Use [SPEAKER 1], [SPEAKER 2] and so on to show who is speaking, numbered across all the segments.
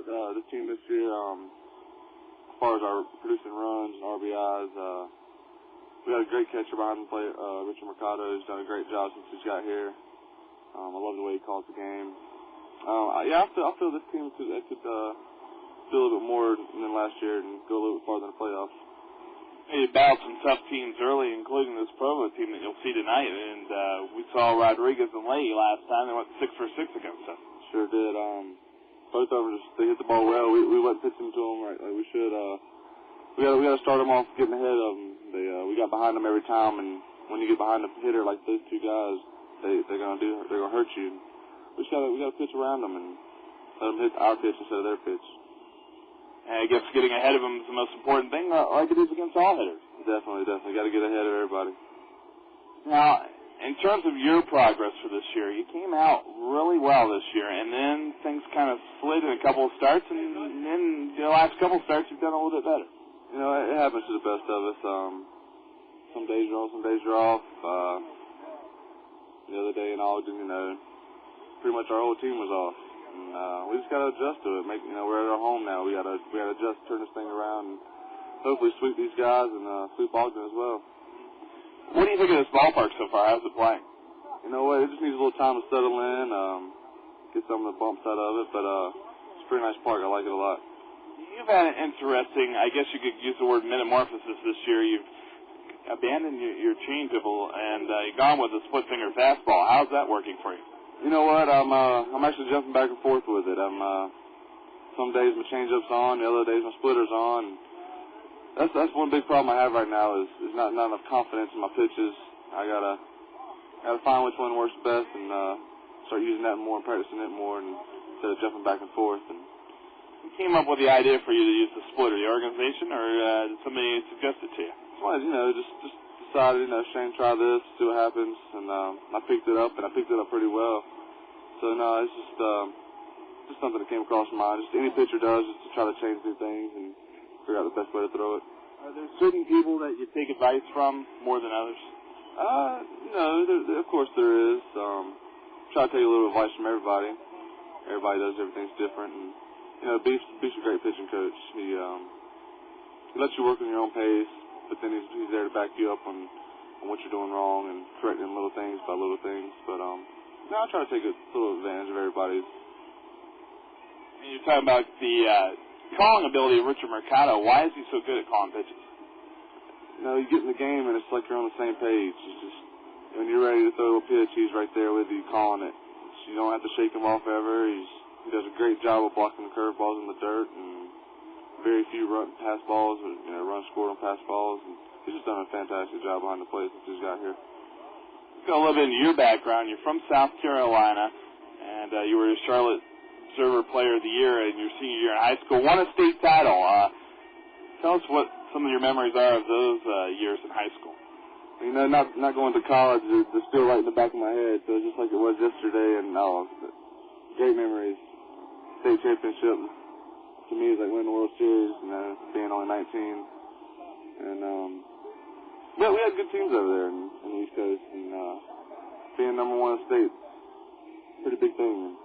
[SPEAKER 1] about this team this year. As far as our producing runs and RBIs, we got a great catcher behind the plate. Richard Mercado has done a great job since he's got here. I love the way he calls the game. I feel this team could do a little bit more than last year and go a little bit farther in the playoffs.
[SPEAKER 2] You battled some tough teams early, including this Provo team that you'll see tonight, and we saw Rodriguez and Leahy last time. They went 6 for 6 against us.
[SPEAKER 1] Sure did. Both of them they hit the ball well. We wasn't pitching to them right like we should. We got to start them off getting ahead of them. We got behind them every time, and when you get behind a hitter like those two guys, they're gonna hurt you. We got to pitch around them and let them hit our pitch instead of their pitch.
[SPEAKER 2] And I guess getting ahead of them is the most important thing, like it is against all hitters.
[SPEAKER 1] Definitely. Got to get ahead of everybody.
[SPEAKER 2] Now, in terms of your progress for this year, you came out really well this year, and then things kind of slid in a couple of starts, and then the last couple of starts you've done a little bit better.
[SPEAKER 1] You know, it happens to the best of us. Some days you're on, some days you're off. The other day in Ogden, pretty much our whole team was off. And, we just got to adjust to it. We're at our home now. We got to adjust, turn this thing around, and hopefully sweep these guys and sweep Ogden as well.
[SPEAKER 2] What do you think of this ballpark so far? How's it playing?
[SPEAKER 1] You know what? It just needs a little time to settle in, get some of the bumps out of it. But it's a pretty nice park. I like it a lot.
[SPEAKER 2] You've had an interesting, I guess you could use the word metamorphosis this year. You've abandoned your change pivot and you've gone with a split finger fastball. How's that working for you?
[SPEAKER 1] You know what? I'm actually jumping back and forth with it. Some days my changeup's on, the other days my splitter's on. That's one big problem I have right now is not enough confidence in my pitches. I gotta find which one works best and start using that more and practicing it more instead of jumping back and forth. And
[SPEAKER 2] who came up with the idea for you to use the splitter? The organization, or did somebody suggest it to you?
[SPEAKER 1] Well, just decided, Shane, try this, see what happens, and I picked it up, and I picked it up pretty well. So no, it's just something that came across my mind. Just any pitcher does, just to try to change new things and figure out the best way to throw it.
[SPEAKER 2] Are there certain people that you take advice from more than others?
[SPEAKER 1] Of course there is. Try to take a little advice from everybody. Everybody does everything's different, and Beef's a great pitching coach. He lets you work on your own pace, but then he's there to back you up on what you're doing wrong and correcting little things by little things. But I try to take a little advantage of everybody's.
[SPEAKER 2] And you're talking about the calling ability of Richard Mercado. Why is he so good at calling pitches?
[SPEAKER 1] You get in the game and it's like you're on the same page. It's just when you're ready to throw a pitch, he's right there with you calling it. You don't have to shake him off ever. He does a great job of blocking the curveballs in the dirt and very few pass balls or runs scored on pass balls. And he's just done a fantastic job behind the plate since he's got here.
[SPEAKER 2] Let's go a little bit into your background. You're from South Carolina, and you were a Charlotte Observer Player of the Year in your senior year in high school. Won a state title. Tell us what some of your memories are of those years in high school.
[SPEAKER 1] Not going to college is still right in the back of my head. So it's just like it was yesterday, and great memories. State championship to me is like winning the World Series, being only 19. And we had good teams over there in the East Coast, and being number one in the state, pretty big thing.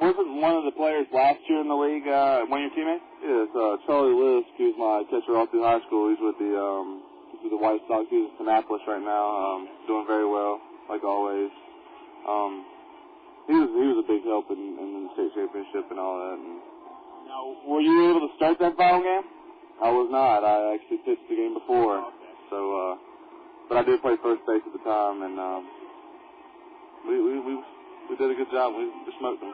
[SPEAKER 2] Wasn't one of the players last year in the league one of your teammates?
[SPEAKER 1] Yeah, it's Charlie Lisk, who's my catcher all through high school. He's with the White Sox. He's in Annapolis right now, doing very well, like always. He was a big help in the state championship and all that. And
[SPEAKER 2] now, were you able to start that final game?
[SPEAKER 1] I was not. I actually pitched the game before. Oh, okay. So, but I did play first base at the time, and we did a good job. We smoked them.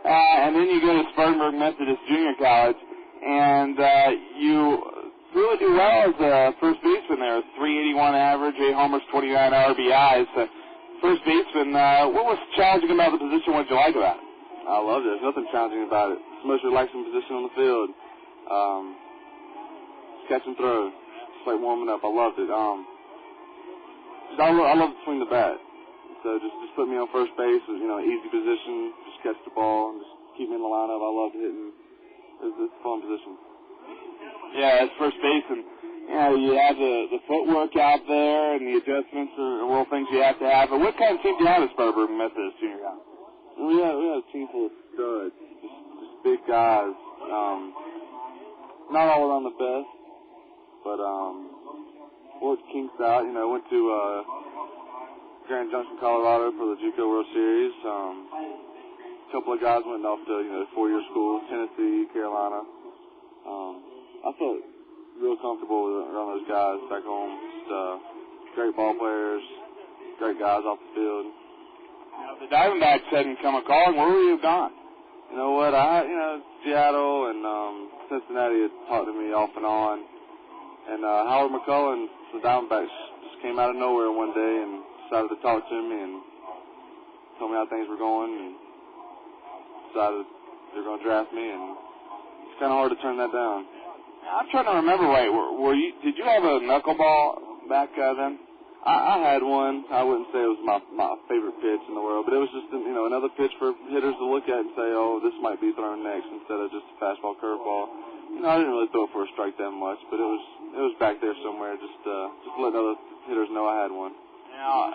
[SPEAKER 2] And then you go to Spartanburg Methodist Junior College, and you really do well as a first baseman there. 381 average, 8 homers, 29 RBIs. First baseman, what was challenging about the position? What did you like about it?
[SPEAKER 1] I loved it. There's nothing challenging about it. It's the most relaxing position on the field. Catch and throw. It's like warming up. I loved it. I love to swing the bat. So just put me on first base with, easy position, just catch the ball and just keep me in the lineup. I love hitting. It's a fun position.
[SPEAKER 2] Yeah, as first base, and you have the footwork out there and the adjustments are little things you have to have. But what kind of team do you have at Spartanburg Methodist Junior College?
[SPEAKER 1] We had a team full of studs, big guys. Not all around the best, but worked kinks out. You know, went to Grand Junction, Colorado for the JUCO World Series. A couple of guys went off to, you know, 4-year schools, Tennessee, Carolina. I felt real comfortable around those guys back home. Just great ball players, great guys off the field.
[SPEAKER 2] Now, the Diamondbacks hadn't come a calling. Where were you gone?
[SPEAKER 1] You know what? Seattle and Cincinnati had talked to me off and on. And Howard McCullen, the Diamondbacks, just came out of nowhere one day and decided to talk to me and told me how things were going and decided they're going to draft me. And it's kind of hard to turn that down.
[SPEAKER 2] I'm trying to remember right. Did you have a knuckleball back then?
[SPEAKER 1] I had one. I wouldn't say it was my favorite pitch in the world, but it was just, you know, another pitch for hitters to look at and say, oh, this might be thrown next instead of just a fastball curveball. You know, I didn't really throw it for a strike that much, but it was back there somewhere, just letting other hitters know I had one.
[SPEAKER 2] Now,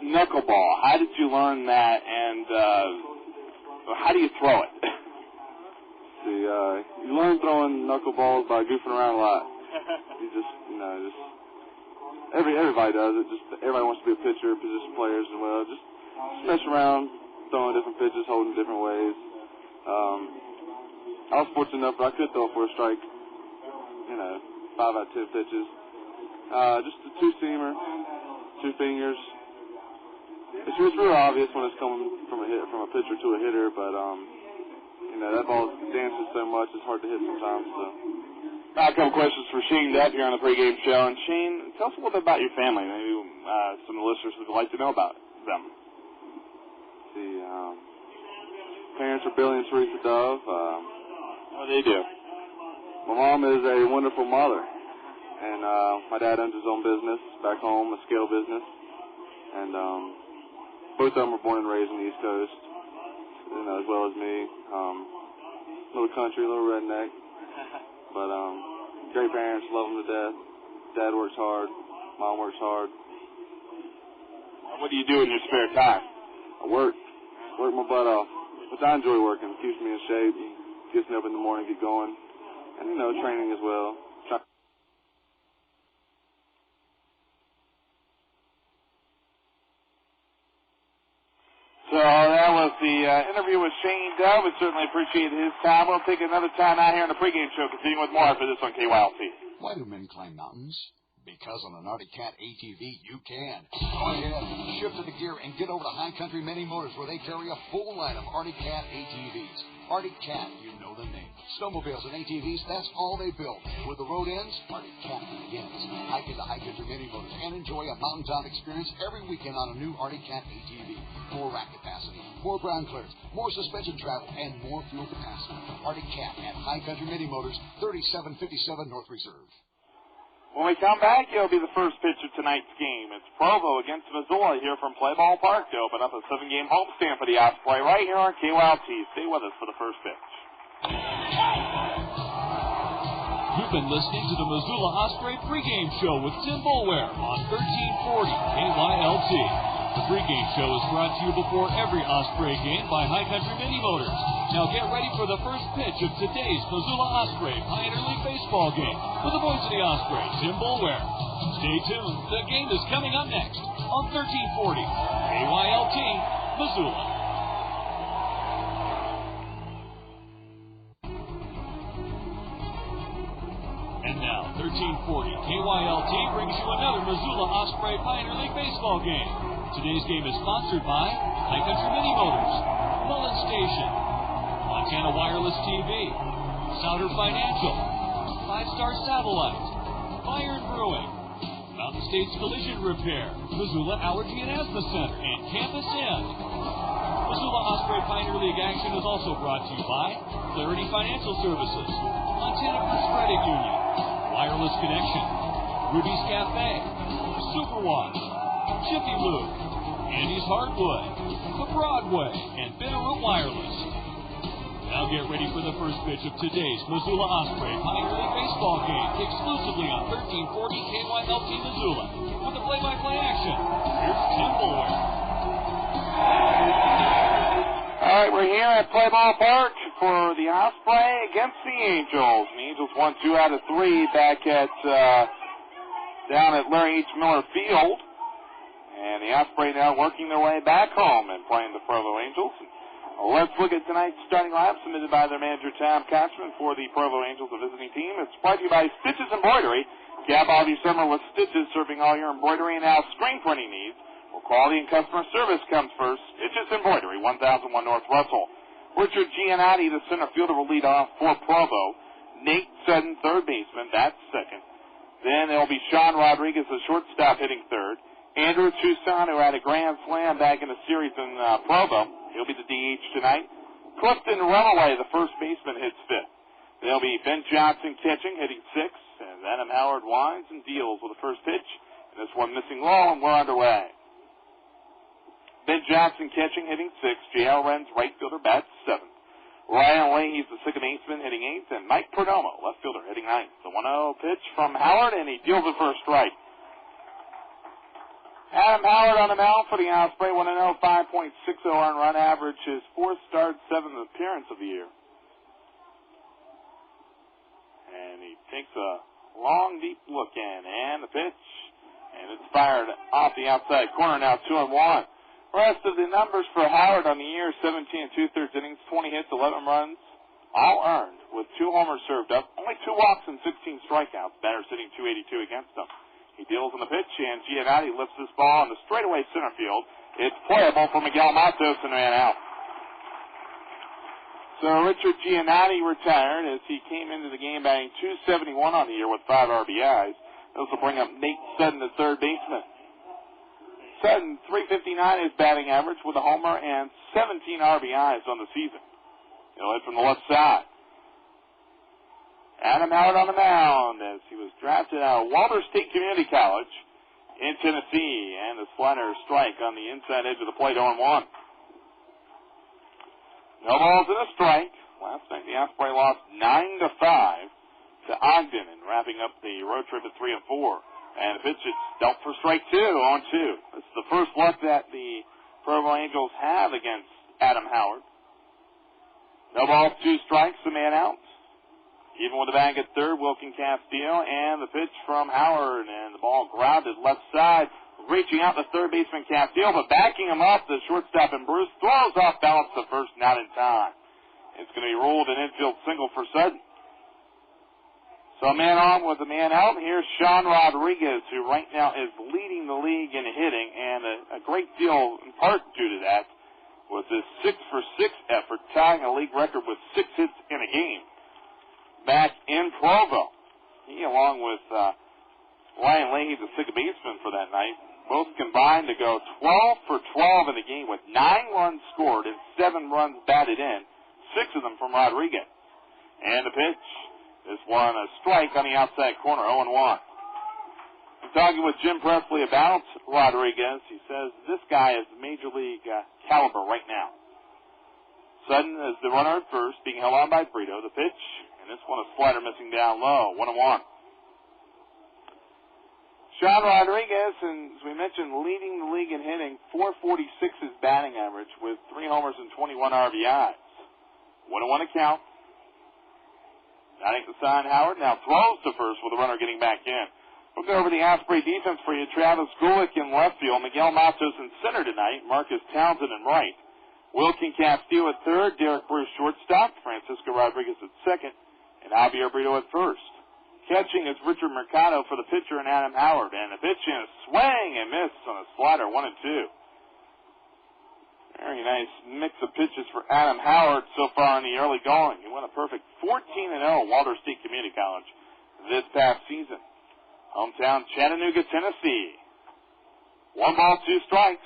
[SPEAKER 2] knuckleball, how did you learn that, and how do you throw it?
[SPEAKER 1] See, you learn throwing knuckleballs by goofing around a lot. Everybody does it. Just everybody wants to be a pitcher, position players as well. Just mess around, throwing different pitches, holding different ways. I was fortunate enough that I could throw for a strike. You know, 5 out of 10 pitches. Just a two-seamer, 2 fingers. It's real obvious when it's coming from a pitcher to a hitter, but you know, that ball dances so much it's hard to hit sometimes. So.
[SPEAKER 2] A couple questions for Shane Depp here on the pregame show. And Shane, tell us a little bit about your family. Maybe some of the listeners would like to know about them.
[SPEAKER 1] See, parents are Billy and Teresa Dove.
[SPEAKER 2] What do they do?
[SPEAKER 1] My mom is a wonderful mother, and my dad owns his own business back home, a scale business. And both of them were born and raised on the East Coast, you know, as well as me. Little country, little redneck. But great parents, love them to death. Dad works hard. Mom works hard.
[SPEAKER 2] What do you do in your spare time?
[SPEAKER 1] I work my butt off, which I enjoy working. It keeps me in shape and gets me up in the morning, get going. And, you know, training as well.
[SPEAKER 2] So that was the interview with Shane Dove. We certainly appreciate his time. We'll take another time out here on the pregame show, continuing with more after this on KYLT.
[SPEAKER 3] Why do men climb mountains? Because on an Arctic Cat ATV, you can. Go ahead, shift to the gear and get over to High Country Mini Motors where they carry a full line of Arctic Cat ATVs. Arctic Cat, you know the name. Snowmobiles and ATVs, that's all they build. Where the road ends, Arctic Cat begins. Hike into High Country Mini Motors and enjoy a mountaintop experience every weekend on a new Arctic Cat ATV. More rack capacity, more ground clearance, more suspension travel, and more fuel capacity. Arctic Cat at High Country Mini Motors, 3757 North Reserve.
[SPEAKER 2] When we come back, it'll be the first pitch of tonight's game. It's Provo against Missoula here from Play Ball Park to open up a 7-game homestand for the Osprey right here on KYLT. Stay with us for the first pitch.
[SPEAKER 4] You've been listening to the Missoula Osprey pregame show with Tim Boulware on 1340 KYLT. The pregame show is brought to you before every Osprey game by High Country Mini Motors. Now get ready for the first pitch of today's Missoula Osprey Pioneer League baseball game with the voice of the Osprey, Tim Boulware. Stay tuned. The game is coming up next on 1340 KYLT, Missoula. And now, 1340 KYLT brings you another Missoula Osprey Pioneer League baseball game. Today's game is sponsored by High Country Mini Motors, Mullen Station, Montana Wireless TV, Souder Financial, 5-Star Satellite, Bayern Brewing, Mountain States Collision Repair, Missoula Allergy and Asthma Center, and Campus Inn. Missoula Osprey Pioneer League action is also brought to you by Clarity Financial Services, Montana First Credit Union, Wireless Connection, Ruby's Cafe, Superwash, Jiffy Lube, Andy's Hardwood, The Broadway, and Bitterroot Wireless. Now get ready for the first pitch of today's Missoula Osprey Pioneer League baseball game, exclusively on 1340 KYLT Missoula. With the play-by-play action, here's Tim Boulware.
[SPEAKER 2] All right, we're here at Play Ball Park for the Osprey against the Angels. The Angels won 2 out of 3 back at down at Larry H. Miller Field. And the Osprey now working their way back home and playing the Provo Angels. Let's look at tonight's starting lineup submitted by their manager, Tom Kochman, for the Provo Angels, the visiting team. It's brought to you by Stitches Embroidery. Cap all of your summer with Stitches, serving all your embroidery and now screen printing needs. Where quality and customer service comes first. Stitches Embroidery, 1001 North Russell. Richard Giannotti, the center fielder, will lead off for Provo. Nate Sutton, third baseman, that's second. Then it'll be Sean Rodriguez, the shortstop, hitting third. Andrew Toussaint, who had a grand slam back in the series in Provo. He'll be the DH tonight. Clifton Runaway, the first baseman, hits fifth. There'll be Ben Johnson catching, hitting sixth. And Adam Howard winds and deals with the first pitch. And this one missing low, and we're underway. Ben Johnson catching, hitting sixth. J.L. Wren's right fielder, bats seventh. Ryan Leahy's the second baseman, hitting eighth. And Mike Perdomo, left fielder, hitting ninth. The 1-0 pitch from Howard, and he deals it for a strike. Adam Howard on the mound for the Osprey, 1-0, 5.60 earned run average, his fourth start, seventh appearance of the year. And he takes a long, deep look in, and the pitch, and it's fired off the outside corner, now 2-1. Rest of the numbers for Howard on the year, 17 2/3 innings, 20 hits, 11 runs, all earned, with 2 homers served up, only 2 walks and 16 strikeouts, batter sitting 282 against him. He deals on the pitch, and Giannotti lifts this ball on the straightaway center field. It's playable for Miguel Matos and ran out. So Richard Giannotti retired as he came into the game batting .271 on the year with 5 RBIs. This will bring up Nate Sutton, the third baseman. Sutton, .359 his batting average with a homer and 17 RBIs on the season. He'll hit from the left side. Adam Howard on the mound as he was drafted out of Walters State Community College in Tennessee. And the slider strike on the inside edge of the plate, 0-1. No balls and a strike. Last night the Osprey lost 9-5 to Ogden and wrapping up the road trip at 3-4. And the pitch is dealt for strike 2, 0-2. This is the first luck that the Provo Angels have against Adam Howard. No balls, 2 strikes, the man out. Even with the bag at third, Wilkin Castillo, and the pitch from Howard, and the ball grounded left side, reaching out to third baseman Castillo, but backing him up, the shortstop and Bruce throws off balance to first, not in time. It's going to be ruled an infield single for Sutton. So a man on with a man out. Here's Sean Rodriguez, who right now is leading the league in hitting, and a great deal in part due to that was his 6-for-6 effort, tying a league record with 6 hits in a game back in Provo. He, along with Ryan Leahy, the second baseman for that night, both combined to go 12 for 12 in the game with 9 runs scored and 7 runs batted in, 6 of them from Rodriguez. And the pitch, this one a strike on the outside corner, 0-1. I'm talking with Jim Presley about Rodriguez. He says this guy is major league caliber right now. Sutton is the runner at first, being held on by Brito. The pitch, and this one a slider missing down low, 1-1. Sean Rodriguez, and as we mentioned, leading the league in hitting, .446 his batting average with 3 homers and 21 RBIs. 1-1 to count. Nodding to sign Howard, now throws to first with the runner getting back in. We'll go over the Osprey defense for you. Travis Gulick in left field, Miguel Matos in center tonight, Marcus Townsend in right. Wilkin Castillo at third, Derek Bruce shortstop, Francisco Rodriguez at second, and Javier Brito at first. Catching is Richard Mercado for the pitcher and Adam Howard. And the pitch in a swing and miss on a slider, 1-2. Very nice mix of pitches for Adam Howard so far in the early going. He went a perfect 14-0 Walters State Community College this past season. Hometown Chattanooga, Tennessee. 1 ball, 2 strikes.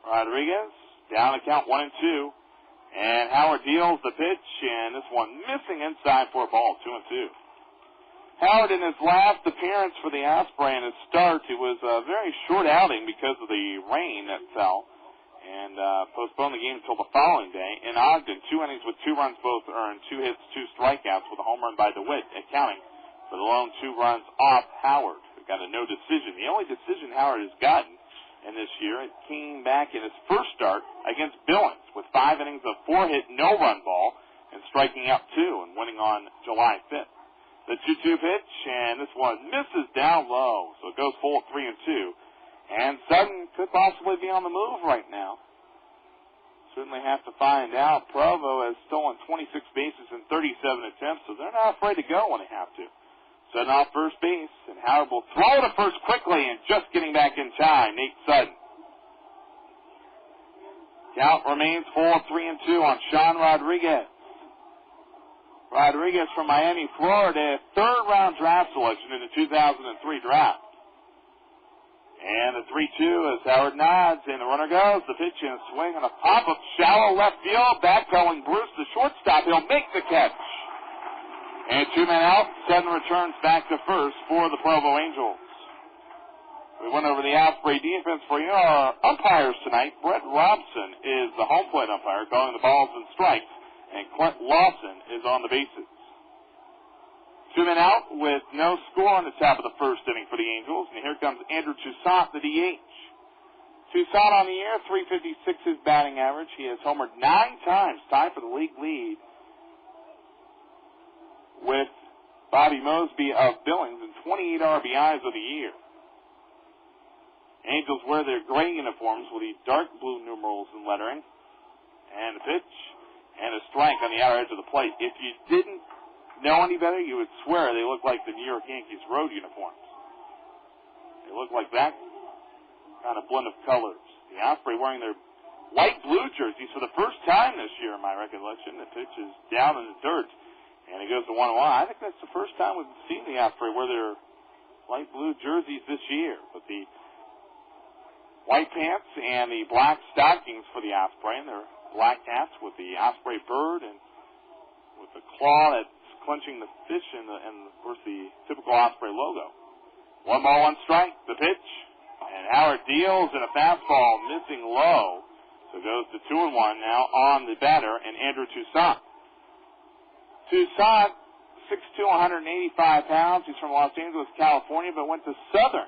[SPEAKER 2] Rodriguez down to count 1-2. And Howard deals the pitch, and this one missing inside for a ball, 2-2. Howard, in his last appearance for the Osprey in his start, it was a very short outing because of the rain that fell, and postponed the game until the following day. In Ogden, 2 innings with 2 runs both earned, 2 hits, 2 strikeouts with a home run by DeWitt, accounting for the lone 2 runs off Howard, who got a no decision. The only decision Howard has gotten And this year, it came back in his first start against Billings with 5 innings of 4-hit, no-run ball, and striking out 2 and winning on July 5th. The 2-2 pitch, and this one misses down low, so it goes full 3-2. And Sutton could possibly be on the move right now. Certainly have to find out. Provo has stolen 26 bases in 37 attempts, so they're not afraid to go when they have to. Sutton off first base, and Howard will throw to first quickly, and just getting back in time, Nate Sutton. Count remains full 3-2 on Sean Rodriguez. Rodriguez from Miami, Florida, third-round draft selection in the 2003 draft. And the 3-2 as Howard nods, and the runner goes. The pitch and a swing and a pop-up, shallow left field. Backpedaling Bruce, the shortstop. He'll make the catch. And 2 men out. Sutton returns back to first for the Provo Angels. We went over the Osprey defense for you. Our umpires tonight, Brett Robson is the home plate umpire, calling the balls and strikes, and Clint Lawson is on the bases. 2 men out with no score on the top of the first inning for the Angels. And here comes Andrew Toussaint, the DH. Toussaint on the year, .356 his batting average. He has homered 9 times, tied for the league lead with Bobby Mosby of Billings and 28 RBIs of the year. Angels wear their gray uniforms with the dark blue numerals and lettering. And a pitch and a strike on the outer edge of the plate. If you didn't know any better, you would swear they look like the New York Yankees road uniforms. They look like that kind of blend of colors. The Osprey wearing their light blue jerseys for the first time this year, in my recollection. The pitch is down in the dirt, and it goes to 1-1. I think that's the first time we've seen the Osprey wear their light blue jerseys this year, with the white pants and the black stockings for the Osprey, and their black hats with the Osprey bird and with the claw that's clenching the fish and of course, the typical Osprey logo. 1 ball, 1 strike, the pitch, and Howard deals in a fastball, missing low, so it goes to 2-1 now on the batter, and Andrew Toussaint. Toussaint, 6'2", 185 pounds. He's from Los Angeles, California, but went to Southern.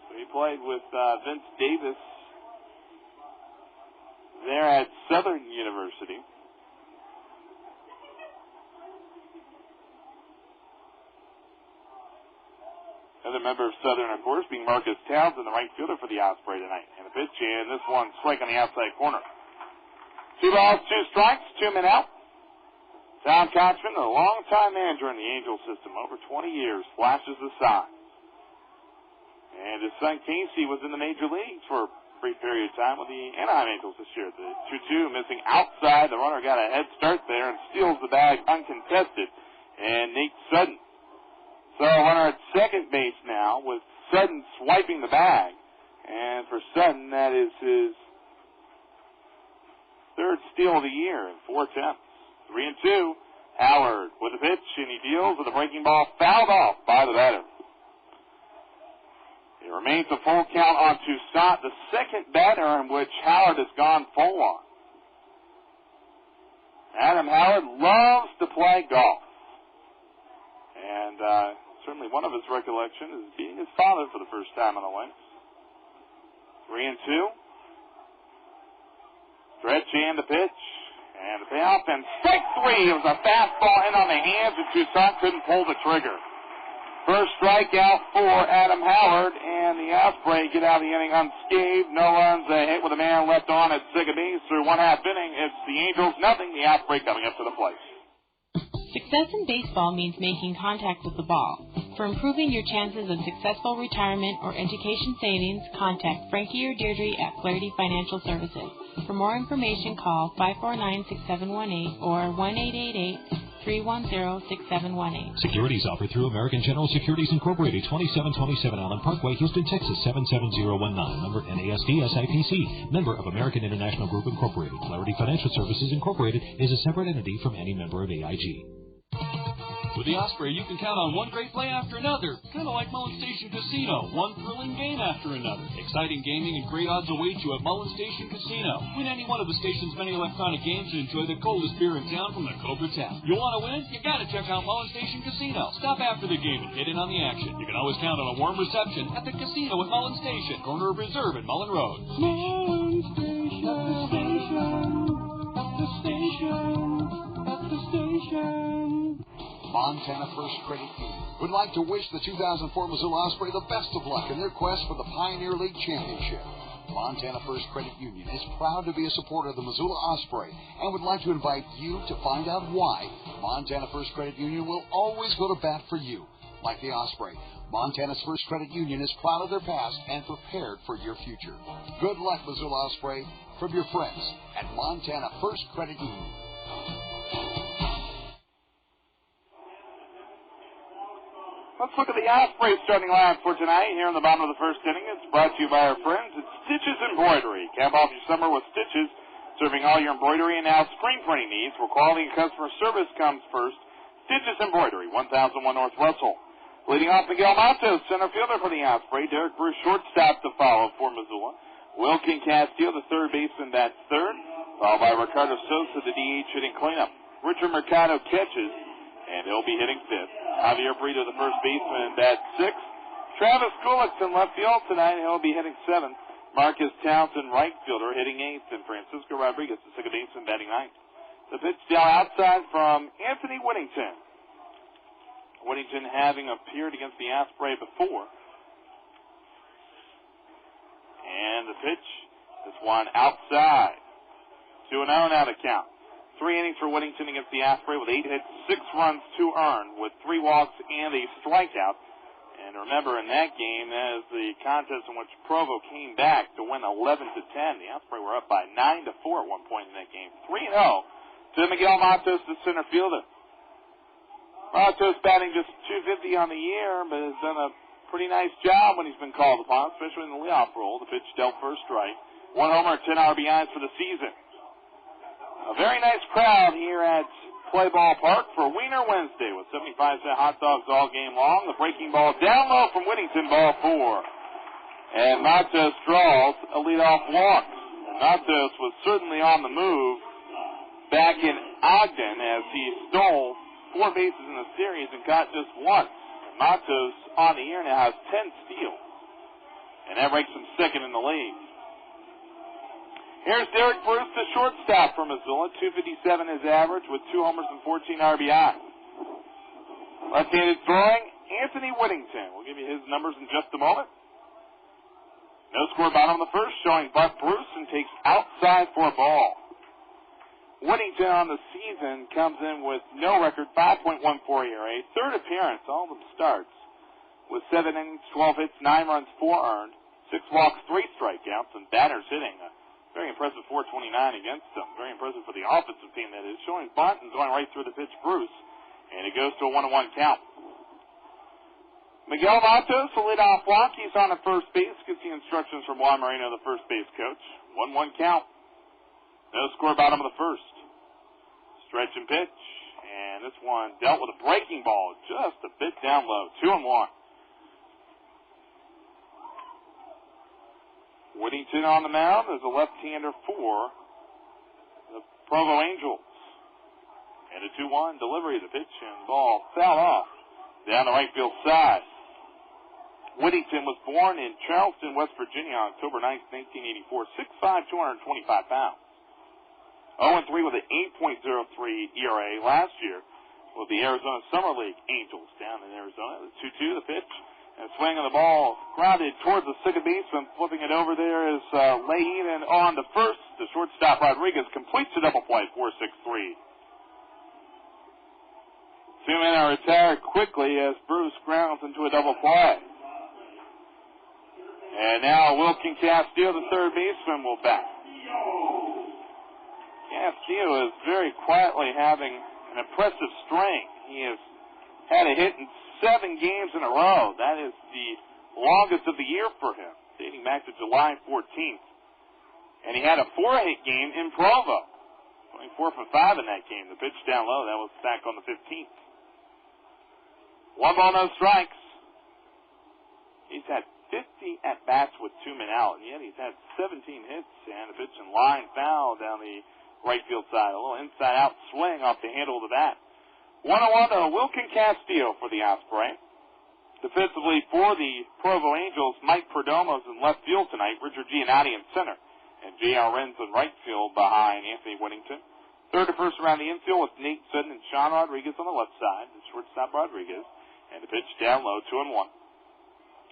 [SPEAKER 2] So he played with Vince Davis there at Southern University. Another member of Southern, of course, being Marcus Townsend, the right fielder for the Osprey tonight. And a pitch, and this one strike on the outside corner. 2 balls, 2 strikes, 2 men out. Tom Kochman, a longtime manager in the Angel system, over 20 years, flashes the signs. And his son Casey was in the major leagues for a brief period of time with the Anaheim Angels this year. The 2-2 missing outside. The runner got a head start there and steals the bag uncontested. And Nate Sutton. So runner at second base now with Sutton swiping the bag. And for Sutton, that is his 3rd steal of the year in 4 attempts. 3-2. Howard with a pitch, and he deals with a breaking ball fouled off by the batter. It remains a full count on Toussaint, the second batter in which Howard has gone full on. Adam Howard loves to play golf. And certainly one of his recollections is being his father for the first time on the links. 3-2. Stretch and the pitch. And the payoff, and strike 3. It was a fastball in on the hands, and Toussaint couldn't pull the trigger. First strikeout for Adam Howard, and the Osprey get out of the inning unscathed. No runs, a hit with a man left on at second base through 1/2 inning. It's the Angels, nothing. The Osprey coming up to the plate.
[SPEAKER 5] Success in baseball means making contact with the ball. For improving your chances of successful retirement or education savings, contact Frankie or Deirdre at Flaherty Financial Services. For more information, call 549-6718 or 1-888-310-6718.
[SPEAKER 4] Securities offered through American General Securities Incorporated, 2727 Allen Parkway, Houston, Texas, 77019. Member NASD SIPC. Member of American International Group Incorporated. Flaherty Financial Services Incorporated is a separate entity from any member of AIG. With the Osprey, you can count on one great play after another, kind of like Mullen Station Casino, one thrilling game after another. Exciting gaming and great odds await you at Mullen Station Casino. Win any one of the station's many electronic games and enjoy the coldest beer in town from the Cobra Tap. You want to win? You got to check out Mullen Station Casino. Stop after the game and get in on the action. You can always count on a warm reception at the casino at Mullen Station, corner of Reserve and Mullen Road.
[SPEAKER 6] Mullen Station, at the station, at the station.
[SPEAKER 3] Montana First Credit Union would like to wish the 2004 Missoula Osprey the best of luck in their quest for the Pioneer League Championship. Montana First Credit Union is proud to be a supporter of the Missoula Osprey and would like to invite you to find out why Montana First Credit Union will always go to bat for you. Like the Osprey, Montana's First Credit Union is proud of their past and prepared for your future. Good luck, Missoula Osprey, from your friends at Montana First Credit Union.
[SPEAKER 2] Let's look at the Osprey starting line for tonight. Here in the bottom of the first inning, it's brought to you by our friends at Stitches Embroidery. Cap off your summer with Stitches, serving all your embroidery and now screen printing needs, where quality and customer service comes first. Stitches Embroidery, 1001 North Russell. Leading off, Miguel Matos, center fielder for the Osprey. Derek Bruce, shortstop to follow for Missoula. Wilkin Castillo, the third baseman, bats third, followed by Ricardo Sosa, the DH, hitting cleanup. Richard Mercado catches, and he'll be hitting fifth. Javier Brito, the first baseman, bats sixth. Travis Gulitz in left field tonight, he'll be hitting seventh. Marcus Townsend, right fielder, hitting eighth. And Francisco Rodriguez, the second baseman, batting ninth. The pitch down outside from Anthony Whittington. Whittington having appeared against the Osprey before. And the pitch is one outside. 2-0 now the count. 3 innings for Whittington against the Osprey with 8 hits, 6 runs, 2 earned, with 3 walks and a strikeout. And remember, in that game, that is the contest in which Provo came back to win 11-10. The Osprey were up by 9-4 at one point in that game. 3-0 to Miguel Matos, the center fielder. Matos batting just .250 on the year, but has done a pretty nice job when he's been called upon, especially in the leadoff role. The pitch dealt first strike. 1 homer, 10 RBIs for the season. A very nice crowd here at Play Ball Park for Wiener Wednesday with 75-cent hot dogs all game long. The breaking ball down low from Whittington, ball 4. And Matos draws a leadoff walk. And Matos was certainly on the move back in Ogden as he stole 4 bases in the series and got just 1. And Matos on the year now has 10 steals. And that ranks him second in the league. Here's Derek Bruce, the shortstop for Missoula. 257 his average with 2 homers and 14 RBI. Left-handed throwing, Anthony Whittington. We'll give you his numbers in just a moment. No score bottom of the first, showing Buck Bruce and takes outside for a ball. Whittington on the season comes in with no record, 5.14 ERA. Third appearance, all of them starts, with 7 innings, 12 hits, 9 runs, 4 earned, 6 walks, 3 strikeouts, and batters hitting very impressive 429 against them. Very impressive for the offensive team, that is. Showing bunt and going right through the pitch, Bruce. And it goes to a 1-1 count. Miguel Matos, the leadoff walk. He's on at first base. Gets the instructions from Juan Moreno, the first base coach. 1-1 count. No score bottom of the first. Stretch and pitch. And this one dealt with a breaking ball just a bit down low. 2-1. Whittington on the mound is a left-hander for the Provo Angels. And a 2-1 delivery of the pitch, and the ball fell off down the right field side. Whittington was born in Charleston, West Virginia on October 9, 1984, 6'5", 225 pounds. 0-3 with an 8.03 ERA last year with the Arizona Summer League Angels down in Arizona. The 2-2, the pitch. And swinging the ball grounded towards the second baseman. Flipping it over there is Leahy, and on the first, the shortstop Rodriguez completes the double play, 4-6-3. 2 men are retired quickly as Bruce grounds into a double play. And now Wilkin Castillo, the third baseman, will bat. Castillo is very quietly having an impressive strength. He has had a hit in 7 games in a row. That is the longest of the year for him, dating back to July 14th. And he had a 4-hit game in Provo, going 4 for 5 in that game. The pitch down low, that was back on the 15th. 1 ball, no strikes. He's had 50 at-bats with 2 men out, and yet he's had 17 hits and a pitch and line foul down the right field side. A little inside-out swing off the handle of the bat. 1-1 to Wilkin Castillo for the Osprey. Defensively for the Provo Angels, Mike Perdomo's in left field tonight, Richard Giannotti in center, and J.R. Renz in right field behind Anthony Whittington. Third to first around the infield with Nate Sutton and Sean Rodriguez on the left side, the shortstop Rodriguez, and the pitch down low, 2-1.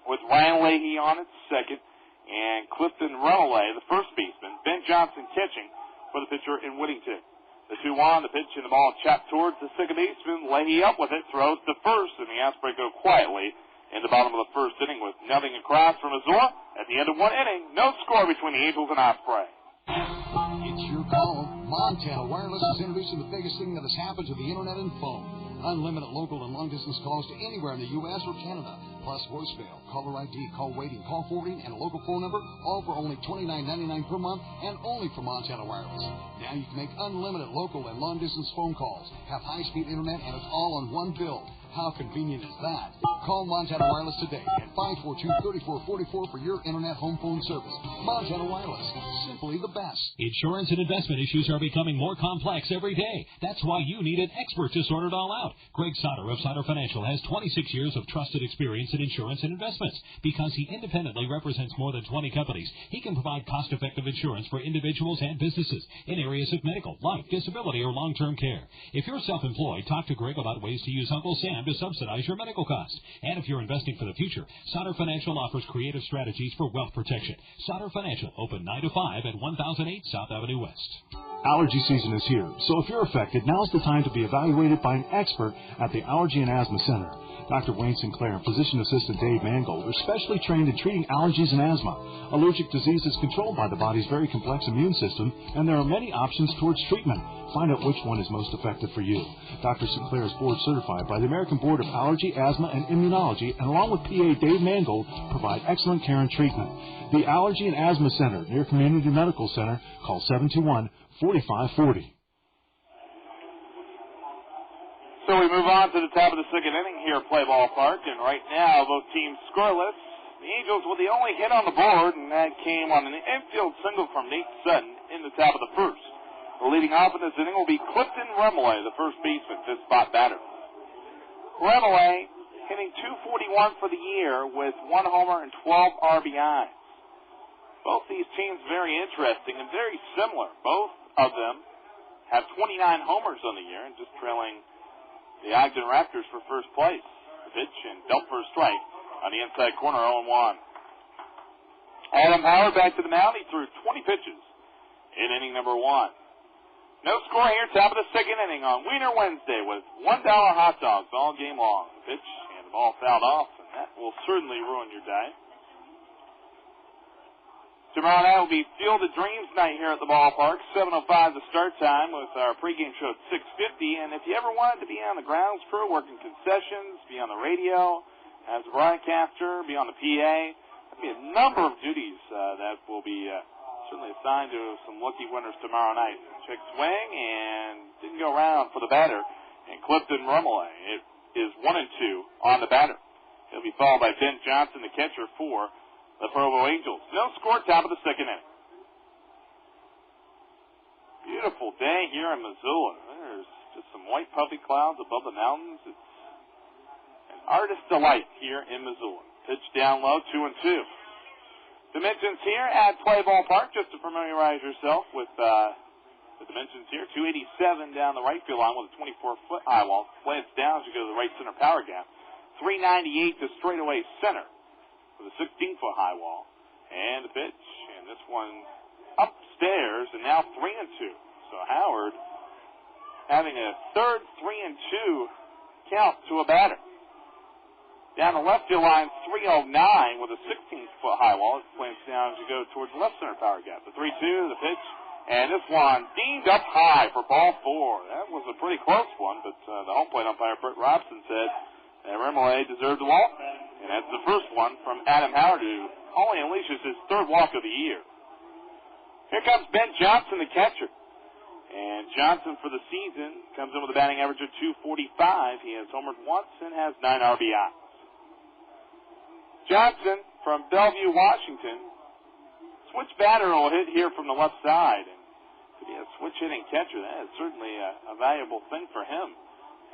[SPEAKER 2] With Ryan Leahy on at second, and Clifton Runaway, the first baseman, Ben Johnson catching for the pitcher in Whittington. The 2-1, the pitch and the ball chopped towards the second baseman. Leahy up with it, throws to first, and the Osprey go quietly in the bottom of the first inning with nothing across from Missoula. At the end of 1 inning, no score between the Angels and Osprey.
[SPEAKER 3] It's your call. Montana Wireless is introducing the biggest thing that has happened to the internet and phone. Unlimited local and long-distance calls to anywhere in the U.S. or Canada, plus voicemail, caller ID, call waiting, call forwarding, and a local phone number, all for only $29.99 per month and only from Montana Wireless. Now you can make unlimited local and long-distance phone calls, have high-speed internet, and it's all on one bill. How convenient is that? Call Montana Wireless today at 542-3444 for your internet home phone service. Montana Wireless, simply the best.
[SPEAKER 4] Insurance and investment issues are becoming more complex every day. That's why you need an expert to sort it all out. Greg Sauter of Sauter Financial has 26 years of trusted experience in insurance and investments. Because he independently represents more than 20 companies, he can provide cost-effective insurance for individuals and businesses in areas of medical, life, disability, or long-term care. If you're self-employed, talk to Greg about ways to use Uncle Sam to subsidize your medical costs. And if you're investing for the future, Sauter Financial offers creative strategies for wealth protection. Sauter Financial, open 9 to 5 at 1008 South Avenue West.
[SPEAKER 7] Allergy season is here, so if you're affected, now's the time to be evaluated by an expert at the Allergy and Asthma Center. Dr. Wayne Sinclair and physician assistant Dave Mangold are specially trained in treating allergies and asthma. Allergic disease is controlled by the body's very complex immune system, and there are many options towards treatment. Find out which one is most effective for you. Dr. Sinclair is board certified by the American Board of Allergy, Asthma, and Immunology, and along with PA Dave Mangold, provide excellent care and treatment. The Allergy and Asthma Center, near Community Medical Center. Call 721-4540.
[SPEAKER 2] So we move on to the top of the second inning here at Play Ball Park, and right now both teams scoreless. The Angels with the only hit on the board, and that came on an infield single from Nate Sutton in the top of the first. The leading off in this inning will be Clifton Remillay, the first baseman, fifth spot batter. Remillay hitting .241 for the year with 1 homer and 12 RBIs. Both these teams very interesting and very similar. Both of them have 29 homers on the year and just trailing the Ogden Raptors for first place. The pitch and dealt for a strike on the inside corner, 0-1. Adam Howard back to the mound. He threw 20 pitches in inning number 1. No score here, top of the second inning on Wiener Wednesday with $1 hot dogs all game long. The pitch and the ball fouled off, and that will certainly ruin your day. Tomorrow night will be Field of Dreams night here at the ballpark. 7:05 the start time with our pregame show at 6:50. And if you ever wanted to be on the grounds crew, working concessions, be on the radio, as a broadcaster, be on the PA, there'll be a number of duties that will be certainly assigned to some lucky winners tomorrow night. Check swing and didn't go around for the batter. And Clifton Remillay, it is 1-2 on the batter. He'll be followed by Ben Johnson, the catcher for the Provo Angels. No score, top of the second inning. Beautiful day here in Missoula. There's just some white puffy clouds above the mountains. It's an artist's delight here in Missoula. Pitch down low, 2-2. Dimensions here at Play Ball Park, just to familiarize yourself with the dimensions here. 287 down the right field line with a 24-foot high wall. Slants down as you go to the right center power gap. 398 to straightaway center with a 16-foot high wall. And the pitch, and this one upstairs, and now 3-2. So Howard having a third 3-2 count to a batter. Down the left field line, 309 with a 16-foot high wall. It slants down as you go towards the left center power gap. The 3-2, the pitch, and this one deemed up high for ball 4. That was a pretty close one, but the home plate umpire, Britt Robson, said that Remillay deserved the walk. And that's the first one from Adam Howard, who only unleashes his third walk of the year. Here comes Ben Johnson, the catcher. And Johnson for the season comes in with a batting average of .245. He has homered once and has 9 RBIs. Johnson from Bellevue, Washington. Switch batter will hit here from the left side. And to be a switch hitting catcher, that is certainly a valuable thing for him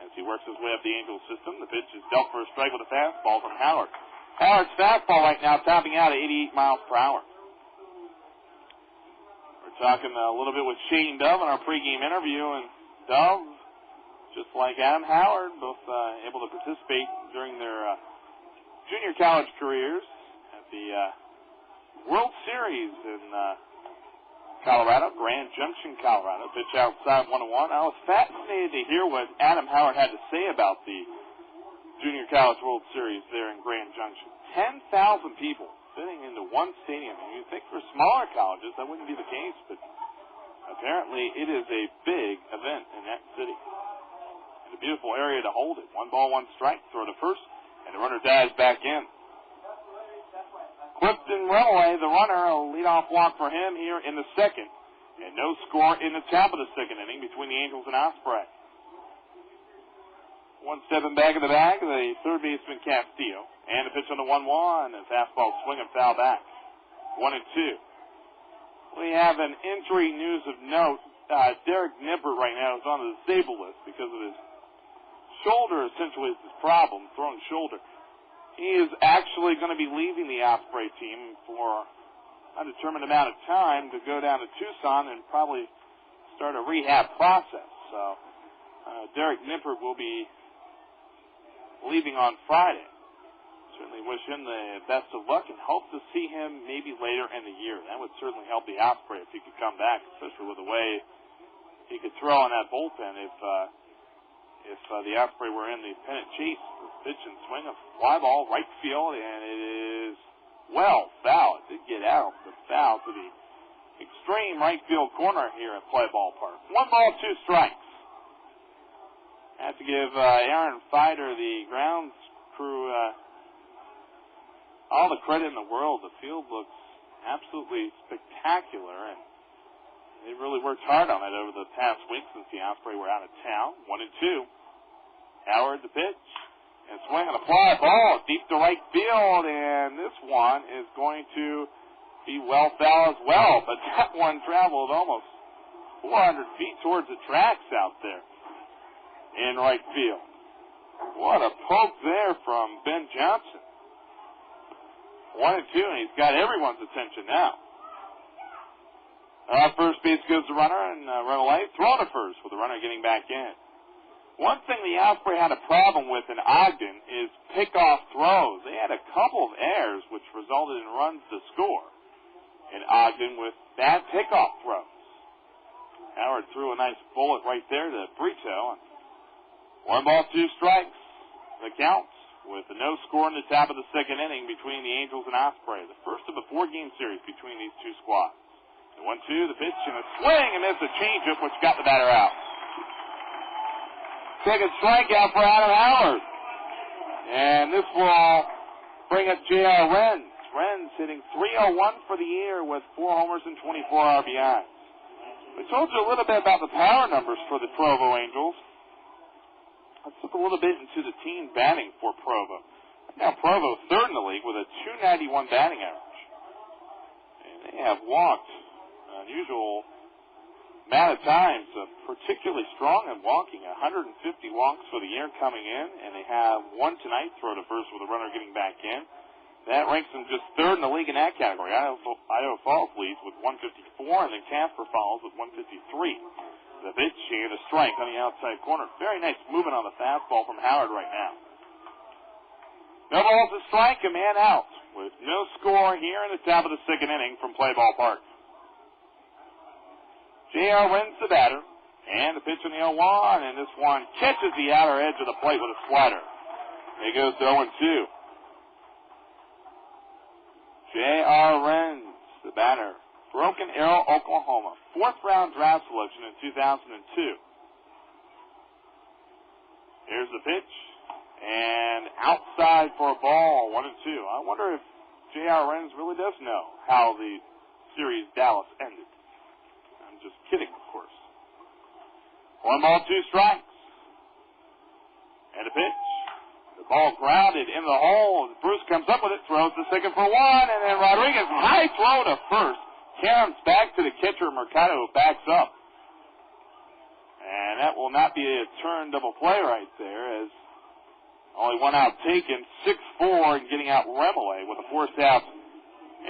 [SPEAKER 2] as he works his way up the Angels system. The pitch is dealt for a strike with a fastball from Howard. Howard's fastball right now topping out at 88 miles per hour. We're talking a little bit with Shane Dove in our pregame interview, and Dove, just like Adam Howard, both able to participate during their junior college careers at the World Series in Colorado, Grand Junction, Colorado. Pitch outside 1-1. I was fascinated to hear what Adam Howard had to say about the Junior College World Series there in Grand Junction. 10,000 people fitting into one stadium. And you'd think for smaller colleges that wouldn't be the case, but apparently it is a big event in that city. And a beautiful area to hold it. 1 ball, 1 strike, throw to first, and the runner dives back in. Clifton Runaway, the runner, a leadoff walk for him here in the second. And no score in the top of the second inning between the Angels and Osprey. 1 stepping back in the bag, the third baseman Castillo. And a pitch on the 1-1, and fastball swing and foul back. 1-2. We have an injury news of note. Derek Nippert right now is on the disabled list because of his shoulder, essentially, is his problem, thrown shoulder. He is actually going to be leaving the Osprey team for an undetermined amount of time to go down to Tucson and probably start a rehab process. So Derek Nippert will be leaving on Friday. Certainly wish him the best of luck and hope to see him maybe later in the year. That would certainly help the Osprey if he could come back, especially with the way he could throw in that bullpen if the Osprey were in the pennant chase. Pitch and swing, a fly ball, right field, and it is well foul. It did get out, but foul to the extreme right field corner here at Play Ball Park. 1 ball, 2 strikes. I have to give Aaron Fider, the grounds crew, all the credit in the world. The field looks absolutely spectacular, and they really worked hard on it over the past week since the Osprey were out of town. 1-2. Howard the pitch. And swing on a fly ball deep to right field, and this one is going to be well foul as well. But that one traveled almost 400 feet towards the tracks out there in right field. What a poke there from Ben Johnson. 1-2, and he's got everyone's attention now. First base goes the runner, and run away, throw to first with the runner getting back in. One thing the Osprey had a problem with in Ogden is pickoff throws. They had a couple of errors which resulted in runs to score in Ogden with bad pickoff throws. Howard threw a nice bullet right there to Brito. 1 ball, 2 strikes. The count with a no score in the top of the second inning between the Angels and Osprey. The first of a 4-game series between these two squads. The 1-2, the pitch, and a swing, and there's a changeup which got the batter out. Second strikeout for Adam Howard. And this will bring up J.R. Renz. Renz hitting .301 for the year with 4 homers and 24 RBIs. We told you a little bit about the power numbers for the Provo Angels. Let's look a little bit into the team batting for Provo. Now Provo third in the league with a .291 batting average. And they have walked an unusual amount of times, particularly strong in walking, 150 walks for the year coming in, and they have 1 tonight, throw to first with a runner getting back in. That ranks them just third in the league in that category. Idaho Falls leads with 154, and then Casper follows with 153. The pitch and a strike on the outside corner. Very nice movement on the fastball from Howard right now. No balls to strike, a man out with no score here in the top of the second inning from Play Ball Park. J.R. Renz the batter, and the pitch on the 0-1, and this one catches the outer edge of the plate with a slider. It goes to 0-2. J.R. Renz, the batter, Broken Arrow, Oklahoma, 4th round draft selection in 2002. Here's the pitch, and outside for a ball, 1-2. I wonder if J.R. Renz really does know how the series Dallas ended. Just kidding, of course. 1 ball, 2 strikes. And a pitch. The ball grounded in the hole. Bruce comes up with it, throws to second for 1, and then Rodriguez, high throw to first. Caroms back to the catcher. Mercado backs up. And that will not be a turn double play right there, as only 1 out taken, 6-4, and getting out Remele with a forced out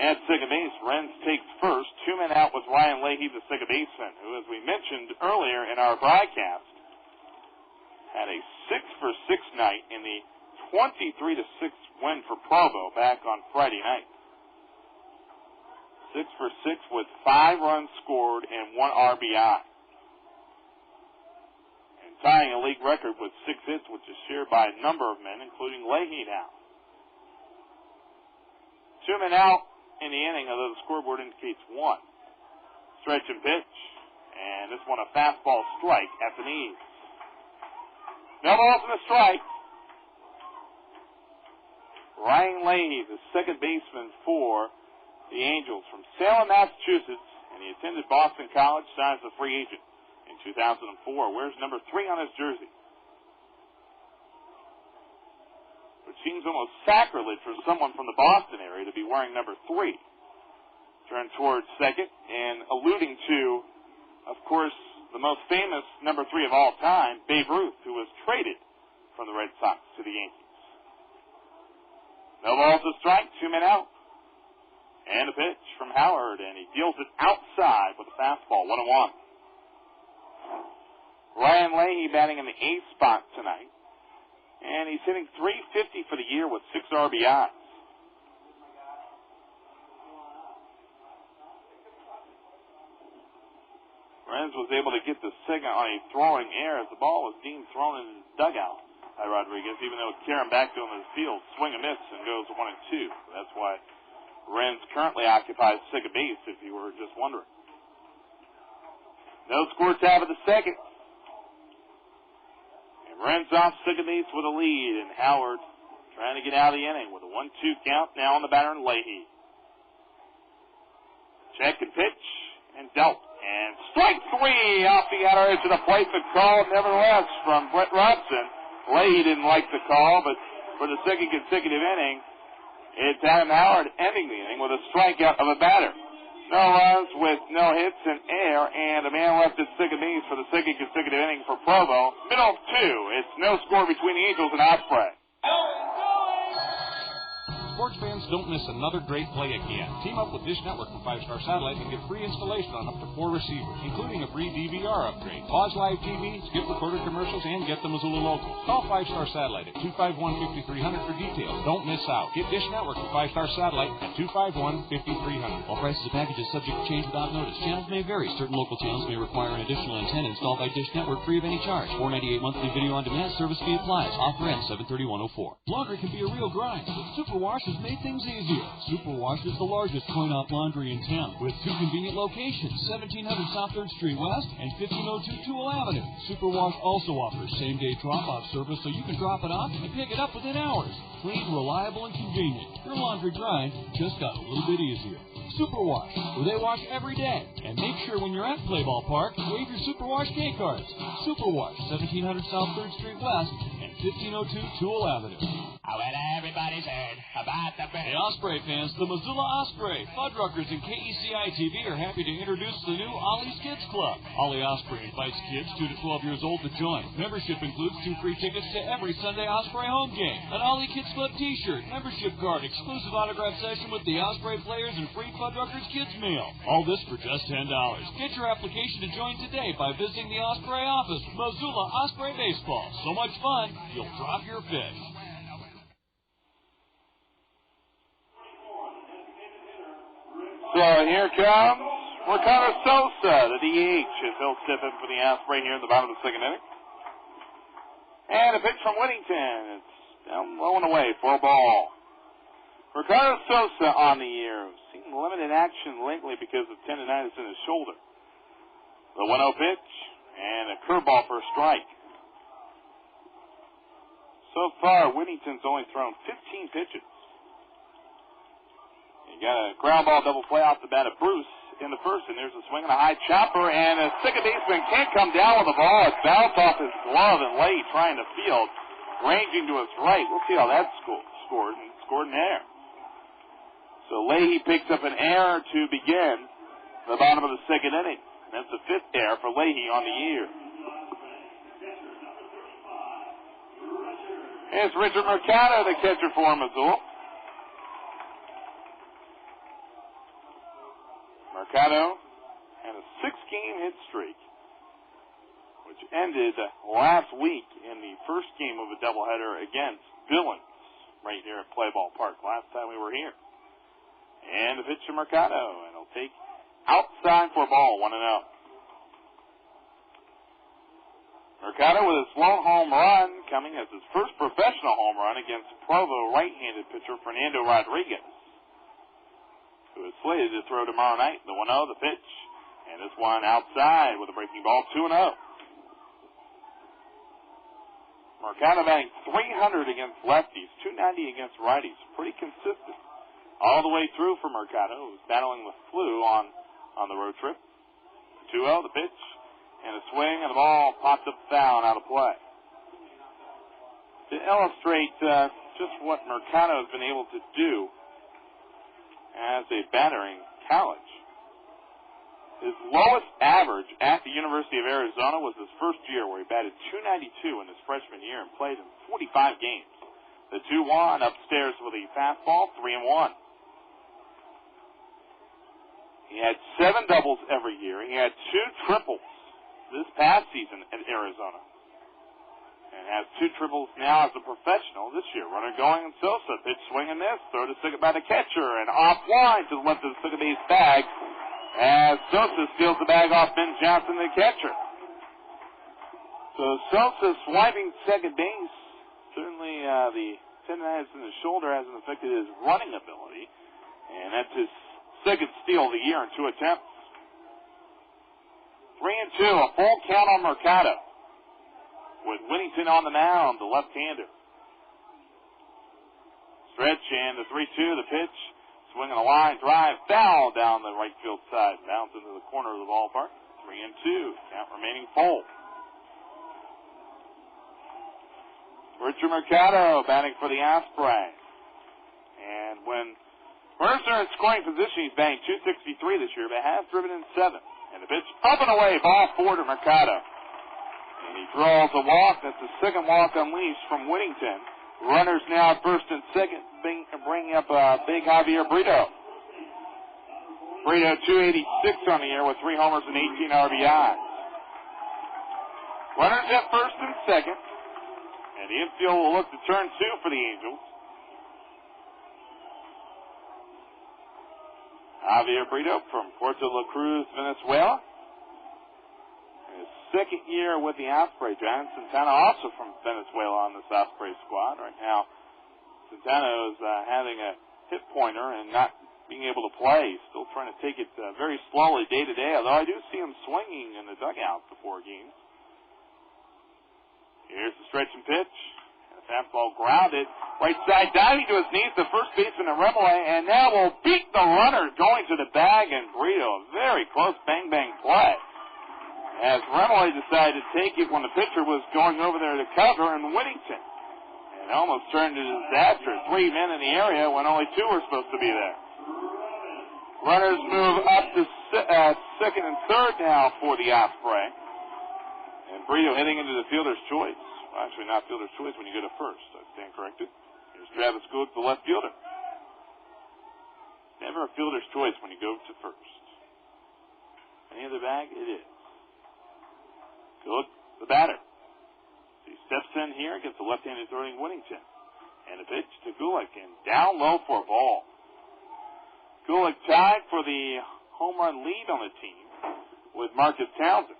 [SPEAKER 2] at second base. Renz takes first. 2 men out with Ryan Leahy, the second baseman, who, as we mentioned earlier in our broadcast, had a 6-for-6 night in the 23-6 win for Provo back on Friday night. 6 for 6 with 5 runs scored and 1 RBI. And tying a league record with 6 hits, which is shared by a number of men, including Leahy now. 2 men out in the inning, although the scoreboard indicates 1. Stretch and pitch. And this one a fastball strike at the knees. No balls and a strike. Ryan Leahy, the second baseman for the Angels from Salem, Massachusetts, and he attended Boston College, signed as a free agent in 2004. Wears number 3 on his jersey, which seems almost sacrilege for someone from the Boston area to be wearing number 3. Turn towards second, and alluding to, of course, the most famous number 3 of all time, Babe Ruth, who was traded from the Red Sox to the Yankees. No balls to strike, 2 men out. And a pitch from Howard, and he deals it outside with a fastball, 1-1. Ryan Leahy batting in the 8th spot tonight, and he's hitting .350 for the year with 6 RBIs. Renz was able to get the second on a throwing error as the ball was deemed thrown in the dugout by Rodriguez, even though it carried him back to him in the field. Swing and miss and goes 1-2. That's why Renz currently occupies second base, if you were just wondering. No score tab at the second. And Renz off second base with a lead, and Howard trying to get out of the inning with a 1-2 count now on the batter in Leahy. Check and pitch, and dealt. And strike 3 off the outer edge of the plate, but called nevertheless from Brett Robson. Leahy didn't like the call, but for the second consecutive inning, it's Adam Howard ending the inning with a strikeout of a batter. No runs with no hits and air, and a man left at second base for the second consecutive inning for Provo. Middle of 2. It's no score between the Angels and Osprey.
[SPEAKER 8] Sports fans, don't miss another great play again. Team up with Dish Network from 5-Star Satellite and get free installation on up to 4 receivers, including a free DVR upgrade. Pause live TV, skip recorded commercials, and get the Missoula local. Call 5-Star Satellite at 251-5300 for details. Don't miss out. Get Dish Network from 5-Star Satellite at 251-5300.
[SPEAKER 4] All prices of packages subject to change without notice. Channels may vary. Certain local channels may require an additional antenna installed by Dish Network free of any charge. $4.98 monthly video on demand service fee applies. Offer ends 7/31/04.
[SPEAKER 6] Laundry can be a real grind, but Superwash has made things easier. Superwash is the largest coin-op laundry in town, with 2 convenient locations, 1700 South 3rd Street West and 1502 Toole Avenue. Superwash also offers same-day drop-off service, so you can drop it off and pick it up within hours. Clean, reliable, and convenient. Your laundry grind just got a little bit easier. Superwash, where they wash every day. And make sure when you're at Play Ball Park, wave your Superwash K cards. Superwash, 1700 South 3rd Street West and 1502 Toole Avenue.
[SPEAKER 9] Well, everybody's heard about the
[SPEAKER 4] Hey, Osprey fans, the Missoula Osprey, Fuddruckers, and KECI-TV are happy to introduce the new Ollie's Kids Club. Ollie Osprey invites kids 2 to 12 years old to join. Membership includes 2 free tickets to every Sunday Osprey home game, an Ollie Kids Club t-shirt, membership card, exclusive autograph session with the Osprey players, and free Fuddruckers kids meal. All this for just $10. Get your application to join today by visiting the Osprey office. Missoula Osprey Baseball. So much fun, you'll drop your fish.
[SPEAKER 2] So here comes Ricardo Sosa, the DH, as he'll step in for the Osprey here in the bottom of the second inning. And a pitch from Whittington. It's down low and away for a ball. Ricardo Sosa on the year. Seen limited action lately because of tendonitis in his shoulder. The 1-0 pitch and a curveball for a strike. So far, Whittington's only thrown 15 pitches. You got a ground ball double play off the bat of Bruce in the first, and there's a swing and a high chopper, and a second baseman can't come down with the ball. It bounced off his glove, and Leahy trying to field, ranging to his right. We'll see how that scored an error. So Leahy picks up an error to begin the bottom of the second inning. That's the fifth error for Leahy on the year. Here's Richard Mercado, the catcher for Missoula. Mercado had a 6-game hit streak, which ended last week in the first game of a doubleheader against Billings right here at Play Ball Park last time we were here. And the pitch to Mercado, and he'll take outside for a ball, 1-0. Mercado with his lone home run coming as his first professional home run against Provo right-handed pitcher Fernando Rodriguez, who is slated to throw tomorrow night. The 1-0, the pitch, and this one outside with a breaking ball, 2-0. Mercado batting .300 against lefties, .290 against righties. Pretty consistent all the way through for Mercado, who's battling the flu on the road trip. 2-0, the pitch, and a swing, and the ball popped up foul and out of play. To illustrate just what Mercado has been able to do as a batter in college, his lowest average at the University of Arizona was his first year, where he batted .292 in his freshman year and played in 45 games. The 2-1 upstairs with a fastball, 3-1. He had 7 doubles every year. He had 2 triples this past season at Arizona, and has 2 triples now as a professional this year. Runner going, and Sosa, pitch swing and miss, throw to second by the catcher, and offline to the left of the second base bag as Sosa steals the bag off Ben Johnson, the catcher. So Sosa swiping second base. Certainly the tendonitis in the shoulder hasn't affected his running ability, and that's his second steal of the year in 2 attempts. 3-2, a full count on Mercado, with Whittington on the mound, the left-hander. Stretch and the 3-2, the pitch, swinging a line drive, foul down the right field side, bounce into the corner of the ballpark. 3-2, count remaining full. Richard Mercado batting for the Osprey, and when runners are in scoring position, he's batting .263 this year, but has driven in 7. And the pitch up and away, ball 4 to Mercado. And he draws a walk. That's the second walk unleashed from Whittington. Runners now at first and second, bringing up big Javier Brito. Brito, .286 on the year with 3 homers and 18 RBIs. Runners at first and second. And the infield will look to turn 2 for the Angels. Javier Brito from Puerto La Cruz, Venezuela. His second year with the Osprey. John Santana also from Venezuela on this Osprey squad. Right now, Santana is having a hip pointer and not being able to play. Still trying to take it very slowly day to day, although I do see him swinging in the dugout before games. Here's the stretch and pitch. Fastball grounded. Right side diving to his knees, the first baseman at Remolay, and now will beat the runner going to the bag, and Brito, a very close bang-bang play. As Remolay decided to take it when the pitcher was going over there to cover, and Whittington. And almost turned into a disaster. 3 men in the area when only 2 were supposed to be there. Runners move up to second and third now for the Osprey. And Brito heading into the fielder's choice. Well, actually, not fielder's choice when you go to first. I stand corrected. Here's Travis Gould, the left fielder. Never a fielder's choice when you go to first. Any other bag? It is. Gould, the batter. He steps in here against the left-handed throwing Whittington. And a pitch to Gulick, and down low for a ball. Gulick tied for the home run lead on the team with Marcus Townsend.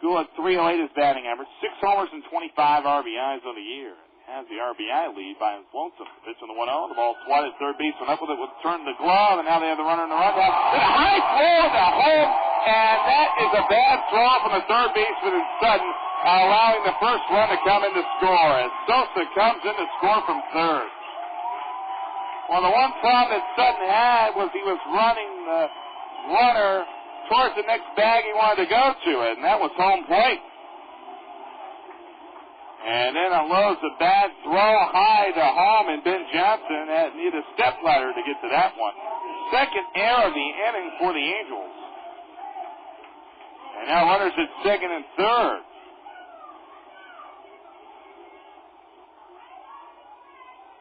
[SPEAKER 2] Gulick, 308 his batting average, 6 homers and 25 RBIs on the year. Has the RBI lead by his lonesome. Pitch on the 1-0. The ball swatted third base, went up with it, would turn the glove, and now they have the runner in the run down. And a high throw to home, and that is a bad throw from the third baseman in Sutton, allowing the first run to come in to score. As Sosa comes in to score from third. Well, the one problem that Sutton had was he was running the runner towards the next bag he wanted to go to, and that was home plate. And then unloads a bad throw high to home, and Ben Johnson had needed a step ladder to get to that one. Second error of the inning for the Angels. And now runners at second and third.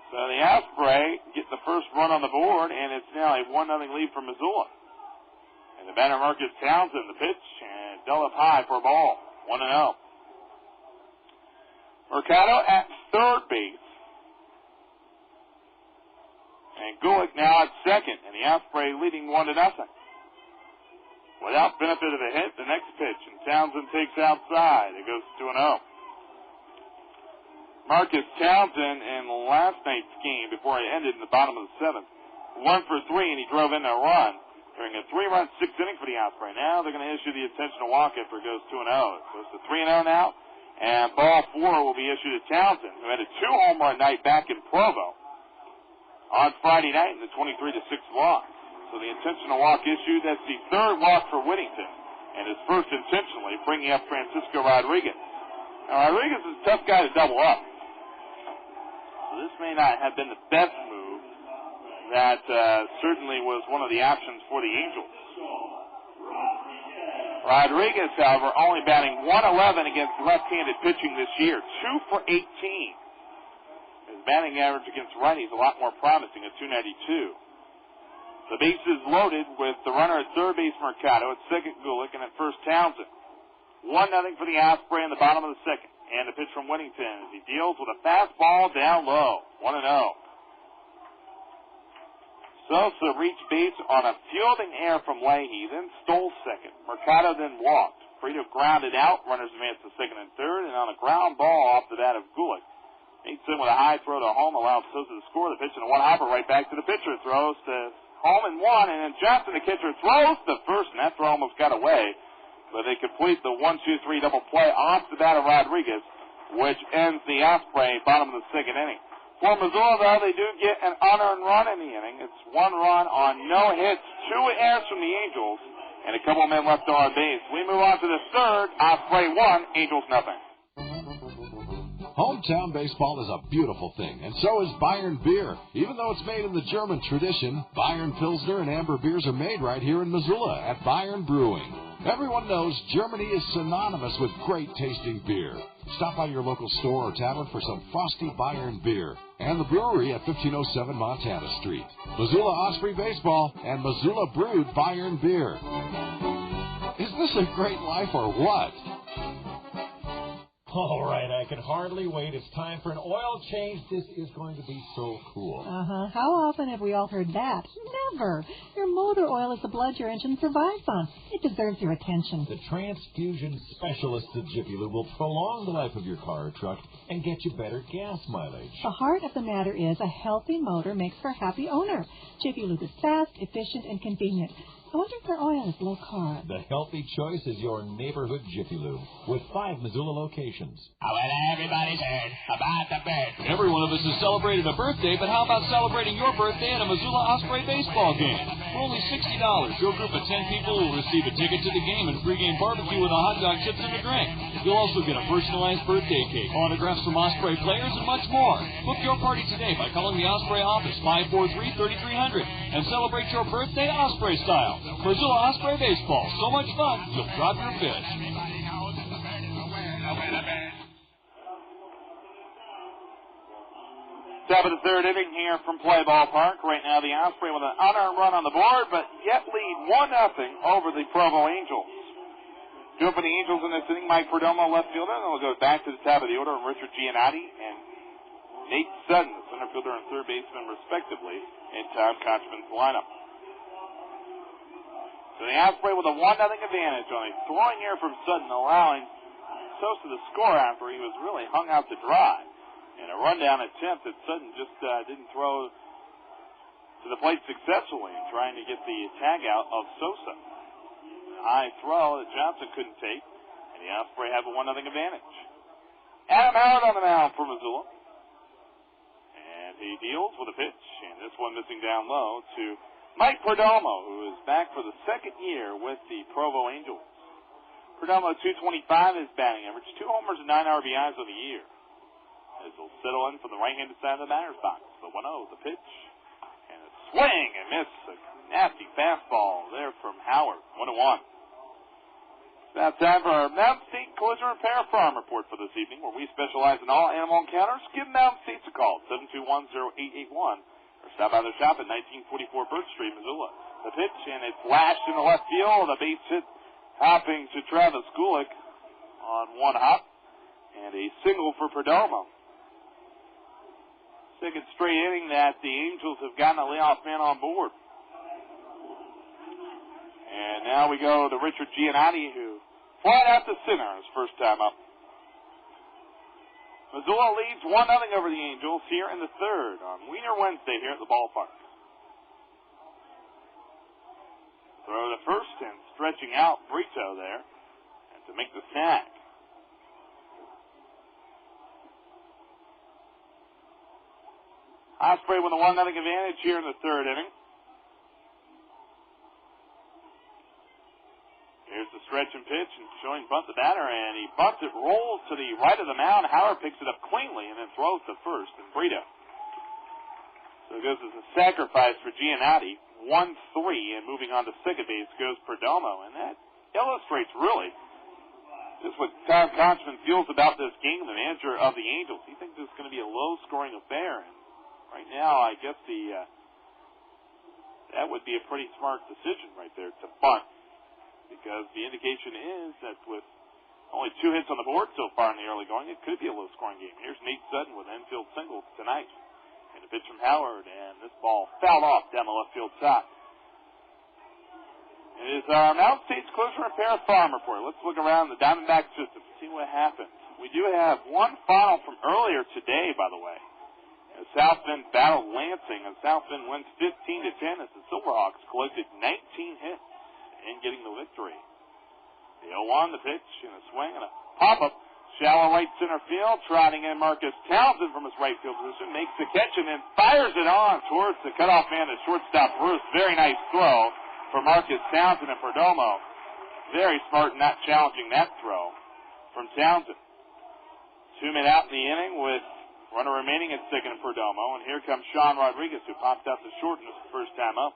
[SPEAKER 2] So the Osprey get the first run on the board, and it's now a 1-0 lead for Missoula. And the batter Marcus Townsend, the pitch, and dealt up high for a ball. 1-0. Mercado at third base. And Gulick now at second, and the Osprey leading 1-0. Without benefit of a hit, the next pitch, and Townsend takes outside. It goes 2-0. Marcus Townsend in last night's game, before it ended in the bottom of the seventh, 1 for 3, and he drove in a run during a 3-run sixth inning for the Osprey. Now they're going to issue the intentional walk after it goes 2-0. So it's a 3-0 now, and ball 4 will be issued to Townsend, who had a 2-home run night back in Provo on Friday night in the 23-6 loss. So the intentional walk issued. That's the third walk for Whittington, and his first intentionally, bringing up Francisco Rodriguez. Now, Rodriguez is a tough guy to double up. So this may not have been the best move. That certainly was one of the options for the Angels. Rodriguez, however, only batting .111 against left-handed pitching this year, 2 for 18. His batting average against righties a lot more promising at .292. The bases loaded with the runner at third base, Mercado, at second, Gulick, and at first, Townsend. 1-0 for the Osprey in the bottom of the second. And the pitch from Whittington as he deals with a fastball down low. 1-0. Sosa reached base on a fielding error from Leahy, then stole second. Mercado then walked. Frito grounded out. Runners advanced to second and third, and on a ground ball off the bat of Gulick. Meets in with a high throw to home, allows Sosa to score. The pitch and a one-hopper right back to the pitcher. Throws to home and one, and then Johnson, the catcher, throws to first, and that throw almost got away. But they complete the 1-2-3 double play off the bat of Rodriguez, which ends the Osprey bottom of the second inning. For Missoula, though, they do get an unearned run in the inning. It's 1 run on no hits, 2 errors from the Angels, and a couple of men left on base. We move on to the third. Osprey 1, Angels nothing.
[SPEAKER 10] Hometown baseball is a beautiful thing, and so is Bayern beer. Even though it's made in the German tradition, Bayern Pilsner and Amber beers are made right here in Missoula at Bayern Brewing. Everyone knows Germany is synonymous with great-tasting beer. Stop by your local store or tavern for some frosty Bayern beer. And the brewery at 1507 Montana Street. Missoula Osprey Baseball and Missoula Brewed Bayern Beer. Is this a great life or what?
[SPEAKER 11] All right, I can hardly wait. It's time for an oil change. This is going to be so cool.
[SPEAKER 12] How often have we all heard that? Never. Your motor oil is the blood your engine survives on. It deserves your attention.
[SPEAKER 11] The transfusion specialists at Jiffy Lube will prolong the life of your car or truck and get you better gas mileage.
[SPEAKER 12] The heart of the matter is a healthy motor makes for a happy owner. Jiffy Lube is fast, efficient, and convenient. I wonder if their oil is low carb.
[SPEAKER 11] The healthy choice is your neighborhood Jiffy Lube with 5 Missoula locations.
[SPEAKER 9] Oh, well, everybody's heard about the birthday.
[SPEAKER 4] Every one of us has celebrated a birthday, but how about celebrating your birthday at a Missoula Osprey baseball game? For only $60, your group of 10 people will receive a ticket to the game and pregame barbecue with a hot dog, chips, and a drink. You'll also get a personalized birthday cake, autographs from Osprey players, and much more. Book your party today by calling the Osprey office, 543-3300, and celebrate your birthday Osprey style. Missoula Osprey baseball, so much fun, you'll drop your fish.
[SPEAKER 2] Top of the third inning here from Play Ball Park. Right now the Osprey with an unearned run on the board, but yet lead 1-0 over the Provo Angels. Doing for the Angels in this inning, Mike Perdomo, left fielder, and then we'll go back to the top of the order, and Richard Giannotti and Nate Sutton, the center fielder and third baseman, respectively, in Tom Kochman's lineup. So the Osprey with a 1-0 advantage on a throwing error from Sutton, allowing Sosa to score after he was really hung out to dry. And a rundown attempt that Sutton just didn't throw to the plate successfully in trying to get the tag out of Sosa. High throw that Johnson couldn't take, and the Osprey have a 1-0 advantage. Adam Howard on the mound for Missoula. And he deals with a pitch, and this one missing down low to Mike Perdomo, who is back for the second year with the Provo Angels. Perdomo, 225 is batting average, 2 homers and 9 RBIs on the year. As he'll settle in from the right-handed side of the batter's box. The 1-0, the pitch, and a swing and miss. A nasty fastball there from Howard. 1-1. It's now time for our Mountain State Collision Repair Farm Report for this evening, where we specialize in all animal encounters. Give Mountain States a call, 721-0881. Or stop by their shop at 1944 Birch Street, Missoula. The pitch, and it's lashed in the left field. A base hit hopping to Travis Gulick on one hop. And a single for Perdomo. Second straight inning that the Angels have gotten a leadoff man on board. And now we go to Richard Giannotti, who flied out to center his first time up. Missoula leads 1-0 over the Angels here in the third on Wiener Wednesday here at the ballpark. Throw to first and stretching out Brito there and to make the snag. Osprey with a 1-0 advantage here in the third inning. Here's the stretch and pitch, and showing bunt the batter, and he bunts it, rolls to the right of the mound. Howard picks it up cleanly and then throws to first, and Brito. So it goes as a sacrifice for Giannotti. 1-3, and moving on to second base goes Perdomo, and that illustrates really just what Tom Conchman feels about this game, the manager of the Angels. He thinks it's going to be a low-scoring affair, and right now I guess that would be a pretty smart decision right there to bunt. Because the indication is that with only 2 hits on the board so far in the early going, it could be a low-scoring game. Here's Nate Sutton with an infield single tonight. And a pitch from Howard, and this ball fouled off down the left field side. It is our Mountain States Collision Repair Farm Report. Let's look around the Diamondback system and see what happens. We do have one final from earlier today, by the way. As South Bend battled Lansing, and South Bend wins 15-10 as the Silverhawks collected 19 hits. And getting the victory. The 0-1, the pitch, and a swing, and a pop-up. Shallow right center field, trotting in Marcus Townsend from his right field position, makes the catch, and then fires it on towards the cutoff man, the shortstop Bruce. Very nice throw for Marcus Townsend and Perdomo. Very smart in not challenging that throw from Townsend. 2 men out in the inning with runner remaining at second and Perdomo, and here comes Sean Rodriguez, who popped out to short in his first time up.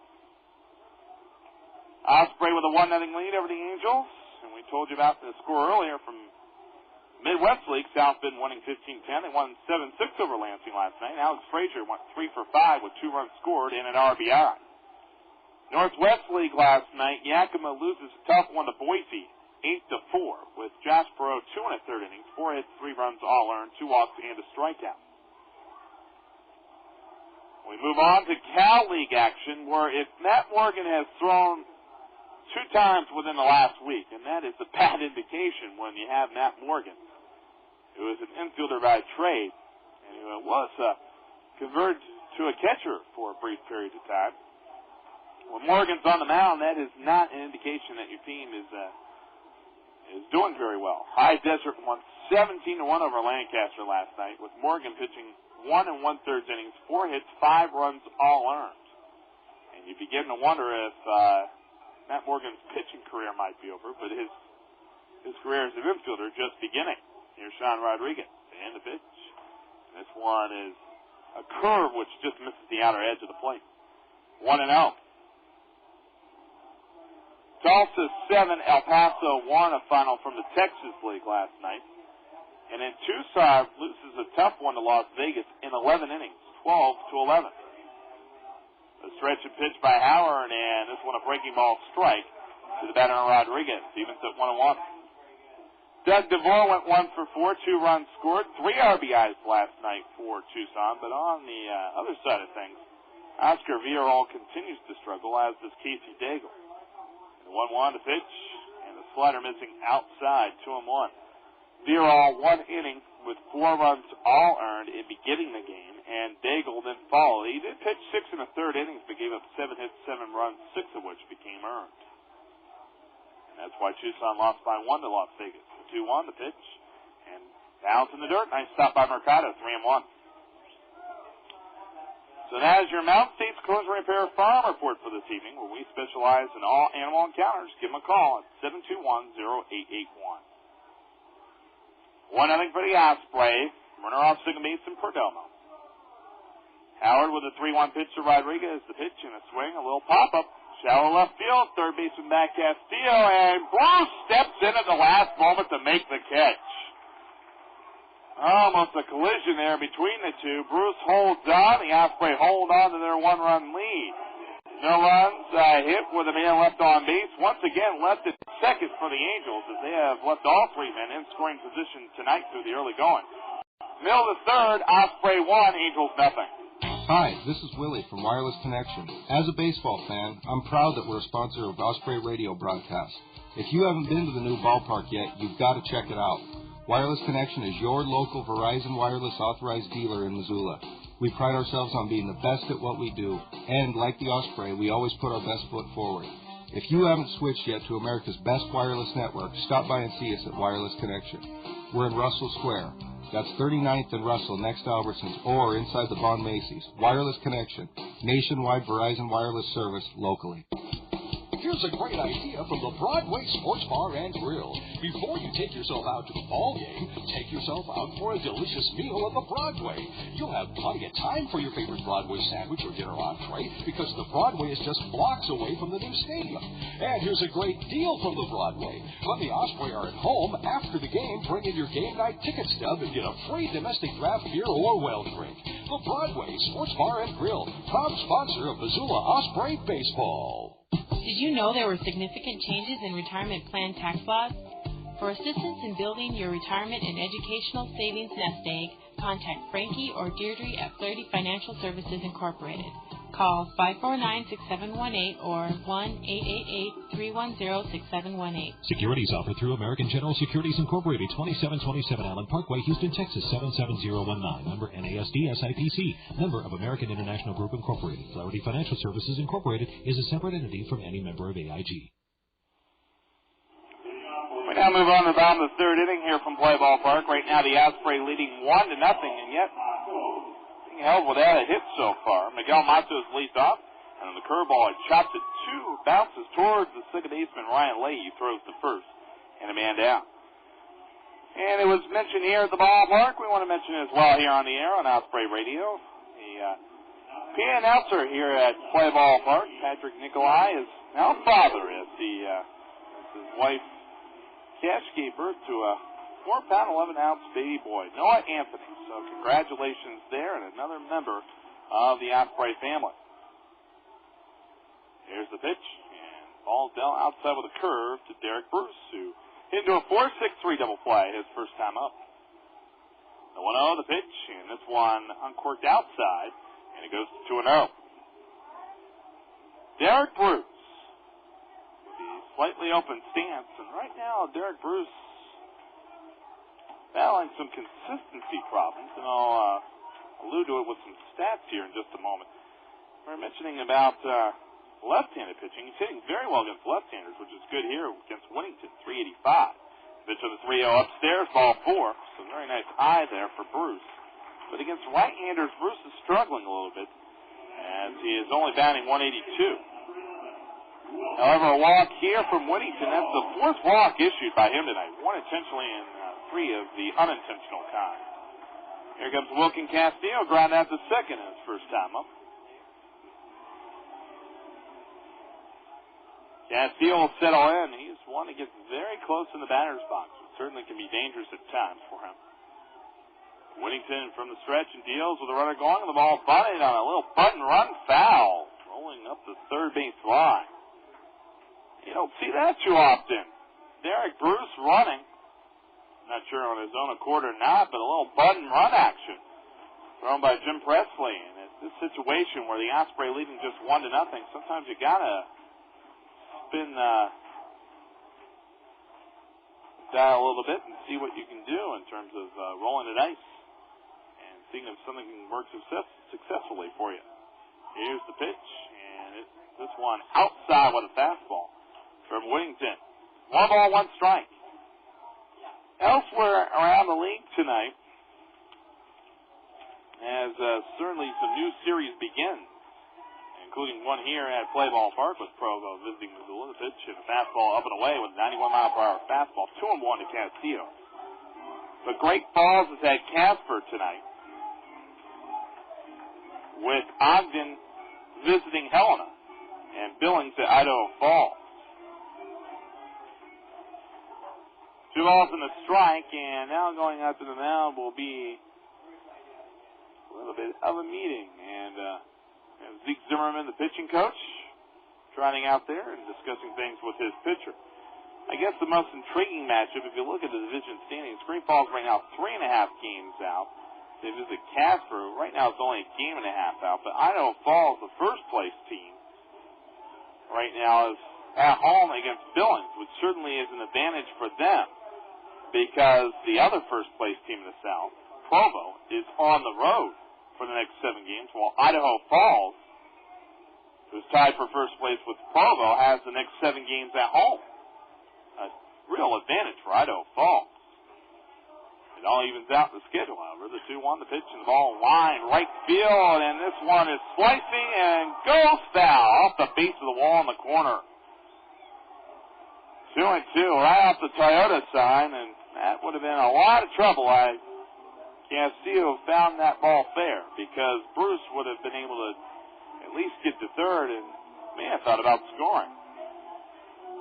[SPEAKER 2] Osprey with a 1-0 lead over the Angels. And we told you about the score earlier from Midwest League. South Bend winning 15-10. They won 7-6 over Lansing last night. Alex Frazier went 3 for 5 with 2 runs scored and an RBI. Northwest League last night, Yakima loses a tough one to Boise, 8-4, with Josh Burrow 2 in the third innings, 4 hits, 3 runs, all earned, 2 walks, and a strikeout. We move on to Cal League action, where if Matt Morgan has thrown 2 times within the last week, and that is a bad indication when you have Matt Morgan, who is an infielder by trade, and who was converted to a catcher for a brief period of time. When Morgan's on the mound, that is not an indication that your team is doing very well. High Desert won 17-1 over Lancaster last night, with Morgan pitching 1 1/3 innings, 4 hits, 5 runs, all earned. And you begin to wonder if Matt Morgan's pitching career might be over, but his career as an infielder just beginning. Here's Sean Rodriguez, and the pitch. This one is a curve which just misses the outer edge of the plate. 1-0. Tulsa 7, El Paso 1, a final from the Texas League last night. And then Tucson loses a tough one to Las Vegas in 11 innings, 12-11. A stretch and pitch by Howard, and this one a breaking ball strike to the batter Rodriguez. Evens at 1-1. Doug DeVore went 1 for 4, 2 runs scored, 3 RBIs last night for Tucson. But on the other side of things, Oscar Villarreal continues to struggle, as does Casey Daigle. And 1-1 to pitch, and the slider missing outside, 2-1. Villarreal 1 inning with 4 runs all earned in beginning the game, and Daigle then followed. He did pitch 6 1/3 innings, but gave up 7 hits, 7 runs, 6 of which became earned. And that's why Tucson lost by 1 to Las Vegas. 2-1 the pitch, and bounce in the dirt. Nice stop by Mercado, 3-1. So that is your Mountain States Collision Repair Farm Report for this evening, where we specialize in all animal encounters. Give them a call at 721-0881. 1-0 for the Osprey. Runner off second base in Perdomo. Howard with a 3-1 pitch to Rodriguez. The pitch and a swing, a little pop-up. Shallow left field, third baseman back Castillo, and Bruce steps in at the last moment to make the catch. Almost a collision there between the two. Bruce holds on. The Osprey hold on to their one-run lead. No runs, hit with a man left on base. Once again, left at second for the Angels as they have left all three men in scoring position tonight through the early going. Mill the third, Osprey 1, Angels nothing.
[SPEAKER 13] Hi, this is Willie from Wireless Connection. As a baseball fan, I'm proud that we're a sponsor of Osprey radio broadcasts. If you haven't been to the new ballpark yet, you've got to check it out. Wireless Connection is your local Verizon Wireless authorized dealer in Missoula. We pride ourselves on being the best at what we do, and like the Osprey, we always put our best foot forward. If you haven't switched yet to America's best wireless network, stop by and see us at Wireless Connection. We're in Russell Square. That's 39th and Russell, next to Albertsons, or inside the Bond Macy's. Wireless Connection, nationwide Verizon wireless service locally.
[SPEAKER 3] Here's a great idea from the Broadway Sports Bar and Grill. Before you take yourself out to the ball game, take yourself out for a delicious meal at the Broadway. You'll have plenty of time for your favorite Broadway sandwich or dinner entree because the Broadway is just blocks away from the new stadium. And here's a great deal from the Broadway. When the Osprey are at home, after the game, bring in your game night ticket stub and get a free domestic draft beer or well drink. The Broadway Sports Bar and Grill, proud sponsor of Missoula Osprey Baseball.
[SPEAKER 5] Did you know there were significant changes in retirement plan tax laws? For assistance in building your retirement and educational savings nest egg, contact Frankie or Deirdre at Flaherty Financial Services Incorporated. Call 549-6718 or 1-888-310-6718.
[SPEAKER 6] Securities offered through American General Securities Incorporated, 2727 Allen Parkway, Houston, Texas, 77019. Member NASD SIPC. Member of American International Group Incorporated. Flaherty Financial Services Incorporated is a separate entity from any member of AIG.
[SPEAKER 2] We now move on to the bottom of the third inning here from Play Ball Park. Right now the Osprey leading 1-0, and yet being held without a hit so far. Miguel Matos leads off, and on the curveball it chops it 2, bounces towards the second baseman Ryan Leahy, throws to first, and a man down. And it was mentioned here at the ballpark. We want to mention it as well here on the air on Osprey Radio. The PA announcer here at Play Ball Park, Patrick Nicolai, is now father as his wife Cash gave birth to a 4-pound, 11-ounce baby boy, Noah Anthony. So congratulations there, and another member of the Osprey family. Here's the pitch, and ball down outside with a curve to Derek Bruce, who hit into a 4-6-3 double play his first time up. The 1-0, the pitch, and this one uncorked outside, and it goes to 2-0. Derek Bruce. Slightly open stance, and right now Derek Bruce battling some consistency problems, and I'll allude to it with some stats here in just a moment. We're mentioning about left-handed pitching. He's hitting very well against left-handers, which is good here against Whittington, 385. Pitch of the 3-0 upstairs, ball 4, so very nice eye there for Bruce. But against right-handers, Bruce is struggling a little bit, as he is only batting 182. However, a walk here from Whittington. That's the 4th walk issued by him tonight. 1 intentionally and 3 of the unintentional kind. Here comes Wilkin Castillo, ground out to second in his first time up. Castillo will settle in. He's one that gets very close in the batter's box. It certainly can be dangerous at times for him. Whittington from the stretch and deals with the runner going, and the ball bunted on a little bunt and run foul, rolling up the third base line. You don't see that too often. Derek Bruce running. Not sure on his own accord or not, but a little bunt and run action thrown by Jim Presley. And it's this situation where the Osprey leading just 1-0, sometimes you gotta spin dial a little bit and see what you can do in terms of rolling the dice and seeing if something can work successfully for you. Here's the pitch, and this one outside with a fastball from Whittington. 1 ball, 1 strike. Elsewhere around the league tonight, as certainly some new series begins, including one here at Play Ball Park with Provo visiting Missoula. The pitch and a fastball up and away with a 91-mile-per-hour fastball. 2-1 to Castillo. But Great Falls has had Casper tonight, with Ogden visiting Helena and Billings at Idaho Falls. 2 balls and a strike, and now going out to the mound will be a little bit of a meeting. And Zeke Zimmerman, the pitching coach, trotting out there and discussing things with his pitcher. I guess the most intriguing matchup, if you look at the division standings, Great Falls right now 3.5 games out. They visit Casper. Right now it's only a game and a half out. But Idaho Falls, the first-place team, right now is at home against Billings, which certainly is an advantage for them, because the other first-place team in the South, Provo, is on the road for the next 7 games, while Idaho Falls, who's tied for first place with Provo, has the next 7 games at home. A real advantage for Idaho Falls. It all evens out in the schedule, however. The 2-1, the pitch, and the ball line, right field, and this one is slicing and goes foul off the base of the wall in the corner. 2-2, right off the Toyota sign, and that would have been a lot of trouble. Castillo found that ball fair, because Bruce would have been able to at least get to third and may have thought about scoring.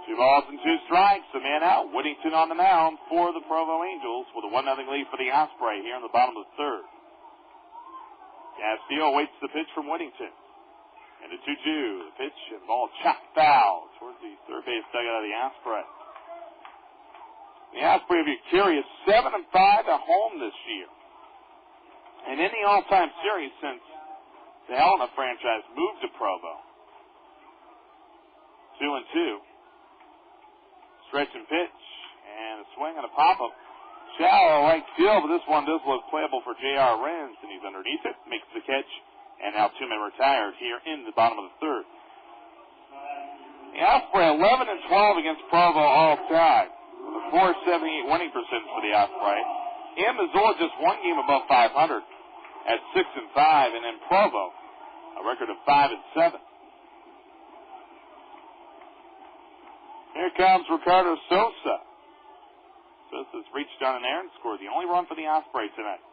[SPEAKER 2] 2 balls and 2 strikes, a man out. Whittington on the mound for the Provo Angels with a 1-0 lead for the Osprey here in the bottom of the third. Castillo waits the pitch from Whittington. And a 2-2, the pitch and ball chopped foul towards the third base dugout of the Osprey. The Osprey, if you're curious, 7-5 at home this year. And in the all-time series since the Helena franchise moved to Provo. 2-2. Stretch and pitch, and a swing and a pop-up. Shallow right field, but this one does look playable for J.R. Renz, and he's underneath it, makes the catch, and now 2 men retired here in the bottom of the third. The Osprey 11-12 against Provo all time, with a .478 winning percentage for the Osprey. In Missoula, just 1 game above 500 at 6-5, and in Provo, a record of 5-7. Here comes Ricardo Sosa. Sosa's reached down in there and scored the only run for the Osprey tonight.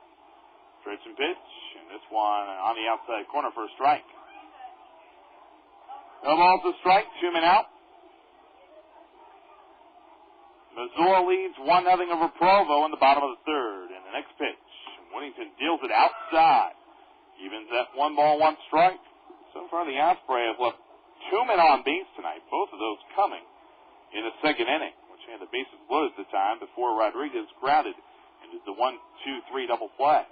[SPEAKER 2] Stretch and pitch, and this one on the outside corner for a strike. No balls to strike, 2 men out. Missoula leads 1-0 over Provo in the bottom of the third. And the next pitch, Whittington deals it outside. Evens at 1 ball, 1 strike. So far the Osprey have left 2 men on base tonight, both of those coming in the second inning, which had the bases loaded at the time before Rodriguez grounded into the 1-2-3 double play.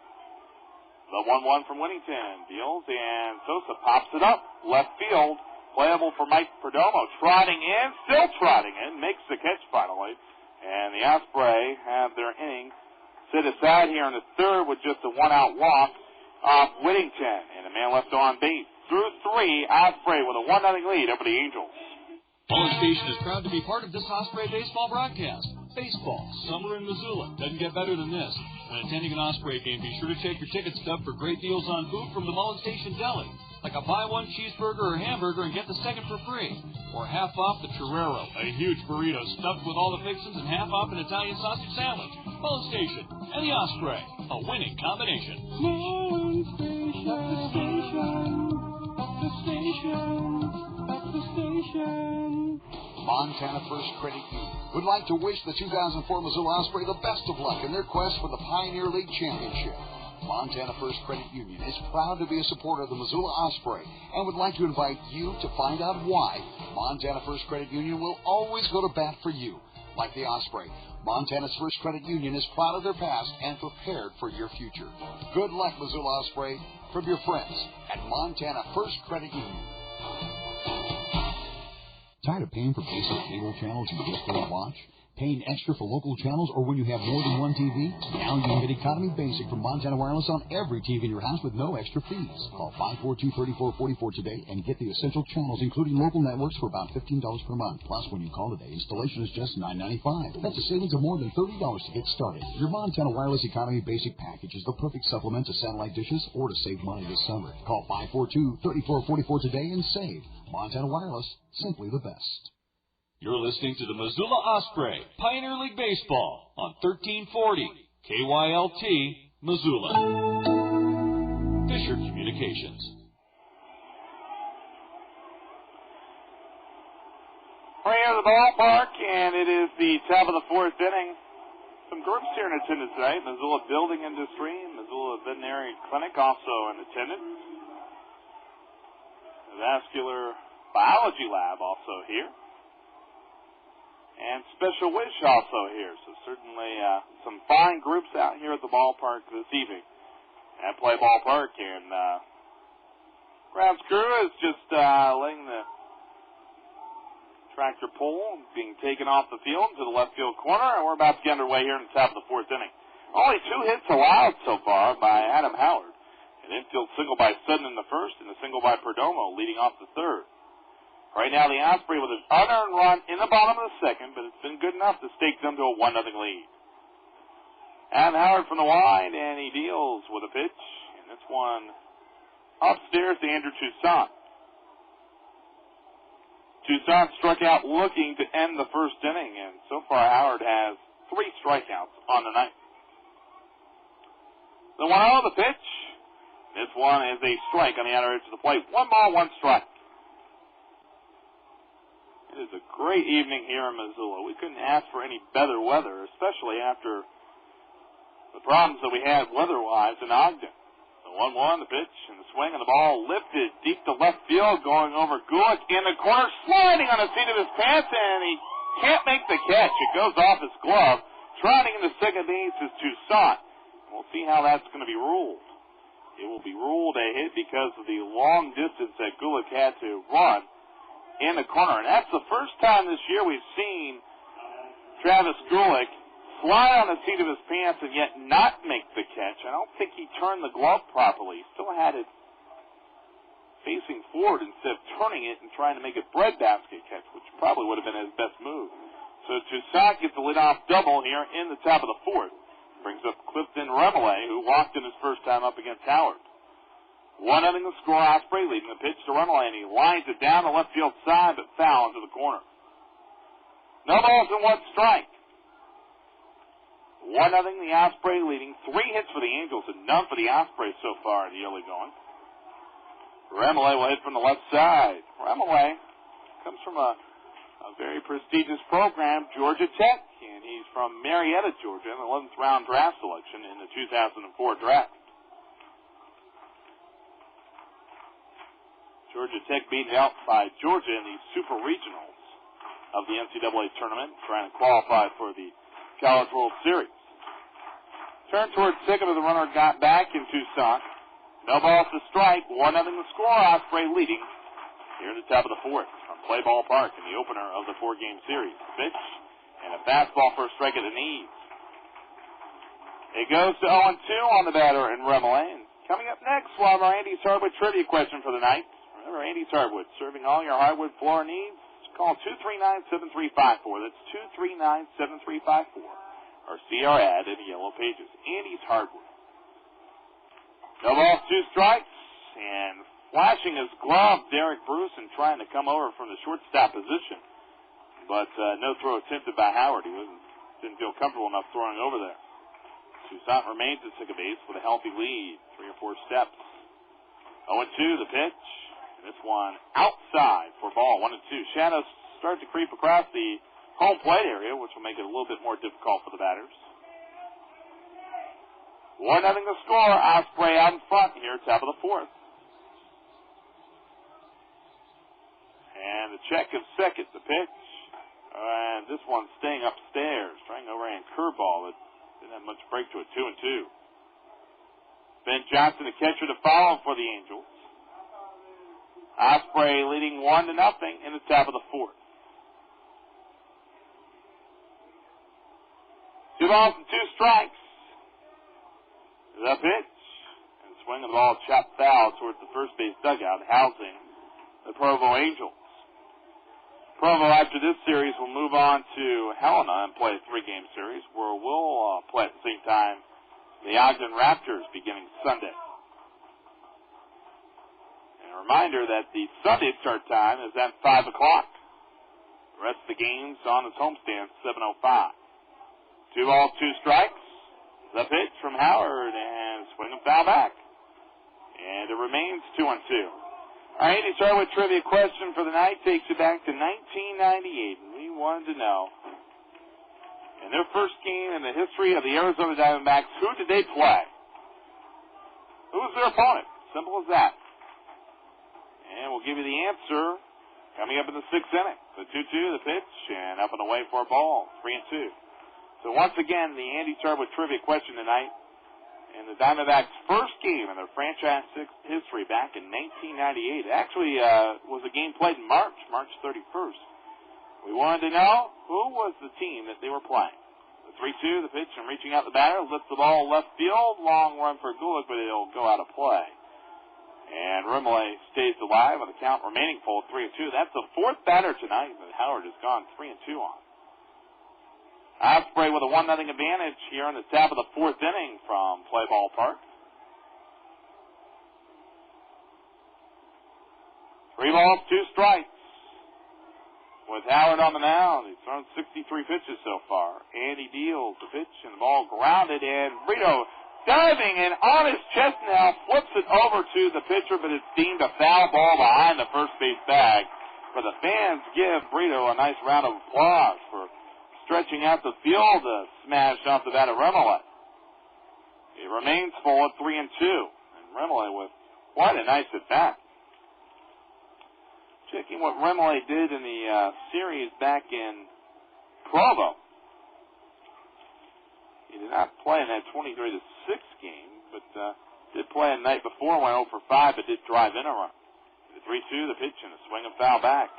[SPEAKER 2] The 1-1 from Whittington deals, and Sosa pops it up left field, playable for Mike Perdomo, trotting in, still trotting in, makes the catch finally, and the Osprey have their inning set aside here in the third with just a 1-out walk off Whittington, and a man left on base. Through 3, Osprey with a 1-0 lead over the Angels.
[SPEAKER 4] Mullen Station is proud to be part of this Osprey baseball broadcast. Baseball, summer in Missoula. Doesn't get better than this. When attending an Osprey game, be sure to check your ticket stub for great deals on food from the Mullen Station Deli. Like a buy 1 cheeseburger or hamburger and get the second for free. Or half off the Churrero, a huge burrito stuffed with all the fixings, and half off an Italian sausage sandwich. Mullen Station and the Osprey, a winning combination.
[SPEAKER 14] Mullen Station, at the station, at the station, at the station.
[SPEAKER 3] Montana First Credit Union would like to wish the 2004 Missoula Osprey the best of luck in their quest for the Pioneer League Championship. Montana First Credit Union is proud to be a supporter of the Missoula Osprey and would like to invite you to find out why Montana First Credit Union will always go to bat for you. Like the Osprey, Montana's First Credit Union is proud of their past and prepared for your future. Good luck, Missoula Osprey, from your friends at Montana First Credit Union.
[SPEAKER 15] Tired of paying for basic cable channels you just don't watch? Paying extra for local channels or when you have more than one TV? Now you can get Economy Basic from Montana Wireless on every TV in your house with no extra fees. Call 542-3444 today and get the essential channels, including local networks, for about $15 per month. Plus, when you call today, installation is just $9.95. That's a savings of more than $30 to get started. Your Montana Wireless Economy Basic package is the perfect supplement to satellite dishes or to save money this summer. Call 542-3444 today and save. Montana Wireless, simply the best.
[SPEAKER 4] You're listening to the Missoula Osprey Pioneer League Baseball on 1340 KYLT, Missoula. Fisher Communications.
[SPEAKER 2] We're here at the ballpark, and it is the top of the fourth inning. Some groups here in attendance tonight. Missoula Building Industry, Missoula Veterinary Clinic also in attendance. The Vascular Biology Lab also here. And Special Wish also here. So certainly some fine groups out here at the ballpark this evening at Play Ballpark. And grounds crew is just letting the tractor pull being taken off the field to the left field corner. And we're about to get underway here in the top of the fourth inning. Only 2 hits allowed so far by Adam Howard. An infield single by Sutton in the first and a single by Perdomo leading off the third. Right now, the Osprey with an unearned run in the bottom of the second, but it's been good enough to stake them to a 1-0 lead. Adam Howard from the wide, and he deals with a pitch. And this one upstairs to Andrew Toussaint. Toussaint struck out looking to end the first inning, and so far Howard has 3 strikeouts on the night. The 1-0, the pitch. This one is a strike on the outer edge of the plate. 1 ball, 1 strike. It is a great evening here in Missoula. We couldn't ask for any better weather, especially after the problems that we had weather-wise in Ogden. The 1-1, the pitch, and the swing, and the ball lifted deep to left field, going over Gulick in the corner, sliding on the seat of his pants, and he can't make the catch. It goes off his glove. Trotting into second base is Toussaint. We'll see how that's going to be ruled. It will be ruled a hit because of the long distance that Gulick had to run in the corner. And that's the first time this year we've seen Travis Gulick fly on the seat of his pants and yet not make the catch. I don't think he turned the glove properly. He still had it facing forward instead of turning it and trying to make a breadbasket catch, which probably would have been his best move. So Toussaint gets the leadoff double here in the top of the fourth. Brings up Clifton Remele, who walked in his first time up against Howard. 1-0 the score. Osprey leading the pitch to Remele, and he lines it down the left field side, but foul into the corner. No balls and 1 strike. 1-0 the Osprey leading. 3 hits for the Angels and none for the Osprey so far in the early going. Remele will hit from the left side. Remele comes from a very prestigious program, Georgia Tech, and he's from Marietta, Georgia, an 11th round draft selection in the 2004 draft. Georgia Tech beaten out by Georgia in the Super Regionals of the NCAA tournament, trying to qualify for the College World Series. Turn towards second, the runner got back in Toussaint. No balls to strike. 1-0 the score. Osprey leading here in the top of the fourth from Play Ballpark in the opener of the 4-game series. Pitch and a fastball for a strike at the knees. It goes to 0-2 on the batter in Remele. And coming up next, we'll have our Andy's Hardwood trivia question for the night. Remember, Andy's Hardwood, serving all your hardwood floor needs. Call 239-7354. That's 239-7354. Or see our ad in the yellow pages. Andy's Hardwood. No balls, 2 strikes. And flashing his glove, Derek Bruce, and trying to come over from the shortstop position. But no throw attempted by Howard. He didn't feel comfortable enough throwing over there. Toussaint remains at second base with a healthy lead. 3 or 4 steps. 0-2 the pitch. This one outside for ball. 1-2. Shadows start to creep across the home plate area, which will make it a little bit more difficult for the batters. 1-0 the score. Osprey out in front here, top of the fourth. And the check of second, the pitch. And this one staying upstairs, trying overhand curveball that didn't have much break to it. 2-2. Ben Johnson, the catcher, to follow for the Angels. Osprey leading 1-0 in the top of the fourth. 2 balls and 2 strikes. The pitch. And swing of the ball chopped foul towards the first base dugout, housing the Provo Angels. Provo, after this series, will move on to Helena and play a 3-game series, where we'll play at the same time the Ogden Raptors beginning Sunday. And a reminder that the Sunday start time is at 5 o'clock. The rest of the games on its homestand, 7:05. 2 balls, 2 strikes. The pitch from Howard, and swing and foul back. And it remains 2-2. All right, he started with trivia question for the night. Takes you back to 1998. We wanted to know, in their first game in the history of the Arizona Diamondbacks, who did they play? Who was their opponent? Simple as that. And we'll give you the answer coming up in the 6th inning. The 2-2, the pitch, and up and away for a ball. 3-2. So once again, the Andy started with trivia question tonight. In the Diamondbacks' first game in their franchise history back in 1998. It actually was a game played in March 31st. We wanted to know who was the team that they were playing. The 3-2, the pitch, and reaching out the batter, lifts the ball left field, long run for Gulick, but it'll go out of play. And Rimley stays alive with a count remaining full, 3-2. That's the 4th batter tonight that Howard has gone 3-2 on. Osprey with a 1-0 advantage here in the top of the 4th inning from Play Ball Park. 3 balls, 2 strikes. With Howard on the mound, he's thrown 63 pitches so far. And he deals the pitch, and the ball grounded, and Brito diving in on his chest now, flips it over to the pitcher, but it's deemed a foul ball behind the first base bag. But the fans give Brito a nice round of applause for stretching out the field to smash off the bat of Rimley. It remains full at 3-2. And Rimley with quite a nice at-bat. Checking what Rimley did in the series back in Provo. He did not play in that 23-6 game, but did play the night before, went 0 for 5, but did drive in a run. The 3-2, the pitch, and a swing and foul back.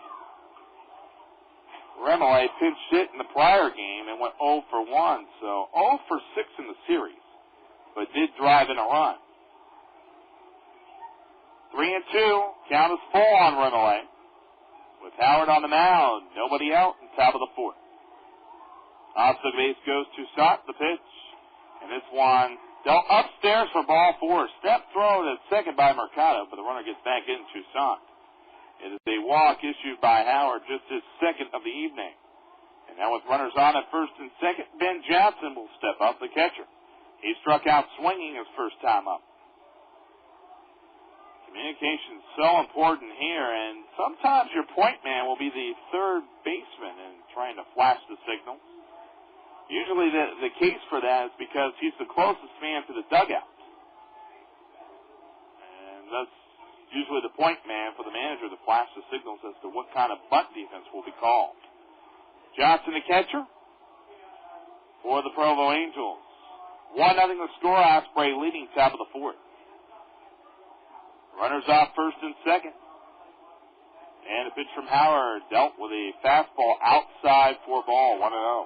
[SPEAKER 2] Rimley pinch hit in the prior game and went 0 for 1, so 0 for 6 in the series, but did drive in a run. 3-2, count is full on Rimley. With Howard on the mound, nobody out in top of the 4th. Off the base goes Toussaint, the pitch, and this one dealt upstairs for ball 4. Step throw to second by Mercado, but the runner gets back in Toussaint. It is a walk issued by Howard, just his 2nd of the evening. And now with runners on at 1st and 2nd, Ben Johnson will step up, the catcher. He struck out swinging his first time up. Communication's so important here, and sometimes your point man will be the 3rd baseman in trying to flash the signals. Usually the case for that is because he's the closest man to the dugout. And that's usually the point man for the manager to flash the signals as to what kind of bunt defense will be called. Johnson, the catcher, for the Provo Angels. 1-0 the score, Osprey leading top of the 4th. Runners off 1st and 2nd. And a pitch from Howard dealt with a fastball outside for ball, 1-0.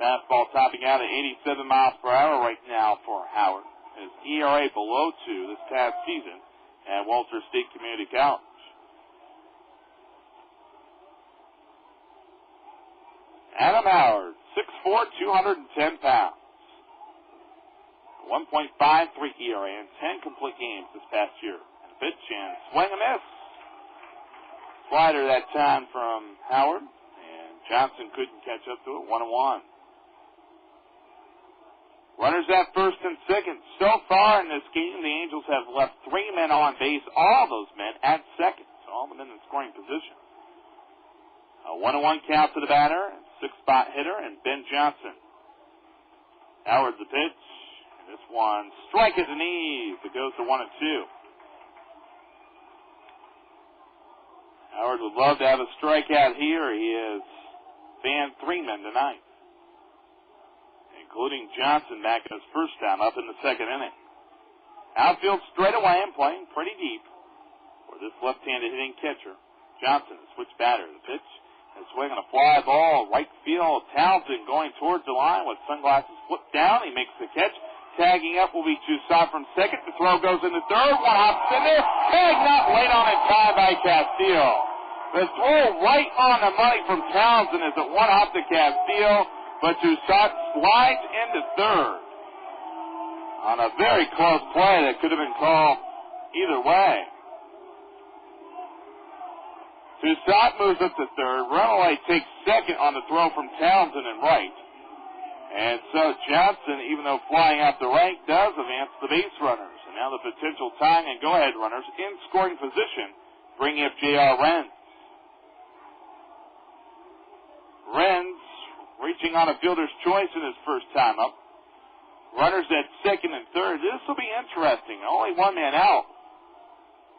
[SPEAKER 2] Fastball topping out at 87 miles per hour right now for Howard. His ERA below 2 this past season at Walter State Community College. Adam Howard, 6'4", 210 pounds. 1.53 ERA in 10 complete games this past year. And a pitch and swing and miss. Slider that time from Howard, and Johnson couldn't catch up to it, 1-1. Runners at 1st and 2nd. So far in this game, the Angels have left 3 men on base, all those men at 2nd. So all the men in scoring position. A 1-1 count to the batter, 6-spot hitter, and Ben Johnson. Howard the pitch. And this one, strike at the knees. It goes to 1-2. Howard would love to have a strikeout here. He has fanned 3 men tonight, including Johnson back in his first time up in the 2nd inning. Outfield straight away and playing pretty deep for this left-handed hitting catcher. Johnson, the switch batter, the pitch, A swing on a fly ball, right field. Townsend going towards the line with sunglasses flipped down. He makes the catch. Tagging up will be Toussaint from second. The throw goes into third. One hops in there. Tag not late on in time by Castillo. The throw right on the money from Townsend is at one hop to Castillo, but Toussaint slides into third on a very close play that could have been called either way. Toussaint moves up to third. Runaway takes second on the throw from Townsend and right. And so Johnson, even though flying out the right, does advance the base runners. And now the potential tying and go-ahead runners in scoring position, bringing up J.R. Renz. Renz reaching on a fielder's choice in his first time up. Runners at second and third. This will be interesting. Only one man out.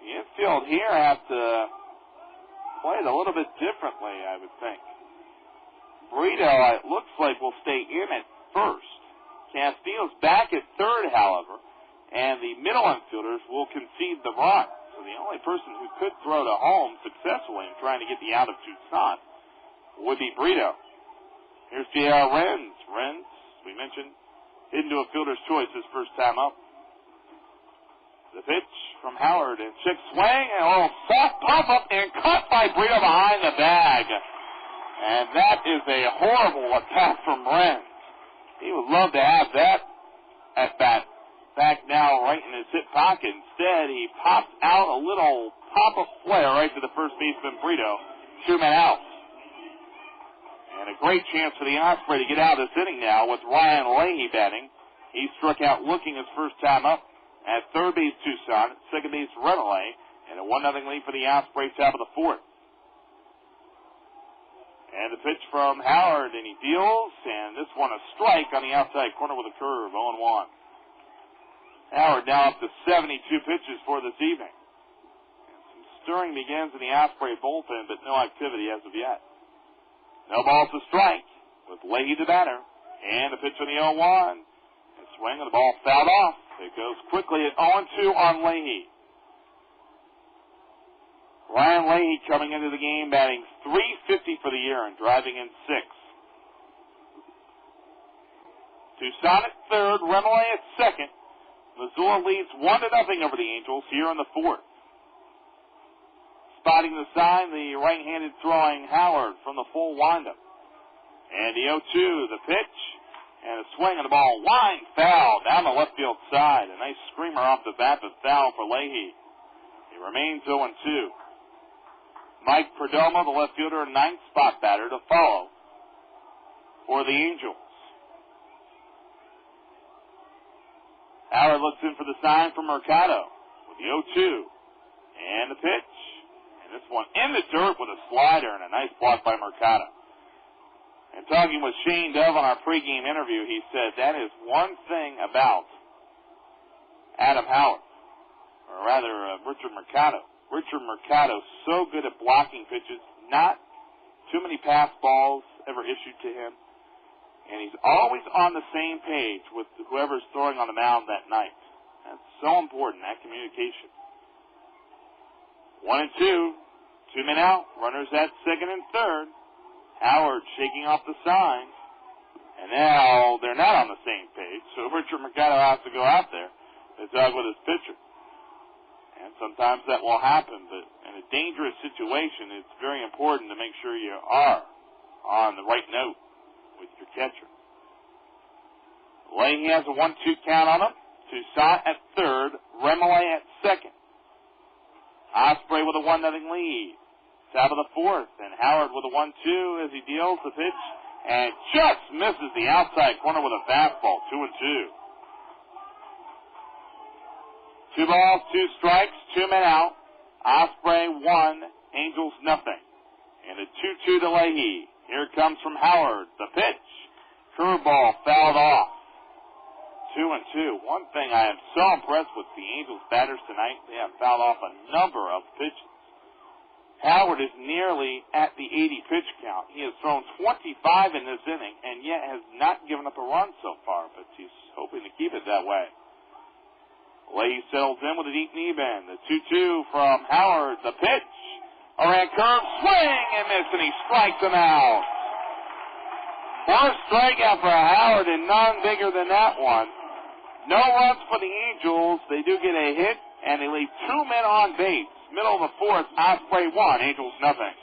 [SPEAKER 2] The infield here has to play it a little bit differently, I would think. Brito, it looks like, will stay in at first. Castillo's back at third, however, and the middle infielders will concede the run. So the only person who could throw to home successfully in trying to get the out of Toussaint would be Brito. Here's J.R. Renz. Renz, we mentioned, into a fielder's choice his first time up. The pitch from Howard, and check swing, and a little soft pop-up, and caught by Brito behind the bag. And that is a horrible attack from Renz. He would love to have that at bat back now right in his hip pocket. Instead, he popped out a little pop-up flare right to the first baseman, Brito. 2 men out. And a great chance for the Osprey to get out of this inning now with Ryan Leahy batting. He struck out looking his first time up. At third base, Toussaint. At second base, Renaway. And a 1-0 lead for the Osprey, top of the fourth. And the pitch from Howard, and he deals, and this one a strike on the outside corner with a curve, 0-1. Howard now up to 72 pitches for this evening. And some stirring begins in the Osprey bullpen, but no activity as of yet. No ball to strike with Leahy the batter, and the pitch on the 0-1. And swing, and the ball fouled off. It goes quickly at 0-2 on Leahy. Ryan Leahy coming into the game batting .350 for the year and driving in 6. Toussaint at third, Renaway at second. Missoula leads 1-0 over the Angels here in the fourth. Spotting the sign, the right-handed throwing Howard from the full windup. And the 0-2, the pitch, and a swing on the ball. Line foul down the left field side. A nice screamer off the bat, but foul for Leahy. He remains 0-2. Mike Perdomo, the left fielder, 9th spot batter to follow for the Angels. Howard looks in for the sign from Mercado with the 0-2. And the pitch. And this one in the dirt with a slider and a nice block by Mercado. And talking with Shane Dove on our pregame interview, he said that is one thing about Adam Howard, or rather Richard Mercado. Richard Mercado, so good at blocking pitches, not too many pass balls ever issued to him, and he's always on the same page with whoever's throwing on the mound that night. That's so important, that communication. 1-2, 2 men out, runners at second and third. Howard shaking off the sign, and now they're not on the same page, so Richard Mercado has to go out there to talk with his pitcher. And sometimes that will happen, but in a dangerous situation, it's very important to make sure you are on the right note with your catcher. Leahy has a 1-2 count on him. Toussaint at third, Remolay at second. Osprey with a 1-0 lead. Top of the fourth, and Howard with a 1-2 as he deals the pitch, and just misses the outside corner with a fastball, 2-2. 2 balls, 2 strikes, 2 men out. Osprey 1, Angels nothing. And a 2-2 to Leahy. Here it comes from Howard. The pitch. Curveball fouled off. 2-2. One thing I am so impressed with the Angels batters tonight, they have fouled off a number of pitches. Howard is nearly at the 80 pitch count. He has thrown 25 in this inning and yet has not given up a run so far, but he's hoping to keep it that way. Leahy settles in with a deep knee bend. The 2-2 from Howard. The pitch. Around curve, swing and miss, and he strikes him out. First strikeout for Howard, and none bigger than that one. No runs for the Angels. They do get a hit, and they leave 2 men on base. Middle of the fourth, Osprey 1, Angels nothing.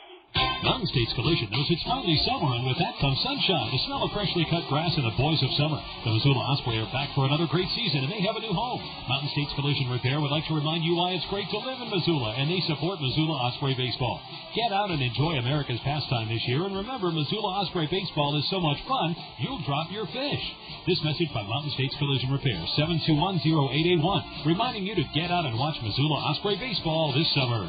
[SPEAKER 4] Mountain States Collision knows it's finally summer, and with that comes sunshine, the smell of freshly cut grass, and the boys of summer. The Missoula Osprey are back for another great season, and they have a new home. Mountain States Collision Repair would like to remind you why it's great to live in Missoula, and they support Missoula Osprey Baseball. Get out and enjoy America's pastime this year, and remember, Missoula Osprey Baseball is so much fun, you'll drop your fish. This message by Mountain States Collision Repair, 721-0881, reminding you to get out and watch Missoula Osprey Baseball this summer.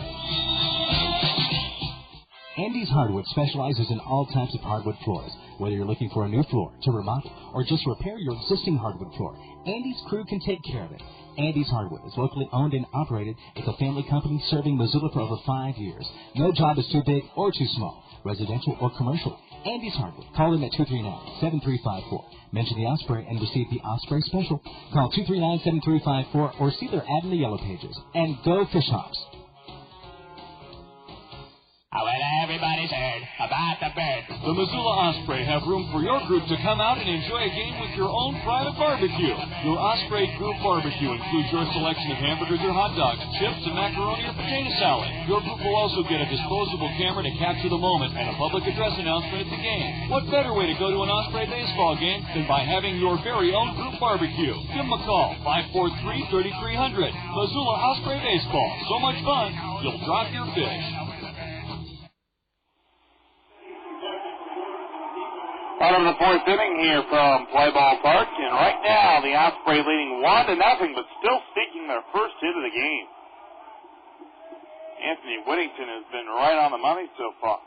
[SPEAKER 16] Andy's Hardwood specializes in all types of hardwood floors. Whether you're looking for a new floor, to remodel, or just repair your existing hardwood floor, Andy's crew can take care of it. Andy's Hardwood is locally owned and operated. It's a family company serving Missoula for over 5 years. No job is too big or too small, residential or commercial. Andy's Hardwood. Call them at 239-7354. Mention the Osprey and receive the Osprey special. Call 239-7354 or see their ad in the Yellow Pages. And go Fish Hops.
[SPEAKER 9] Well, everybody's heard about the bird.
[SPEAKER 6] The Missoula Osprey have room for your group to come out and enjoy a game with your own private barbecue. Your Osprey Group Barbecue includes your selection of hamburgers or hot dogs, chips, and macaroni or potato salad. Your group will also get a disposable camera to capture the moment and a public address announcement at the game. What better way to go to an Osprey baseball game than by having your very own group barbecue? Give them a call, 543-3300. Missoula Osprey Baseball. So much fun, you'll drop your fish.
[SPEAKER 2] Out of the fourth inning here from Play Ball Park, and right now the Osprey leading 1-0, but still seeking their first hit of the game. Anthony Whittington has been right on the money so far.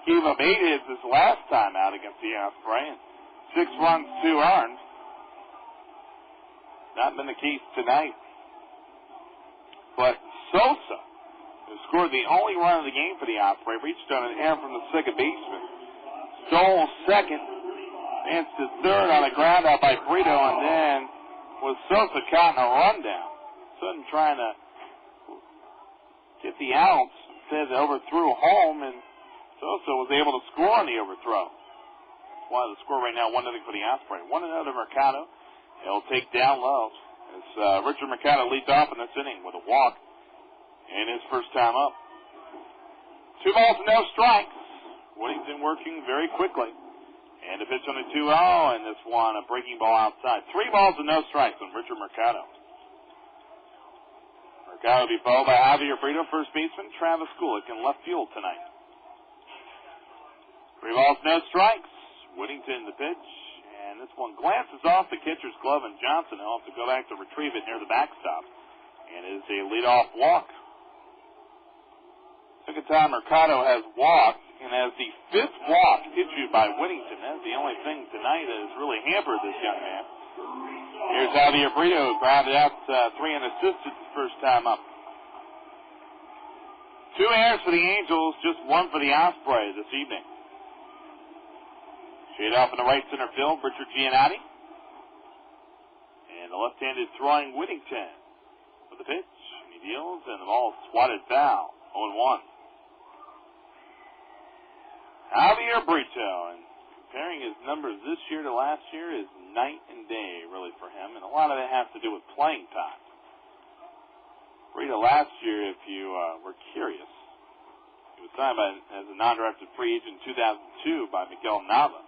[SPEAKER 2] Gave up 8 hits this last time out against the Osprey, and 6 runs, 2 earned. Not been the case tonight. But Sosa, who scored the only run of the game for the Osprey, reached on an error from the second baseman. Stole second, advanced to third on a ground out by Brito, and then was Sosa caught in a rundown. Sutton trying to get the outs, instead overthrew home, and Sosa was able to score on the overthrow. That's why the score right now 1-0 for the Osprey. 1-0 to Mercado. He'll take down low as Richard Mercado leads off in this inning with a walk in his first time up. 2 balls and no strikes. Whittington working very quickly. And a pitch on a 2-0, and this one, a breaking ball outside. 3 balls and no strikes on Richard Mercado. Mercado will be followed by Javier Brito, first baseman, Travis Kulik in left field tonight. 3 balls, no strikes. Whittington the pitch, and this one glances off the catcher's glove, and Johnson will have to go back to retrieve it near the backstop. And it is a leadoff walk. Second time Mercado has walked, and as the 5th walk issued by Whittington, that's the only thing tonight that has really hampered this young man. Here's Javier Brito, who grounded out 3 unassisted his first time up. 2 errors for the Angels, just 1 for the Osprey this evening. Shade off in the right center field, Richard Giannotti. And the left-handed throwing Whittington with the pitch. He deals, and the ball swatted foul, 0-1. Javier Brito, and comparing his numbers this year to last year is night and day, really, for him, and a lot of it has to do with playing time. Brito last year, if you were curious, he was signed as a non-drafted free agent in 2002 by Miguel Nava.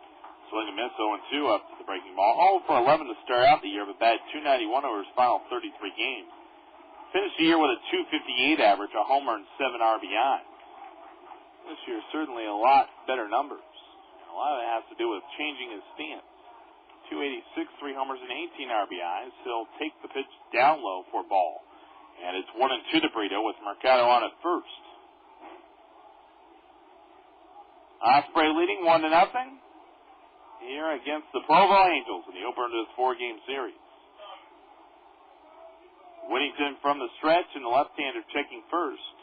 [SPEAKER 2] Swing and miss, 0-2 up to the breaking ball. 0 for 11 to start out the year, but batted .291 over his final 33 games. Finished the year with a .258 average, a homer, and 7 RBI. This year, certainly a lot better numbers. And a lot of it has to do with changing his stance. 286, 3 homers, and 18 RBIs. He'll take the pitch down low for a ball. And it's 1-2 to Brito with Mercado on at first. Osprey leading 1-0 here against the Provo Angels in the opener to this 4-game series. Whittington from the stretch, and the left-hander checking first.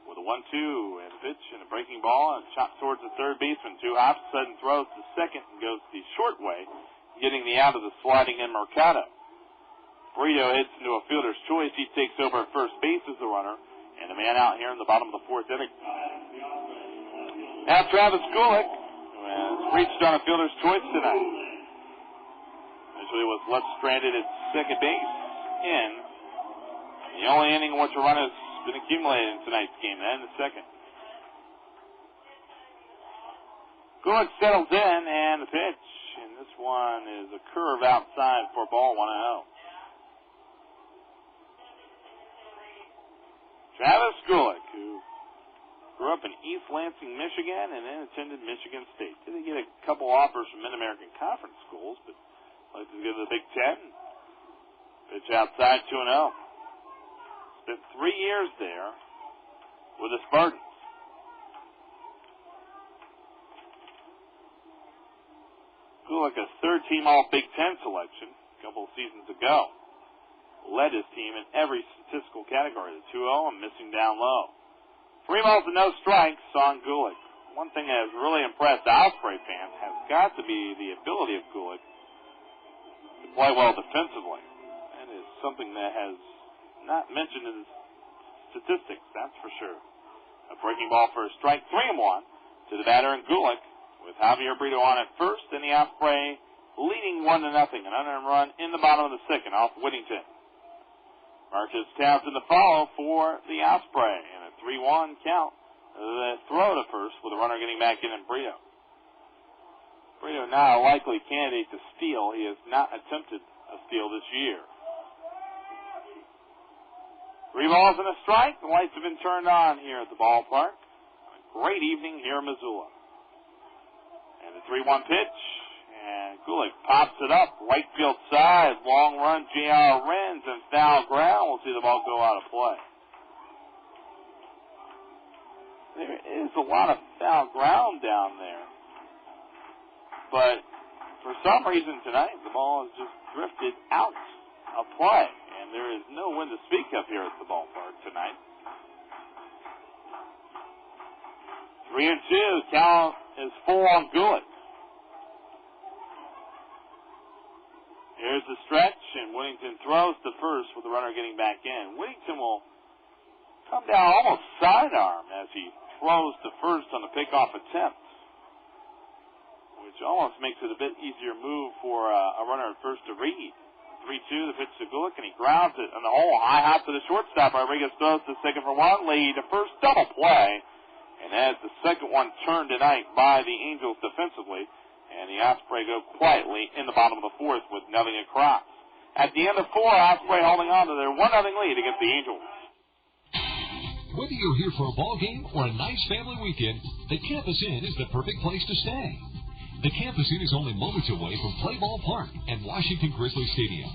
[SPEAKER 2] With a 1-2 and a pitch and a breaking ball and a shot towards the third baseman. 2 hops, sudden throws to second and goes the short way, getting the out of the sliding in Mercado. Brito hits into a fielder's choice. He takes over at first base as the runner, And a man out here in the bottom of the fourth inning. Now Travis Gulick, who has reached on a fielder's choice tonight. Initially was left stranded at second base in the only inning in which a run has been accumulated in tonight's game, then the second. Gulick settles in, and the pitch, and this one is a curve outside for ball 1-0. Travis Gulick, who grew up in East Lansing, Michigan, and then attended Michigan State. Didn't get a couple offers from Mid-American Conference schools, but likes to go to the Big Ten. Pitch outside 2-0. Spent 3 years there with the Spartans. Gulick, a third-team All-Big Ten selection a couple of seasons ago. Led his team in every statistical category. The 2-0 and missing down low. 3 balls and no strikes on Gulick. One thing that has really impressed Osprey fans has got to be the ability of Gulick to play well defensively. That is something that has not mentioned in statistics, that's for sure. A breaking ball for a strike, 3-1 to the batter and Gulick with Javier Brito on at first, and the Osprey leading 1-0, an unearned run in the bottom of the second off Whittington. Marcus Townsend to follow for the Osprey, and a 3-1 count. The throw to first with the runner getting back in and Brito. Brito now a likely candidate to steal. He has not attempted a steal this year. 3 balls and a strike. The lights have been turned on here at the ballpark. A great evening here in Missoula. And the 3-1 pitch. And Gulick pops it up. Right field side. Long run. J.R. Renz and foul ground. We'll see the ball go out of play. There is a lot of foul ground down there. But for some reason tonight, the ball has just drifted out of play. And there is no wind to speak of here at the ballpark tonight. 3-2. Count is full on Gulick. Here's the stretch, and Whittington throws to first with the runner getting back in. Whittington will come down almost sidearm as he throws to first on the pickoff attempt, which almost makes it a bit easier move for a runner at first to read. 3-2, the pitch to Gulick, and he grounds it on the hole. High hop to the shortstop. Rodriguez throws to second for one. Lead to first, double play. And as the second one turned tonight by the Angels defensively, and the Osprey go quietly in the bottom of the fourth with nothing across. At the end of 4, Osprey holding on to their 1-0 lead against the Angels.
[SPEAKER 6] Whether you're here for a ball game or a nice family weekend, the Campus Inn is the perfect place to stay. The Campus Inn is only moments away from Playball Park and Washington Grizzly Stadium.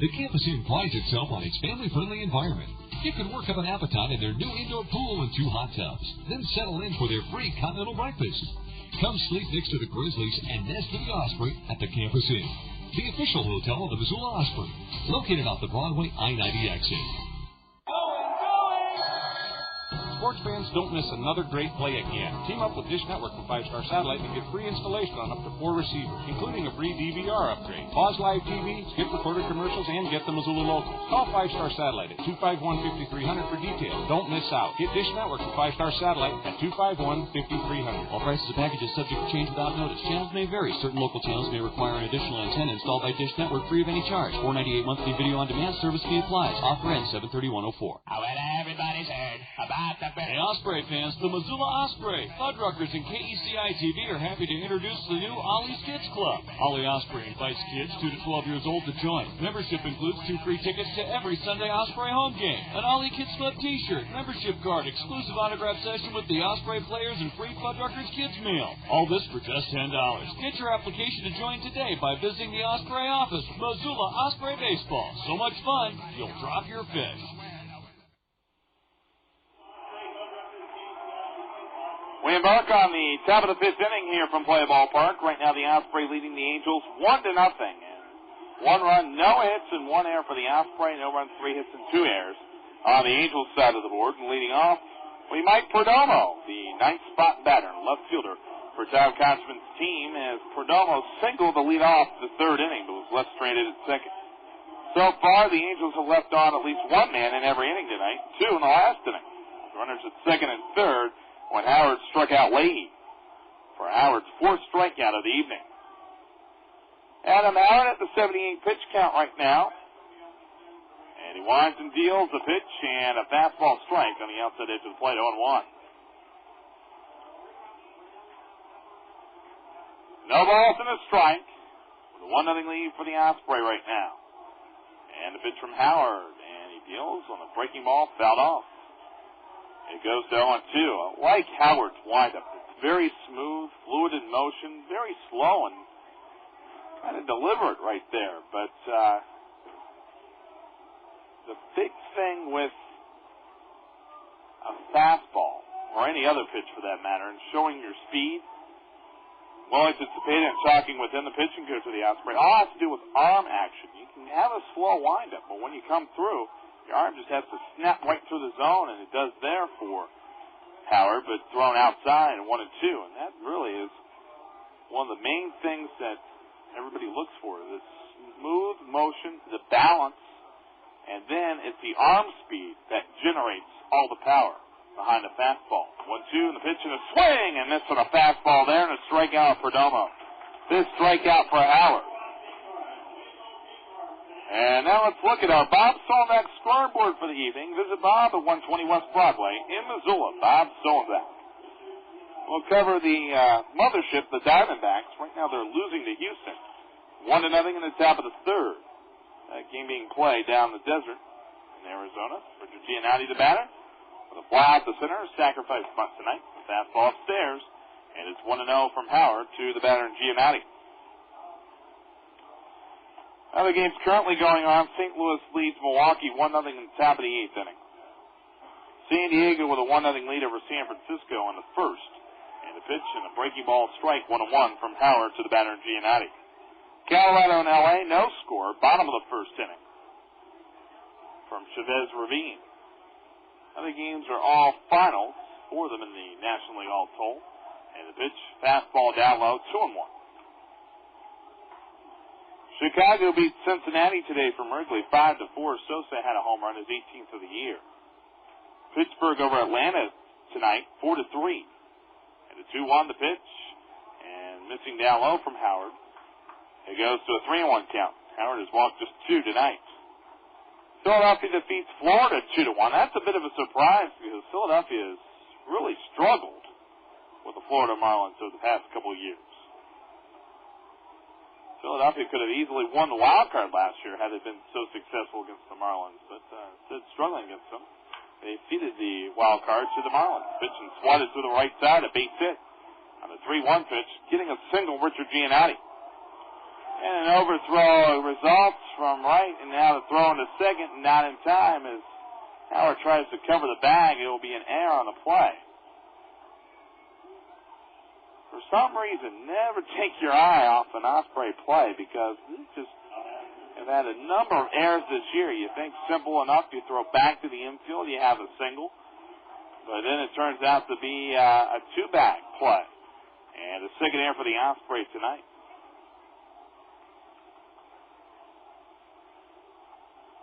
[SPEAKER 6] The Campus Inn prides itself on its family-friendly environment. You can work up an appetite in their new indoor pool and 2 hot tubs, then settle in for their free continental breakfast. Come sleep next to the Grizzlies and nest with the Osprey at the Campus Inn, the official hotel of the Missoula Osprey, located off the Broadway I-90 exit.
[SPEAKER 8] Sports fans, don't miss another great play again. Team up with Dish Network from 5-Star Satellite and get free installation on up to 4 receivers, including a free DVR upgrade. Pause live TV, skip recorded commercials, and get the Missoula locals. Call 5-Star Satellite at 251-5300 for details. Don't miss out. Get Dish Network from 5-Star Satellite at 251-5300.
[SPEAKER 17] All prices of packages subject to change without notice. Channels may vary. Certain local channels may require an additional antenna installed by Dish Network free of any charge. $4.98 monthly video on demand service fee applies. Offer ends 7/30/104.
[SPEAKER 9] Everybody's heard about the
[SPEAKER 4] Hey, Osprey fans, the Missoula Osprey. Fuddruckers and KECI-TV are happy to introduce the new Ollie's Kids Club. Ollie Osprey invites kids 2 to 12 years old to join. Membership includes 2 free tickets to every Sunday Osprey home game, an Ollie Kids Club t-shirt, membership card, exclusive autograph session with the Osprey players, and free Fuddruckers kids meal. All this for just $10. Get your application to join today by visiting the Osprey office. Missoula Osprey Baseball. So much fun, you'll drop your fish.
[SPEAKER 2] We embark on the top of the 5th inning here from Playball Park. Right now the Osprey leading the Angels 1-0. 1 run, no hits, and 1 error for the Osprey. No runs, 3 hits, and 2 errors on the Angels side of the board. And leading off, Mike Perdomo, the 9th spot batter, left fielder for Tom Kotzman's team, as Perdomo singled to lead off the 3rd inning, but was left stranded at second. So far, the Angels have left on at least 1 man in every inning tonight, 2 in the last inning. Runners at second and third when Howard struck out Leahy for Howard's fourth strikeout of the evening. Adam Howard at the 78 pitch count right now. And he winds and deals the pitch and a fastball strike on the outside edge of the plate, 0-1. No balls and a strike. With a 1-0 lead for the Osprey right now. And the pitch from Howard. And he deals on a breaking ball, fouled off. It goes to 0-2. I like Howard's windup. It's very smooth, fluid in motion, very slow and kind of deliberate right there. But the big thing with a fastball, or any other pitch for that matter, and showing your speed, well anticipated and talking within the pitching coach of the Osprey, all has to do with arm action. You can have a slow windup, but when you come through, your arm just has to snap right through the zone, and it does there for Howard, but thrown outside and 1-2. And that really is one of the main things that everybody looks for, the smooth motion, the balance, and then it's the arm speed that generates all the power behind the fastball. 1-2, and the pitch and a swing, and this on a fastball there, and a strikeout for Domo. This strikeout for Howard. And now let's look at our Bob Solondak scoreboard for the evening. Visit Bob at 120 West Broadway in Missoula. Bob Solondak. We'll cover the mothership, the Diamondbacks. Right now they're losing to Houston. 1-0 in the top of the third. That game being played down the desert in Arizona. Richard Giannotti, the batter. With a fly out the center, sacrifice bunt tonight. The fastball upstairs. And it's 1-0 from Howard to the batter Giannotti. Other games currently going on. St. Louis leads Milwaukee 1-0 in the top of the 8th inning. San Diego with a 1-0 lead over San Francisco in the first. And the pitch and a breaking ball strike, 1-1 from Howard to the batter Giannotti. Colorado and L.A., no score, bottom of the first inning from Chavez Ravine. Other games are all finals for them in the National League all told. And the pitch, fastball down low, 2-1. Chicago beat Cincinnati today from Wrigley 5-4. Sosa had a home run, his 18th of the year. Pittsburgh over Atlanta tonight, 4-3. And a 2-1 the pitch, and missing down low from Howard. It goes to a 3-1 count. Howard has walked just 2 tonight. Philadelphia defeats Florida 2-1. That's a bit of a surprise because Philadelphia has really struggled with the Florida Marlins over the past couple of years. Philadelphia could have easily won the wild card last year had they been so successful against the Marlins, but instead struggling against them. They ceded the wild card to the Marlins. Pitch and swatted to the right side, a base hit on the 3-1 pitch, getting a single, Richard Giannotti. And an overthrow results from right, and now the throw into second, not in time as Howard tries to cover the bag. It will be an error on the play. For some reason, never take your eye off an Osprey play because we just have had a number of errors this year. You think simple enough, you throw back to the infield, you have a single. But then it turns out to be a two-bag play. And a second error for the Osprey tonight.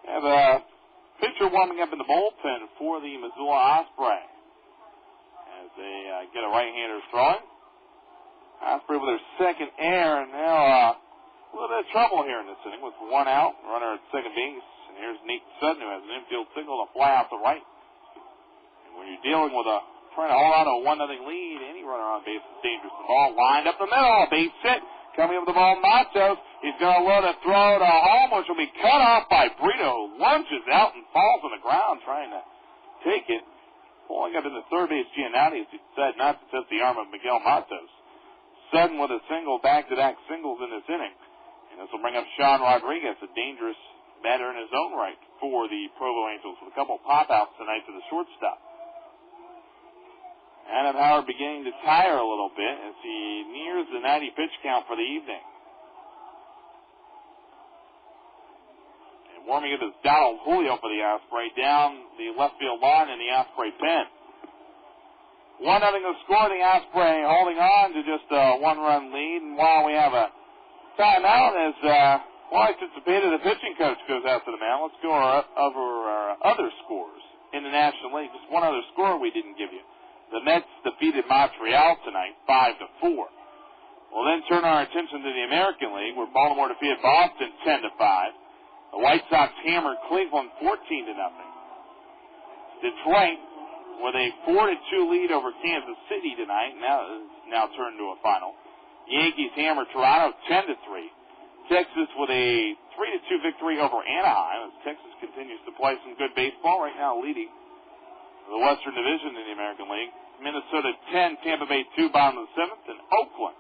[SPEAKER 2] We have a pitcher warming up in the bullpen for the Missoula Osprey as they get a right-hander throwing. Osprey with their second error, and now a little bit of trouble here in this inning with 1 out, runner at second base. And here's Nate Sutton, who has an infield single to fly out the right. And when you're dealing with trying to hold on to a 1-0 lead, any runner on base is dangerous. The ball lined up the middle, base hit. Coming up with the ball, Matos. He's going to load a throw to home, which will be cut off by Brito, who lunges out and falls on the ground trying to take it. Pulling up in the third base, Giannotti, as he said, not to test the arm of Miguel Matos. Sudden with a single, back-to-back singles in this inning. And this will bring up Sean Rodriguez, a dangerous batter in his own right for the Provo Angels with a couple pop-outs tonight to the shortstop. Adam Howard beginning to tire a little bit as he nears the 90 pitch count for the evening. And warming up is Donald Julio for the Osprey down the left field line in the Osprey pen. 1-0 the score, the Osprey holding on to just a 1-run lead. And while we have a timeout, as well anticipated, the pitching coach goes out to the mound. Let's go over our other scores in the National League. Just one other score we didn't give you. The Mets defeated Montreal tonight, 5-4. We'll then turn our attention to the American League, where Baltimore defeated Boston 10-5. The White Sox hammered Cleveland 14-0. Detroit with a 4-2 lead over Kansas City tonight, now turned to a final. Yankees hammered Toronto 10-3. Texas with a 3-2 victory over Anaheim, as Texas continues to play some good baseball, right now leading the Western Division in the American League. Minnesota 10, Tampa Bay 2, bottom of the 7th, and Oakland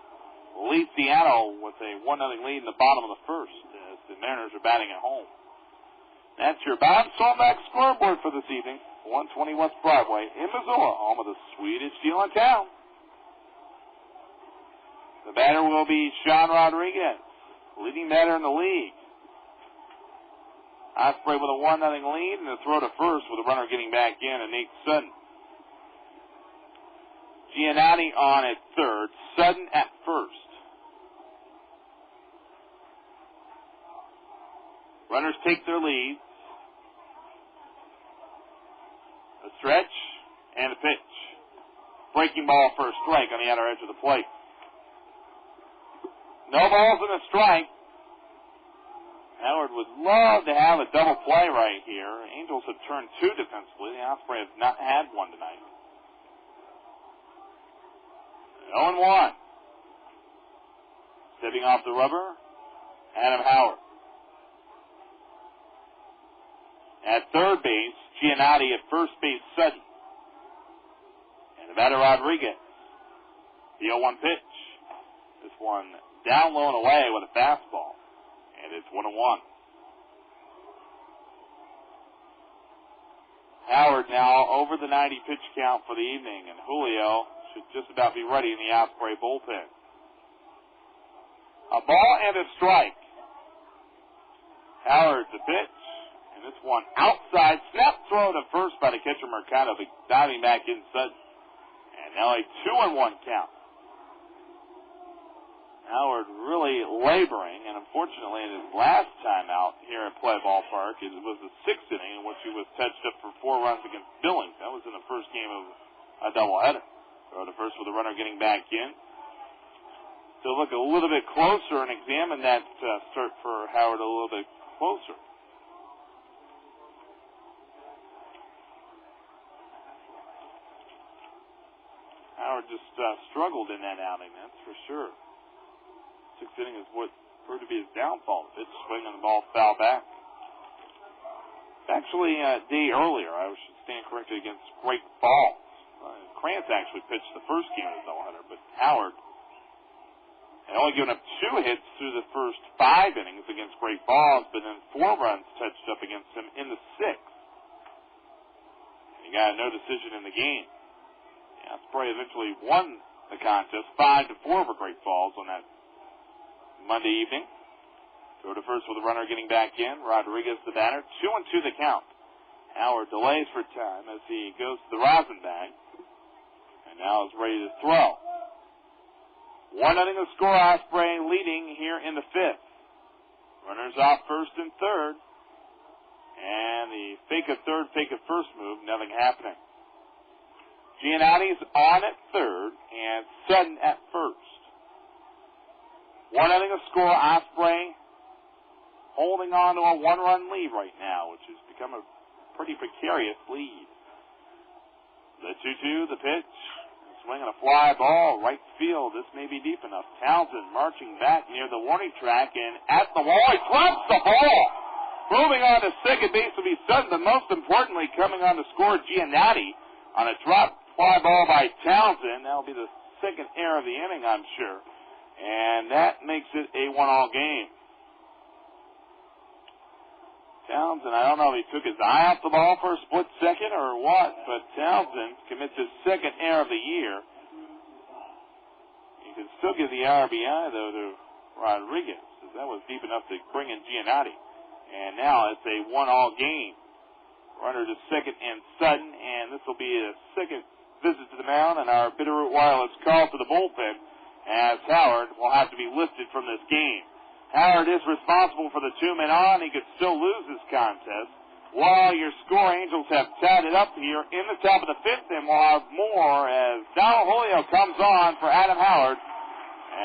[SPEAKER 2] leads Seattle with a 1-0 lead in the bottom of the 1st, as the Mariners are batting at home. That's your Bob Solbeck scoreboard for this evening. 120 West Broadway in Missoula, home of the Swedish Steel in town. The batter will be Sean Rodriguez, leading batter in the league. Osprey with a 1-0 lead and a throw to first with a runner getting back in, and Nate Sutton. Giannotti on at third, Sutton at first. Runners take their lead. A stretch and a pitch. Breaking ball for a strike on the outer edge of the plate. No balls and a strike. Howard would love to have a double play right here. Angels have turned two defensively. The Osprey has not had one tonight. 0-1. Stepping off the rubber, Adam Howard. At third base, Giannotti. At first base, Sutton. And the batter, Rodriguez. The 0-1 pitch. This one down low and away with a fastball. And it's 1-1. Howard now over the 90 pitch count for the evening, and Julio should just about be ready in the Osprey bullpen. A ball and a strike. Howard the pitch, and this one outside, snap throw to first by the catcher Mercado, diving back in Sutton. And now a 2-1 count. Howard really laboring, and unfortunately in his last time out here at Play Ballpark, it was the 6th inning in which he was touched up for 4 runs against Billings. That was in the first game of a doubleheader. Throw to first with the runner getting back in. To look a little bit closer and examine that start for Howard a little bit closer. Howard just struggled in that outing, that's for sure. 6th inning is what proved to be his downfall. The pitch swing on the ball foul back. Actually, a day earlier, I should stand corrected, against Great Falls. Krantz actually pitched the first game of the doubleheader, but Howard had only given up 2 hits through the first 5 innings against Great Falls, but then 4 runs touched up against him in the 6th. And he got a no decision in the game. The Osprey eventually won the contest 5-4 over Great Falls on that Monday evening. Throw to first with the runner getting back in. Rodriguez the batter. 2-2 the count. Howard delays for time as he goes to the rosin bag. And now is ready to throw. 1-0 the score. Osprey leading here in the 5th. Runners off first and third. And the fake of third, fake of first move. Nothing happening. Giannotti's on at third and Sutton at first. 1-0 the score. Osprey holding on to a 1-run lead right now, which has become a pretty precarious lead. The 2-2, the pitch. Swinging a fly ball, right field. This may be deep enough. Townsend marching back near the warning track, and at the wall, he drops the ball. Moving on to second base will be Sutton, but most importantly, coming on to score, Giannotti on a drop fly ball by Townsend. That'll be the second error of the inning, I'm sure. And that makes it a 1-all game. Townsend, I don't know if he took his eye off the ball for a split second or what, but Townsend commits his second error of the year. You can still give the RBI, though, to Rodriguez, as that was deep enough to bring in Giannotti. And now it's a 1-all game. Runner to second and Sutton, and this will be a second visit to the mound, and our Bitterroot Wireless call to the bullpen, as Howard will have to be lifted from this game. Howard is responsible for the 2 men on. He could still lose this contest. Well, your score, Angels have tied it up here in the top of the fifth, and we'll have more as Donald Julio comes on for Adam Howard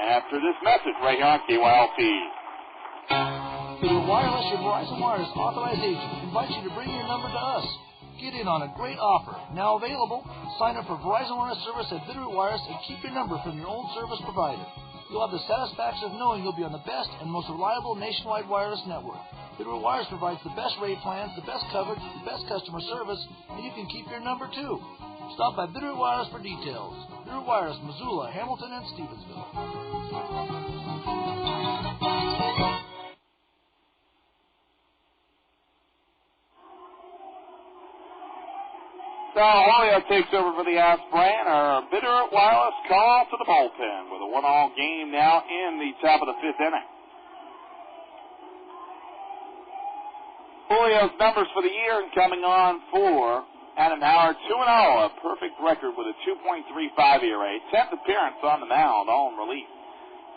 [SPEAKER 2] after this message right here on KYLT.
[SPEAKER 18] Your Wireless, your Verizon Wireless authorized agent invites you to bring your number to us. Get in on a great offer. Now available. Sign up for Verizon Wireless service at Bitterroot Wireless and keep your number from your old service provider. You'll have the satisfaction of knowing you'll be on the best and most reliable nationwide wireless network. Bitterroot Wireless provides the best rate plans, the best coverage, the best customer service, and you can keep your number too. Stop by Bitterroot Wireless for details. Bitterroot Wireless, Missoula, Hamilton, and Stevensville.
[SPEAKER 2] Donald Julio takes over for the Osprey, and our Bitterroot Wireless call to the bullpen with a 1-all game now in the top of the fifth inning. Julio's numbers for the year and coming on for Adam Howard, 2-0, a perfect record with a 2.35 ERA, 10th appearance on the mound, all in relief.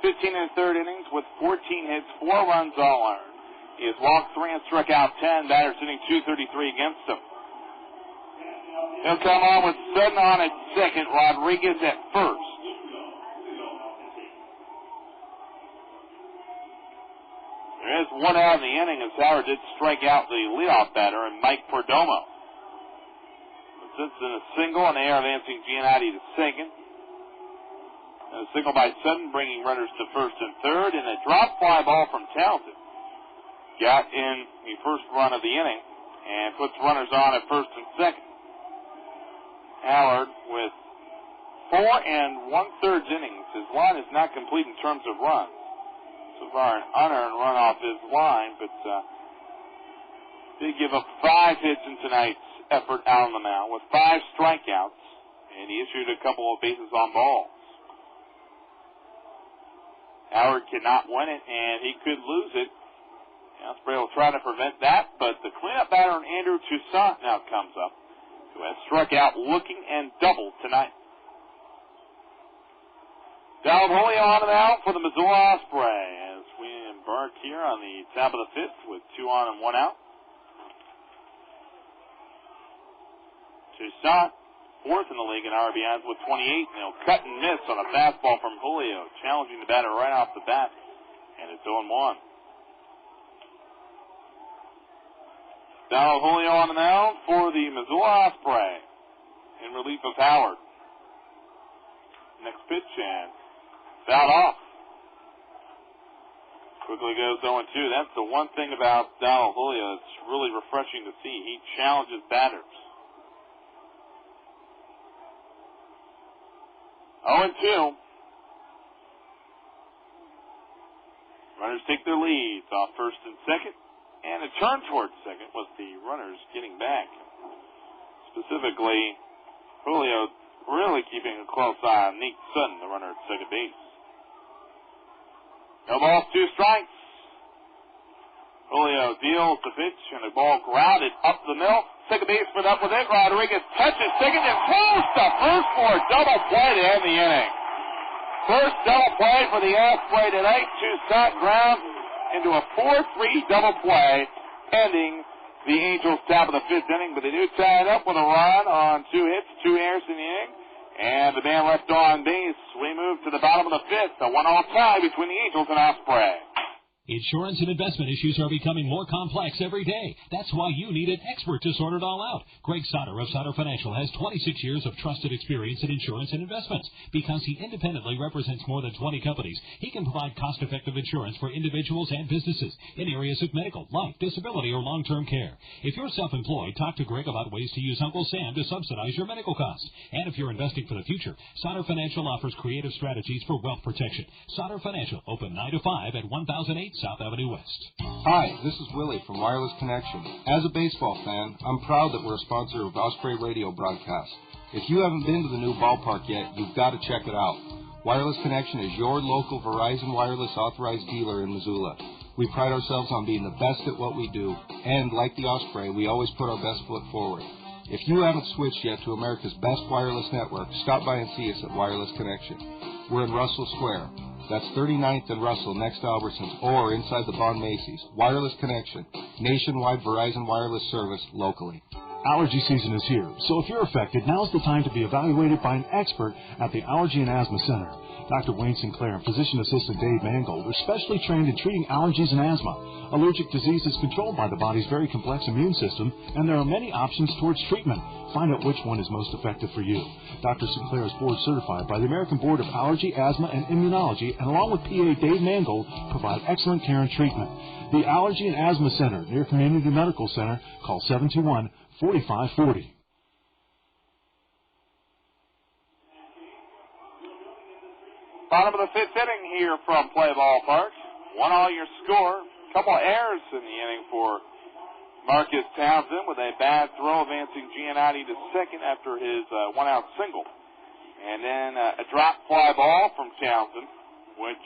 [SPEAKER 2] 15 and a third innings with 14 hits, 4 runs all earned. He has walked 3 and struck out 10, batters hitting .233 against him. He'll come on with Sutton on at second, Rodriguez at first. There is one out in the inning as Howard did strike out the leadoff batter, and Mike Perdomo. Since in a single, and they are advancing Giannotti to second. A single by Sutton, bringing runners to first and third, and a drop fly ball from Townsend got in the first run of the inning and puts runners on at first and second. Howard with 4 1/3 innings. His line is not complete in terms of runs. So far, an unearned run off his line, but did give up 5 hits in tonight's effort out on the mound with 5 strikeouts, and he issued a couple of bases on balls. Howard cannot win it, and he could lose it. Osprey will try to prevent that, but the cleanup batter, Andrew Toussaint, now comes up, who has struck out looking and doubled tonight. Donald Julio on the mound for the Missoula Osprey as we embark here on the top of the fifth with 2 on and 1 out. Toussaint, 4th in the league in RBIs with 28, and he'll cut and miss on a fastball from Julio, challenging the batter right off the bat, and it's 0-1. Donald Julio on the mound for the Missoula Osprey in relief of Howard. Next pitch, and fouled off. Quickly goes 0-2. That's the one thing about Donald Julio that's really refreshing to see. He challenges batters. 0-2. Runners take their leads off first and second, and a turn towards second with the runners getting back. Specifically, Julio really keeping a close eye on Nate Sutton, the runner at second base. No balls, 2 strikes. Julio deals the pitch, and the ball grounded up the middle. Second baseman up with it. Rodriguez touches second and throws the first for a double play to end the inning. First double play for the Osprey tonight. Toussaint ground into a 4-3 double play, ending the Angels' top of the fifth inning. But they do tie it up with a run on 2 hits, 2 errors in the inning. And the man left on base. We move to the bottom of the fifth. A 1-all tie between the Angels and Osprey.
[SPEAKER 4] Insurance and investment issues are becoming more complex every day. That's why you need an expert to sort it all out. Greg Sauter of Sauter Financial has 26 years of trusted experience in insurance and investments. Because he independently represents more than 20 companies, he can provide cost-effective insurance for individuals and businesses in areas of medical, life, disability, or long-term care. If you're self-employed, talk to Greg about ways to use Uncle Sam to subsidize your medical costs. And if you're investing for the future, Sauter Financial offers creative strategies for wealth protection. Sauter Financial, open 9 to 5 at 1008 South Avenue West.
[SPEAKER 13] Hi, this is Willie from Wireless Connection. As a baseball fan, I'm proud that we're a sponsor of Osprey Radio broadcast. If you haven't been to the new ballpark yet, you've got to check it out. Wireless Connection is your local Verizon Wireless authorized dealer in Missoula. We pride ourselves on being the best at what we do, and like the Osprey, we always put our best foot forward. If you haven't switched yet to America's best wireless network, stop by and see us at Wireless Connection. We're in Russell Square. That's 39th and Russell next to Albertsons, or inside the Bond Macy's. Wireless Connection. Nationwide Verizon Wireless service locally.
[SPEAKER 7] Allergy season is here, so if you're affected, now's the time to be evaluated by an expert at the Allergy and Asthma Center. Dr. Wayne Sinclair and Physician Assistant Dave Mangold are specially trained in treating allergies and asthma. Allergic disease is controlled by the body's very complex immune system, and there are many options towards treatment. Find out which one is most effective for you. Dr. Sinclair is board certified by the American Board of Allergy, Asthma, and Immunology, and along with PA Dave Mangold, provide excellent care and treatment. The Allergy and Asthma Center, near Community Medical Center. Call 721-4540.
[SPEAKER 2] Bottom of the fifth inning here from Play Ball Park. 1-all your score. Couple errors in the inning for Marcus Townsend with a bad throw, advancing Giannotti to second after his one-out single. And then a drop fly ball from Townsend, which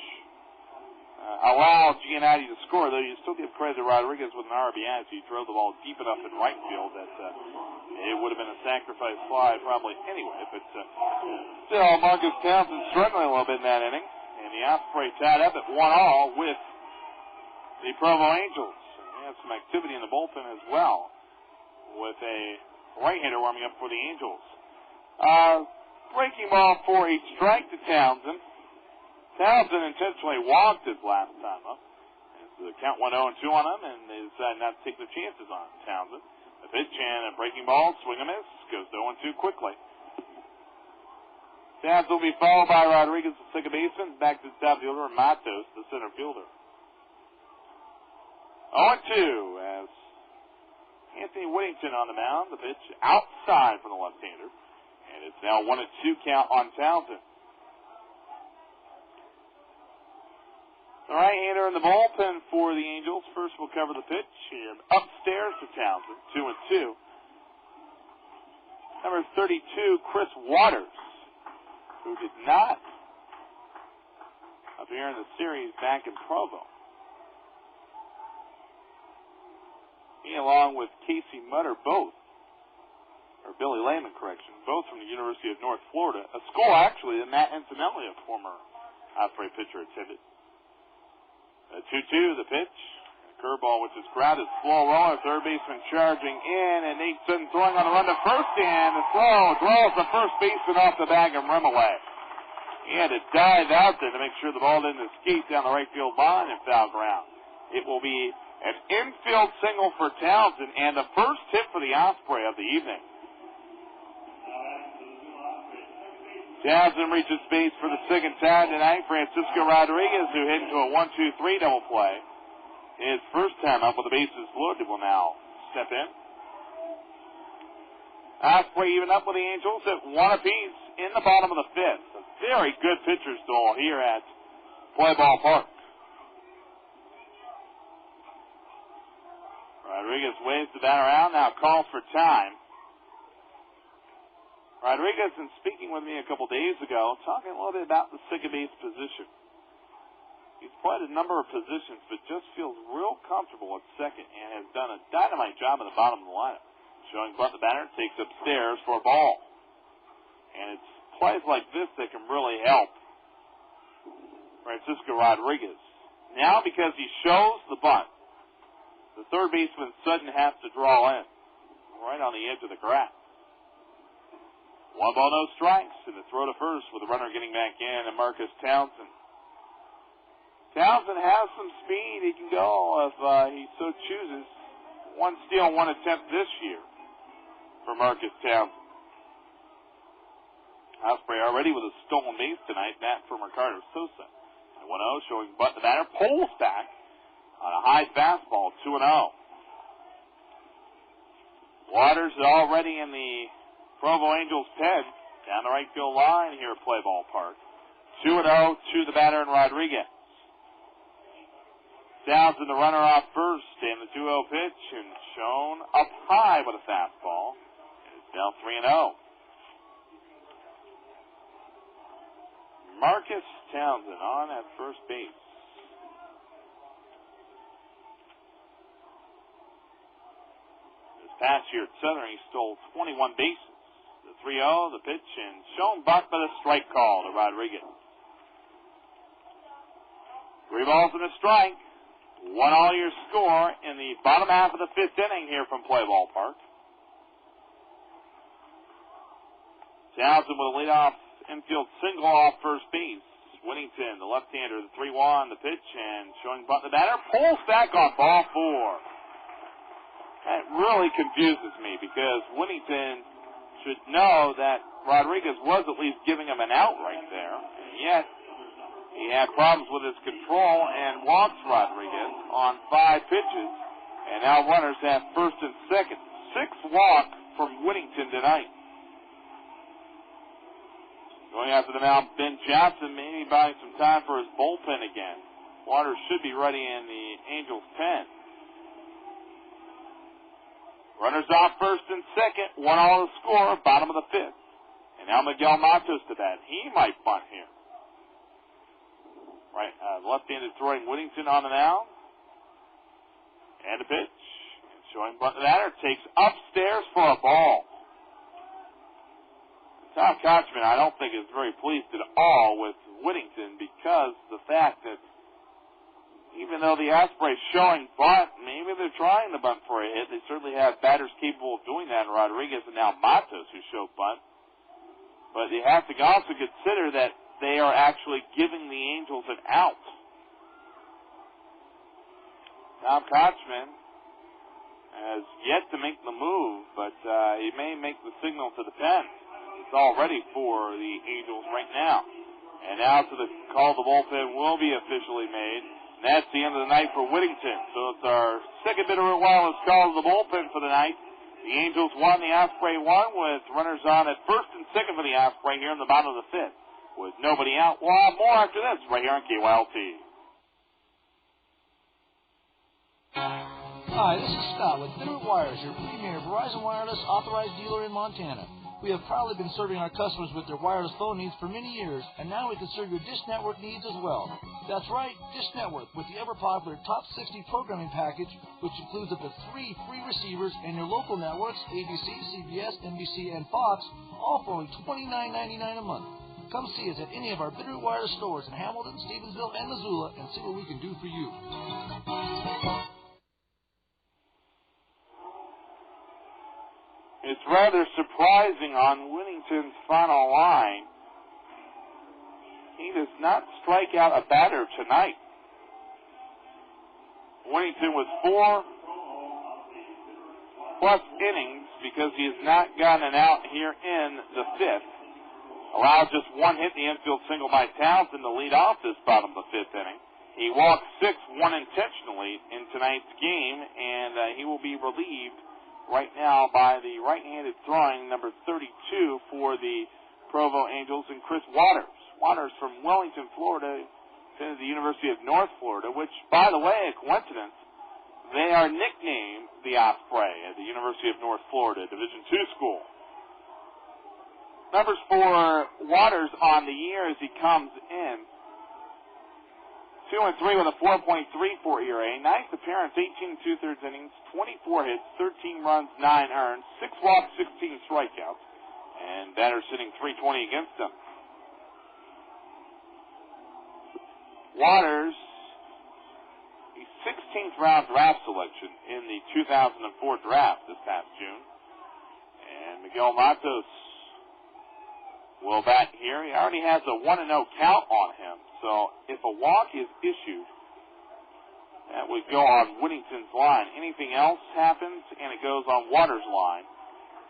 [SPEAKER 2] allowed Giannotti to score, though you still give credit to Rodriguez with an RBI as he drove the ball deep enough in right field that it would have been a sacrifice fly probably anyway. But still, Marcus Townsend struggling a little bit in that inning. And the Osprey tied up at 1-all with the Provo Angels. They have some activity in the bullpen as well, with a right-hander warming up for the Angels. Breaking ball for a strike to Townsend. Townsend intentionally walked his last time up. The count went 0-2 on him, and they decided not to take the chances on Townsend. The pitch and a breaking ball, swing and miss, goes 0-2 quickly. Townsend will be followed by Rodriguez, the second baseman, back to the top fielder, and Matos, the center fielder. 0-2 as Anthony Whittington on the mound. The pitch outside from the left-hander, and it's now 1-2 count on Townsend. The right-hander in the bullpen for the Angels. First will cover the pitch here. Upstairs to Townsend, 2-2. Number 32, Chris Waters, who did not appear in the series back in Provo. He, along with Casey Mutter, Billy Lehman, both from the University of North Florida. A school, actually, that Matt Antonelli, a former Osprey pitcher, attended. 2-2, the pitch. Curveball, which is grounded. Slow roller, third baseman charging in, and Nate Sutton throwing on the run to first, and the throw draws the first baseman off the bag and rim away. He had to dive out there to make sure the ball didn't escape down the right field line and foul ground. It will be an infield single for Townsend, and the first hit for the Osprey of the evening. Townsend reaches base for the second time tonight. Francisco Rodriguez, who hit into a 1-2-3 double play. His first time up with the bases loaded, will now step in. Osprey even up with the Angels at 1 apiece in the bottom of the fifth. A very good pitcher's duel here at Play Ball Park. Rodriguez waves the bat around, now calls for time. Rodriguez, in speaking with me a couple days ago, talking a little bit about the second base position. He's played a number of positions, but just feels real comfortable at second and has done a dynamite job at the bottom of the lineup. Showing bunt the batter, takes upstairs for a ball. And it's plays like this that can really help Francisco Rodriguez. Now, because he shows the bunt, the third baseman Sutton has to draw in, right on the edge of the grass. 1 ball, no strikes, and the throw to first with the runner getting back in, and Marcus Townsend. Townsend has some speed. He can go if he so chooses. 1 steal, 1 attempt this year for Marcus Townsend. Osprey already with a stolen base tonight, that from Ricardo Sosa. 1-0, showing bunt the batter, pulls back on a high fastball, 2-0. Waters already in the Provo Angels' pen, down the right field line here at Play Ball Park. 2-0 to the batter and Rodriguez. Townsend, the runner off first, and the 2-0 pitch, and shown up high with a fastball. And it's now 3-0. Marcus Townsend on at first base. This past year at Southern, he stole 21 bases. 3-0, the pitch, and shown bunt by the strike call to Rodriguez. 3 balls and a strike. 1-all your score in the bottom half of the 5th inning here from Play Ball Park. Townsend with a leadoff infield single off first base. Whittington, the left-hander, the 3-1, the pitch, and showing bunt the batter, pulls back on ball 4. That really confuses me because Whittington should know that Rodriguez was at least giving him an out right there, and yet he had problems with his control and walks Rodriguez on 5 pitches, and now runners have first and second. 6 walks from Whittington tonight. Going after the mound, Ben Johnson, maybe buying some time for his bullpen again. Waters should be ready in the Angels' pen. Runners off first and second, 1-all the score, bottom of the 5th. And now Miguel Matos to bat. He might bunt here. Right, left-handed throwing Whittington on the mound. And a pitch. And showing bunt the batter, takes upstairs for a ball. Tom Kochman, I don't think, is very pleased at all with Whittington because the fact that even though the Osprey's showing bunt, maybe they're trying to bunt for a hit. They certainly have batters capable of doing that in Rodriguez and now Matos, who showed bunt. But you have to also consider that they are actually giving the Angels an out. Tom Kochman has yet to make the move, but he may make the signal to the pen. It's all ready for the Angels right now. And now to the call the bullpen will be officially made. And that's the end of the night for Whittington. So it's our second bit of wireless call to the bullpen for the night. The Angels won, the Osprey won, with runners on at first and second for the Osprey here in the bottom of the 5th. With nobody out. We'll have more after this right here on KYLT.
[SPEAKER 18] Hi, this is Scott with Bitterroot Wires, your premier Verizon Wireless authorized dealer in Montana. We have proudly been serving our customers with their wireless phone needs for many years, and now we can serve your Dish Network needs as well. That's right, Dish Network with the ever-popular Top 60 programming package, which includes up to 3 free receivers and your local networks, ABC, CBS, NBC, and Fox, all for only $29.99 a month. Come see us at any of our Bitterroot Wireless stores in Hamilton, Stevensville, and Missoula, and see what we can do for you.
[SPEAKER 2] It's rather surprising on Whittington's final line. He does not strike out a batter tonight. Whittington was 4+ innings because he has not gotten an out here in the 5th. Allowed just 1 hit in the infield single by Townsend to lead off this bottom of the 5th inning. He walked 6 unintentionally in tonight's game, and he will be relieved right now by the right-handed throwing number 32 for the Provo Angels and Chris Waters. Waters from Wellington, Florida, to the University of North Florida, which, by the way, a coincidence, they are nicknamed the Osprey at the University of North Florida, Division II school. Numbers for Waters on the year as he comes in. 2-3 with a 4.34 ERA. Ninth appearance, 18 2/3 innings, 24 hits, 13 runs, 9 earned, 6 walks, 16 strikeouts, and batters sitting 320 against him. Waters, the 16th round draft selection in the 2004 draft this past June. And Miguel Matos will bat here. He already has a 1-0 count on him. So if a walk is issued, that would go on Whittington's line. Anything else happens, and it goes on Waters' line.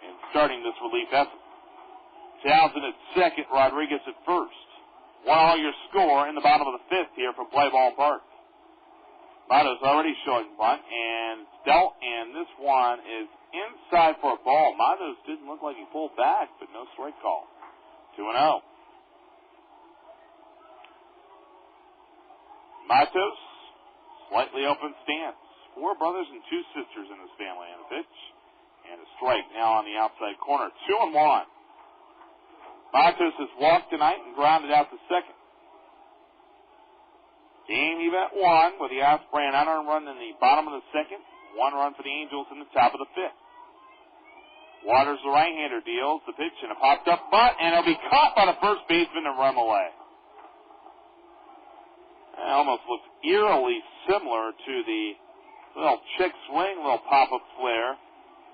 [SPEAKER 2] And starting this relief effort. Townsend at second, Rodriguez at first. 1-all your score in the bottom of the 5th here from Play Ball Park. Matos already showing bunt, and dealt, and this one is inside for a ball. Matos didn't look like he pulled back, but no strike call. 2-0. Matos, slightly open stance. 4 brothers and 2 sisters in his family on a pitch. And a strike now on the outside corner. 2-1. Matos has walked tonight and grounded out to second. Game even at 1 with the Osprey an unearned run in the bottom of the 2nd. 1 run for the Angels in the top of the 5th. Waters, the right-hander, deals the pitch and a popped-up bunt, and it'll be caught by the first baseman and run away. It almost looks eerily similar to the little chick swing, little pop-up flare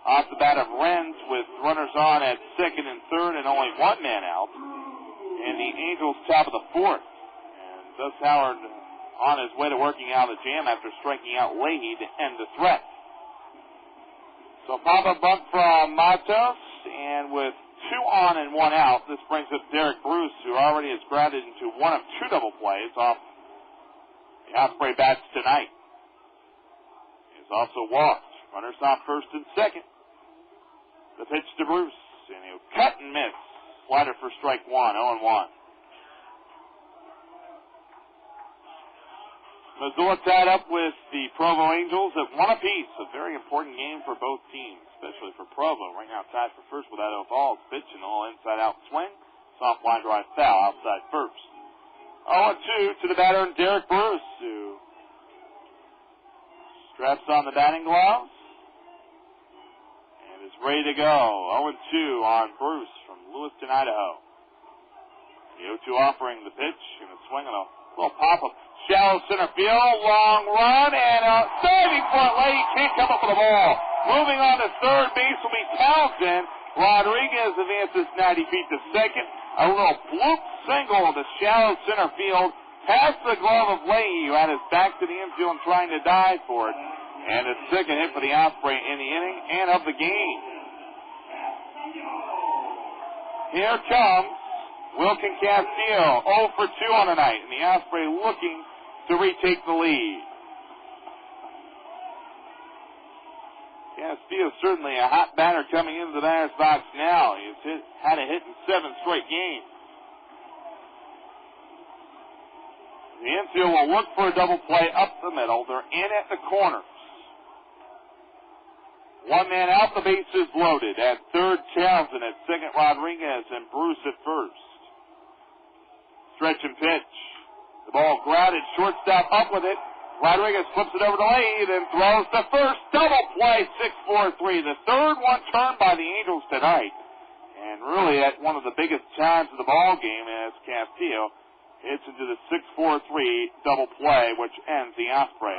[SPEAKER 2] off the bat of Renz with runners on at second and third and only one man out. And the Angels top of the fourth. And thus Howard on his way to working out the jam after striking out Leahy to end the threat. So pop-up bunt from Matos, and with 2 on and 1 out, this brings up Derek Bruce, who already has grounded into one of 2 double plays off the Osprey bats tonight. He's also walked. Runners on first and second. The pitch to Bruce, and he'll cut and miss. Slider for strike 1, 0-1. Missoula tied up with the Provo Angels at 1 apiece. A very important game for both teams, especially for Provo. Right now tied for first without no balls. Pitch and all inside-out swing. Soft line drive foul outside first. 0-2 to the batter, Derek Bruce, who straps on the batting gloves and is ready to go. 0-2 on Bruce from Lewiston, Idaho. The 0-2 offering the pitch and a swing and a little pop-up. Shallow center field, long run, and a diving for it. Leahy can't come up with the ball. Moving on to third base will be Townsend. Rodriguez advances 90 feet to second. A little bloop single to shallow center field. Past the glove of Leahy, who had his back to the infield and trying to dive for it. And a second hit for the Osprey in the inning and of the game. Here comes Wilkin Castillo, 0 for 2 on the night, and the Osprey looking to retake the lead. Castillo certainly a hot batter coming into the batter's box now. He's had a hit in 7 straight games. The infield will look for a double play up the middle. They're in at the corners. 1 man out, the base is loaded. At third, Townsend. At second, Rodriguez, and Bruce at first. Stretch and pitch. The ball grounded, shortstop up with it. Rodriguez flips it over to Leahy, then throws the first. Double play, 6-4-3. The third one turned by the Angels tonight. And really at one of the biggest times of the ball game as Castillo hits into the 6-4-3 double play, which ends the Osprey.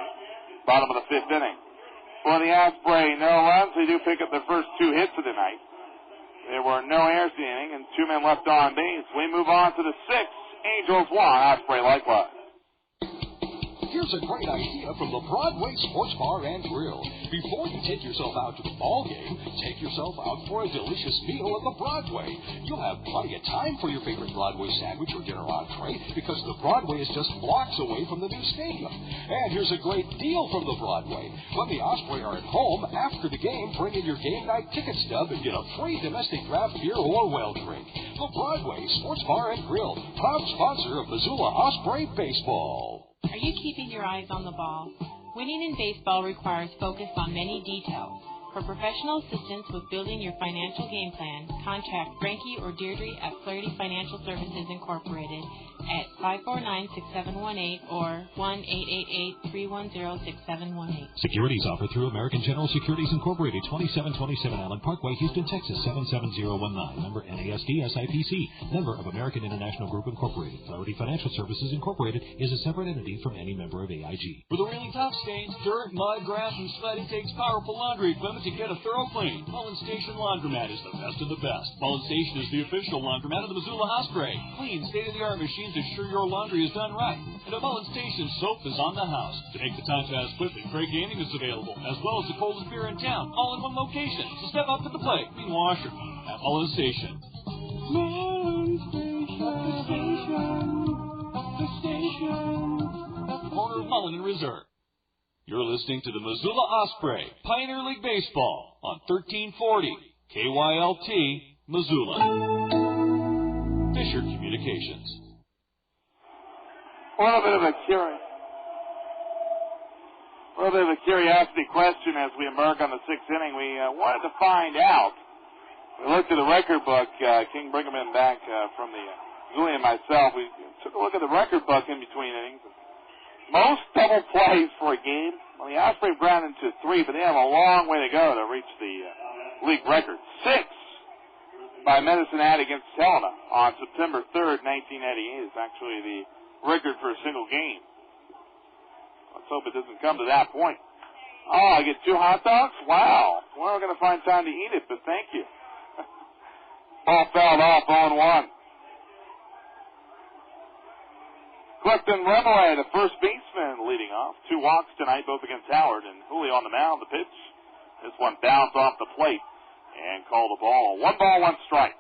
[SPEAKER 2] Bottom of the 5th inning. For the Osprey, no runs. They do pick up their first 2 hits of the night. There were no errors in the inning and 2 men left on base. We move on to the 6th. Angels 1, Osprey likewise.
[SPEAKER 3] Here's a great idea from the Broadway Sports Bar and Grill. Before you take yourself out to the ball game, take yourself out for a delicious meal at the Broadway. You'll have plenty of time for your favorite Broadway sandwich or dinner entree because the Broadway is just blocks away from the new stadium. And here's a great deal from the Broadway. When the Osprey are at home, after the game, bring in your game night ticket stub and get a free domestic draft beer or well drink. The Broadway Sports Bar and Grill, proud sponsor of Missoula Osprey Baseball.
[SPEAKER 5] Are you keeping your eyes on the ball? Winning in baseball requires focus on many details. For professional assistance with building your financial game plan, contact Frankie or Deirdre at Flaherty Financial Services Incorporated at 549-6718 or 1-888-310-6718.
[SPEAKER 6] Securities offered through American General Securities Incorporated, 2727 Allen Parkway, Houston, Texas, 77019. Member NASD SIPC. Member of American International Group Incorporated. Flaherty Financial Services Incorporated is a separate entity from any member of AIG.
[SPEAKER 4] For the really tough stains, dirt, mud, grass, and sweat, it takes powerful laundry equipment to get a thorough clean. Mullen Station Laundromat is the best of the best. Mullen Station is the official laundromat of the Missoula Osprey. Clean, state-of-the-art machines ensure your laundry is done right. And at Mullen Station, soap is on the house. To make the time pass quickly, Craig Gaming is available, as well as the coldest beer in town, all in one location. So step up to the plate. Be washer at Mullen Station.
[SPEAKER 14] Mullen Station, the station.
[SPEAKER 4] Corner of Mullen and Reserve. You're listening to the Missoula Osprey, Pioneer League Baseball, on 1340 KYLT, Missoula. Fisher Communications.
[SPEAKER 2] A little bit of a curiosity question as we embark on the 6th inning. We wanted to find out. We looked at the record book. King Brigham back from the Missoula and myself. We took a look at the record book in between innings. Most double plays for a game. Well, the Osprey grounded into 3, but they have a long way to go to reach the league record. 6 by Medicine Hat against Helena on September 3rd, 1988. It's actually the record for a single game. Let's hope it doesn't come to that point. Oh, I get 2 hot dogs? Wow. We're not going to find time to eat it, but thank you. Ball fouled off, 0-1. Clifton Remole, the first baseman, leading off. 2 walks tonight, both against Howard. And Julio on the mound, the pitch. This one bounced off the plate and called a ball. 1 ball, 1 strike.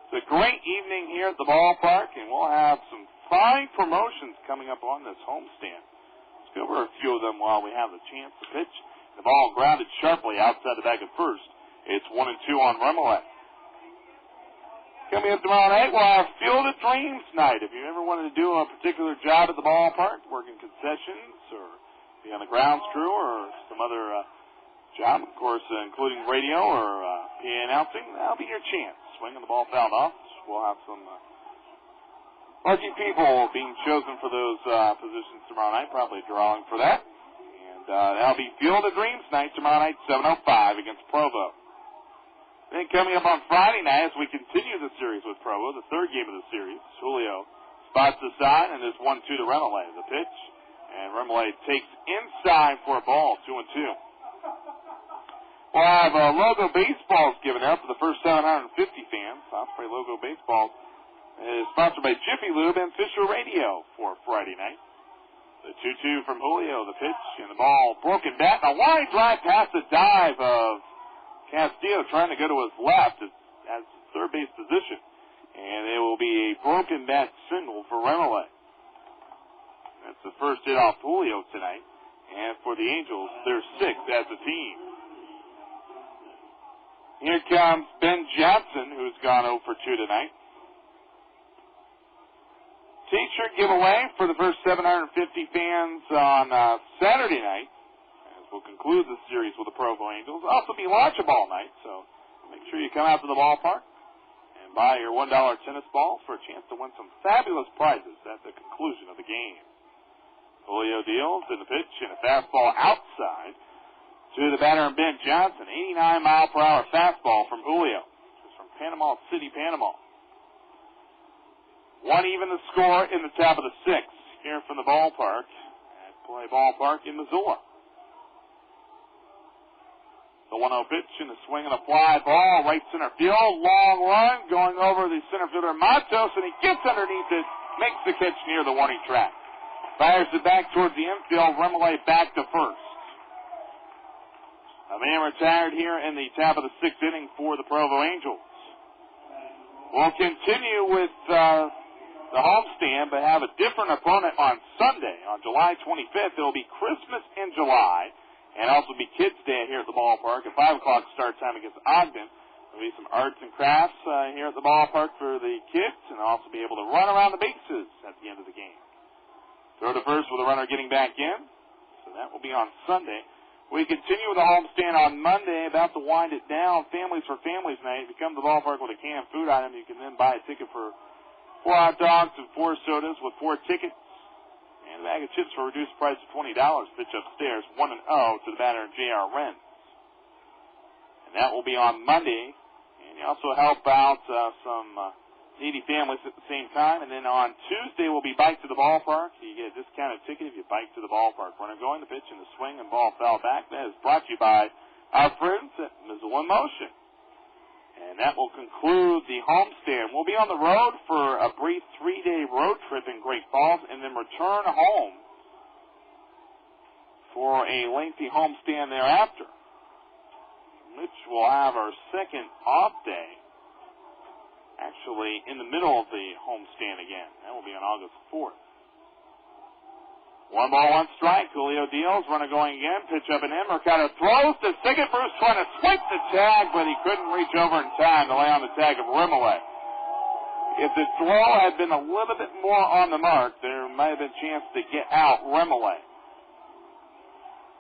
[SPEAKER 2] It's a great evening here at the ballpark, and we'll have some fine promotions coming up on this homestand. Let's go over a few of them while we have the chance to pitch. The ball grounded sharply outside the bag at first. It's 1-2 on Remole. Coming up tomorrow night, we'll have Field of Dreams night. If you ever wanted to do a particular job at the ballpark, working concessions or be on the grounds crew or some other job, of course, including radio or PA announcing, that'll be your chance. Swinging the ball fouled off. We'll have some lucky people being chosen for those positions tomorrow night, probably drawing for that. And that'll be Field of Dreams night tomorrow night, 7:05 against Provo. Then coming up on Friday night, as we continue the series with Provo, the third game of the series, Julio spots the side and is 1-2 to Remole. The pitch, and Remole takes inside for a ball, 2-2. We'll have logo baseballs given out for the first 750 fans. Osprey logo baseballs is sponsored by Jiffy Lube and Fisher Radio for Friday night. The 2-2 from Julio, the pitch, and the ball broken back. A line drive past the dive of Castillo trying to go to his left as third base position. And it will be a broken bat single for Remole. That's the first hit off Julio tonight. And for the Angels, they're 6th as a team. Here comes Ben Johnson, who's gone 0 for 2 tonight. T-shirt giveaway for the first 750 fans on Saturday night. We'll conclude the series with the Provo Angels. Also be Launch a Ball night, so make sure you come out to the ballpark and buy your $1 tennis ball for a chance to win some fabulous prizes at the conclusion of the game. Julio deals in the pitch and a fastball outside to the batter, Ben Johnson. 89-mile-per-hour fastball from Julio. This is from Panama City, Panama. 1 even the score in the top of the 6th here from the ballpark at Play Ballpark in Missoula. The 1-0 pitch and a swing and a fly ball, right center field, long run, going over the center fielder Matos, and he gets underneath it, makes the catch near the warning track. Fires it back towards the infield, Remole back to first. A man retired here in the top of the 6th inning for the Provo Angels. We'll continue with the homestand, but have a different opponent on Sunday, on July 25th. It will be Christmas in July. And also be Kids Day here at the ballpark at 5 o'clock start time against Ogden. There'll be some arts and crafts here at the ballpark for the kids, and also be able to run around the bases at the end of the game. Throw to first with a runner getting back in. So that will be on Sunday. We continue with the homestand on Monday, about to wind it down. Families for Families night. If you come to the ballpark with a canned food item, you can then buy a ticket for 4 hot dogs and 4 sodas with 4 tickets. And a bag of chips for a reduced price of $20. Pitch upstairs, 1-0 to the batter, J.R. Renz. And that will be on Monday. And you also help out some needy families at the same time. And then on Tuesday will be Bike to the Ballpark. You get a discounted ticket if you bike to the ballpark. Runner going, the pitch and the swing, and ball foul back. That is brought to you by our friends at Missoula Motion. And that will conclude the homestand. We'll be on the road for a brief 3-day road trip in Great Falls and then return home for a lengthy homestand thereafter, which will have our second off day, actually in the middle of the homestand again. That will be on August 4th. 1 ball, 1 strike. Julio deals. Runner going again. Pitch up and in. Mercado throws to second. Bruce trying to swipe the tag, but he couldn't reach over in time to lay on the tag of Remole. If the throw had been a little bit more on the mark, there might have been a chance to get out Remole.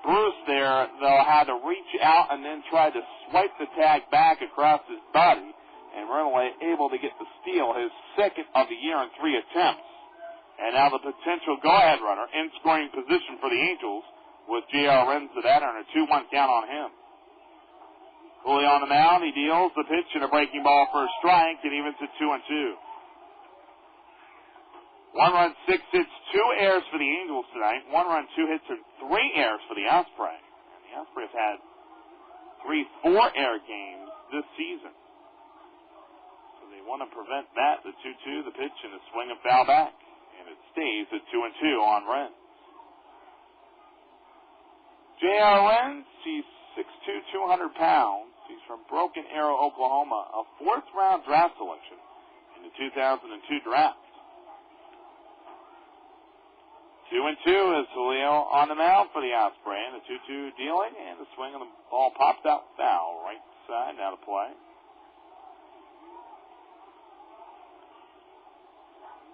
[SPEAKER 2] Bruce there, though, had to reach out and then try to swipe the tag back across his body, and Remole able to get the steal, his second of the year in 3 attempts. And now the potential go-ahead runner in scoring position for the Angels with J.R. Renz to that, and a 2-1 count on him. Julio on the mound, he deals the pitch and a breaking ball for a strike, and evens at 2-2. 1 run, 6 hits, 2 errors for the Angels tonight. 1 run, 2 hits, and 3 errors for the Osprey. And the Osprey have had 3 4-error games this season. So they want to prevent that. The 2-2, the pitch, and a swing and foul back. And it stays at 2-2 on Renz. J.R. Renz, he's 6'2", 200 pounds. He's from Broken Arrow, Oklahoma, a 4th-round draft selection in the 2002 draft. 2-2 is Julio on the mound for the Osprey, and the 2-2 dealing, and the swing of the ball pops out foul, right side, now to play.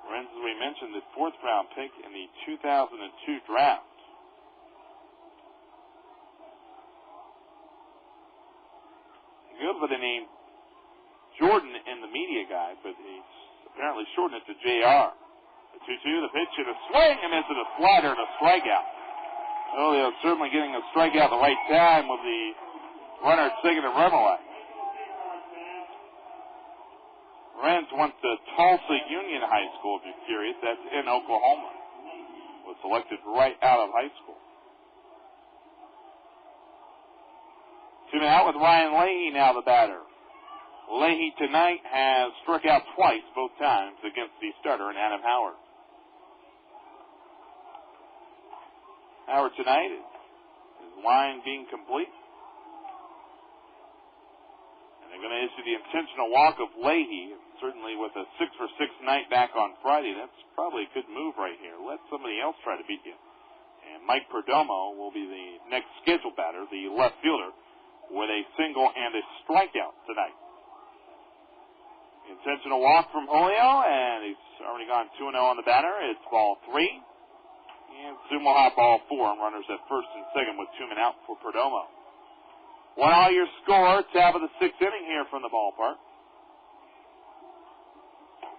[SPEAKER 2] Renz, as we mentioned, the 4th-round pick in the 2002 draft. Good with the name Jordan in the media guide, but he's apparently shortened it to JR. The 2-2, the pitch, and a swing, and it's a slider and a strikeout. Julio certainly getting a strikeout at the right time with the runner at second and Remillard. Renz went to Tulsa Union High School, if you're curious. That's in Oklahoma. Was selected right out of high school. 2 out with Ryan Leahy now the batter. Leahy tonight has struck out twice, both times, against the starter and Adam Howard. Howard tonight, his line being complete. And they're going to issue the intentional walk of Leahy. Certainly with a 6-for-6 night back on Friday, that's probably a good move right here. Let somebody else try to beat you. And Mike Perdomo will be the next scheduled batter, the left fielder, with a single and a strikeout tonight. Intentional walk from Julio, and he's already gone 2-0 on the batter. It's ball 3. And soon we'll have ball 4, and runners at first and second with 2 men out for Perdomo. 1-all your score, top of the 6th inning here from the ballpark.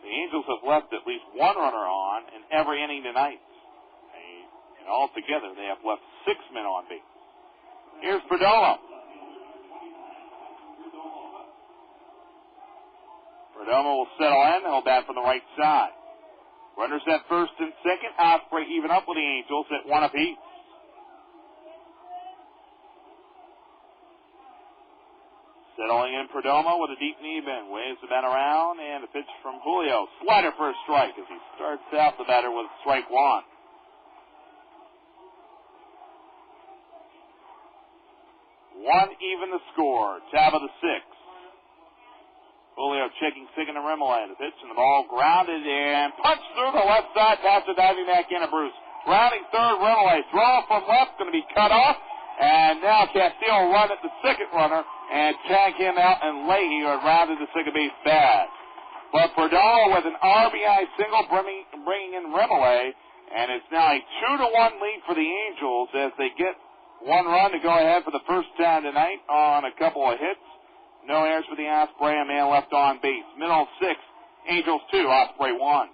[SPEAKER 2] The Angels have left at least 1 runner on in every inning tonight. And altogether, they have left 6 men on base. Here's Perdomo. Perdomo will settle in. He'll bat from the right side. Runners at first and second. Osprey even up with the Angels at 1 apiece. Settling in Perdomo with a deep knee bend. Waves the bat around, and a pitch from Julio. Slider for a strike as he starts out the batter with strike 1. 1 even the score. Top of the 6th. Julio checking second and Remillard. The pitch and the ball grounded and punched through the left side past the diving back in of Bruce. Grounding third, Remillard. Throw from left, going to be cut off. And now Castillo run at the second runner and tag him out, and Leahy are rounded the second base bad. But Perdomo with an RBI single bringing in Remillard, and it's now a 2-1 lead for the Angels as they get 1 run to go ahead for the first time tonight on a couple of hits. No errors for the Osprey, a man left on base. Middle 6, Angels 2, Osprey 1.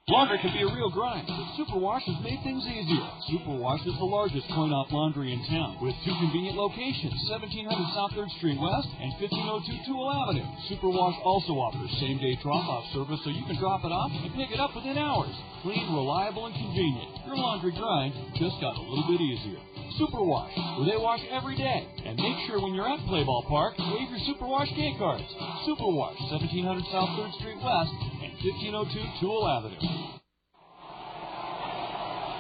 [SPEAKER 6] Laundry can be a real grind, but Superwash has made things easier. Superwash is the largest coin-op laundry in town, with 2 convenient locations, 1700 South 3rd Street West and 1502 Toole Avenue. Superwash also offers same-day drop-off service so you can drop it off and pick it up within hours. Clean, reliable, and convenient. Your laundry grind just got a little bit easier. Superwash, where they wash every day. And make sure when you're at Play Ball Park, wave your Superwash gate cards. Superwash, 1700 South 3rd Street West and 1502 Toole Avenue.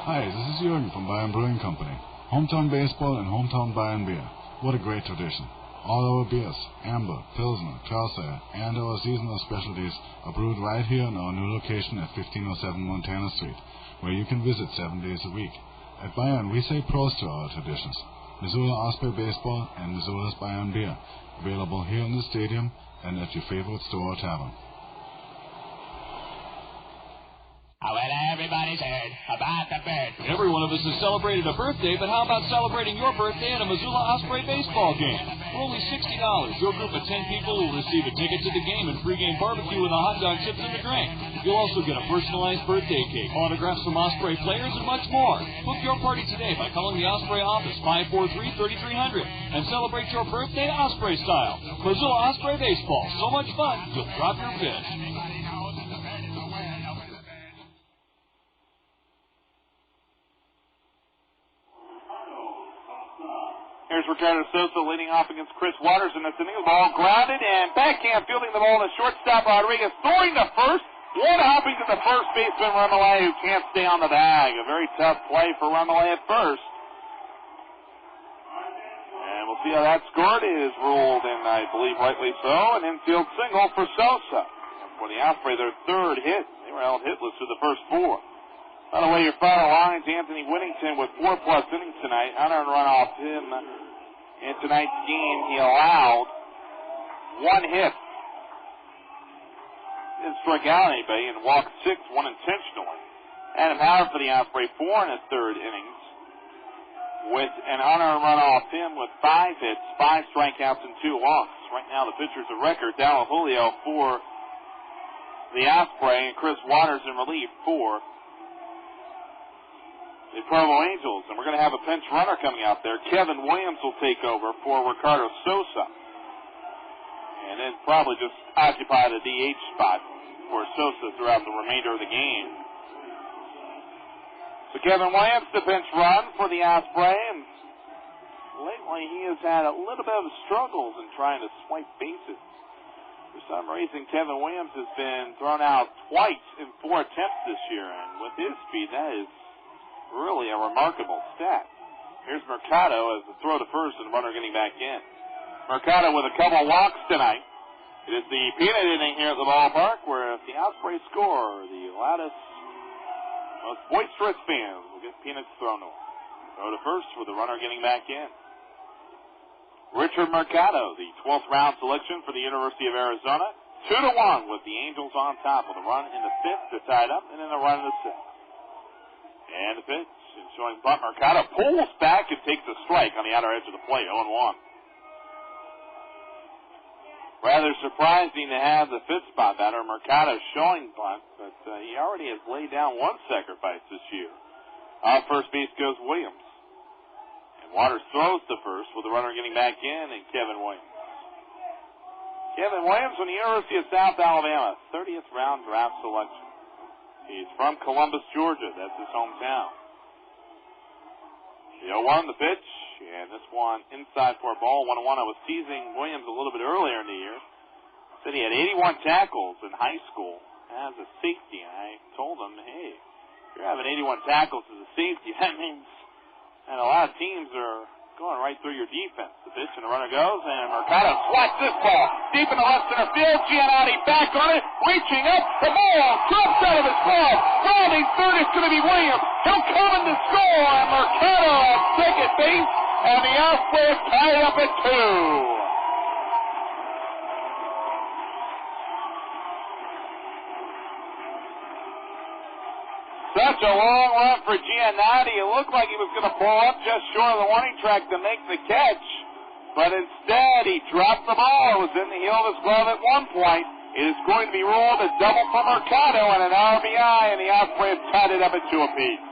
[SPEAKER 19] Hi, this is Jürgen from Bayern Brewing Company. Hometown baseball and hometown Bayern beer. What a great tradition. All our beers, Amber, Pilsner, Krauser, and our seasonal specialties are brewed right here in our new location at 1507 Montana Street, where you can visit 7 days a week. At Bayern, we say pros to our traditions. Missoula Osprey Baseball and Missoula's Bayern Beer. Available here in the stadium and at your favorite store or tavern.
[SPEAKER 9] Well, everybody's heard about the bird.
[SPEAKER 6] Every one of us has celebrated a birthday, but how about celebrating your birthday at a Missoula Osprey baseball game? For only $60, your group of 10 people will receive a ticket to the game and pregame barbecue with a hot dog, chips, and a drink. You'll also get a personalized birthday cake, autographs from Osprey players, and much more. Book your party today by calling the Osprey office, 543-3300, and celebrate your birthday Osprey style. Missoula Osprey baseball, so much fun, you'll drop your fish.
[SPEAKER 2] Here's Ricardo Sosa leading off against Chris Waters in this inning. The ball grounded and backhand fielding the ball to shortstop Rodriguez, throwing to first. One hopping to the first baseman, Remolay, who can't stay on the bag. A very tough play for Remolay at first. And we'll see how that scored. It is ruled, and I believe rightly so, an infield single for Sosa. And for the Osprey, their third hit. They were held hitless through the first four. By the way, your final lines, Anthony Whittington with 4+ innings tonight. Unearned run off him in tonight's game. He allowed 1 hit. Didn't strike out anybody and walked 6, 1 intentionally. Adam Howard for the Osprey, 4 in his third innings, with an unearned run off him with 5 hits, 5 strikeouts, and 2 walks. Right now, the pitcher's a record. Dallin Julio for the Osprey, and Chris Waters in relief for the Provo Angels. And we're going to have a pinch runner coming out there. Kevin Williams will take over for Ricardo Sosa, and then probably just occupy the DH spot for Sosa throughout the remainder of the game. So Kevin Williams, the pinch run for the Osprey, and lately he has had a little bit of struggles in trying to swipe bases. For some reason, Kevin Williams has been thrown out twice in 4 attempts this year, and with his speed, that is really a remarkable stat. Here's Mercado as the throw to first and the runner getting back in. Mercado with a couple walks tonight. It is the peanut inning here at the ballpark, where if the Osprey score, the loudest, most boisterous fans will get peanuts thrown to them. Throw to first with the runner getting back in. Richard Mercado, the 12th round selection for the University of Arizona. 2-1 with the Angels on top with a run in the 5th to tie it up, and then a run in the 6th. And the pitch, and showing bunt. Mercado pulls back and takes a strike on the outer edge of the plate, 0-1. Rather surprising to have the 5th spot batter, Mercado, showing bunt, but he already has laid down 1 sacrifice this year. Off first base goes Williams. And Waters throws to first with the runner getting back in, and Kevin Williams. Kevin Williams from the University of South Alabama, 30th round draft selection. He's from Columbus, Georgia. That's his hometown. The 0-1, the pitch, and this one inside for a ball, 1-1. I was teasing Williams a little bit earlier in the year. Said he had 81 tackles in high school as a safety. I told him, hey, if you're having 81 tackles as a safety, that means that a lot of teams are going right through your defense. The pitch and the runner goes, and Mercado swats this ball deep in the left center field. Giannotti back on it, reaching up. The ball drops out of his glove. Rounding third is going to be Williams. He'll come in to score, and Mercado at second base, and the Osprey tied up at 2. Such a long run for Giannotti. It looked like he was going to pull up just short of the warning track to make the catch. But instead, he dropped the ball. It was in the heel of his glove at one point. It is going to be ruled a double for Mercado and an RBI, and the Osprey have tied it up at 2 apiece.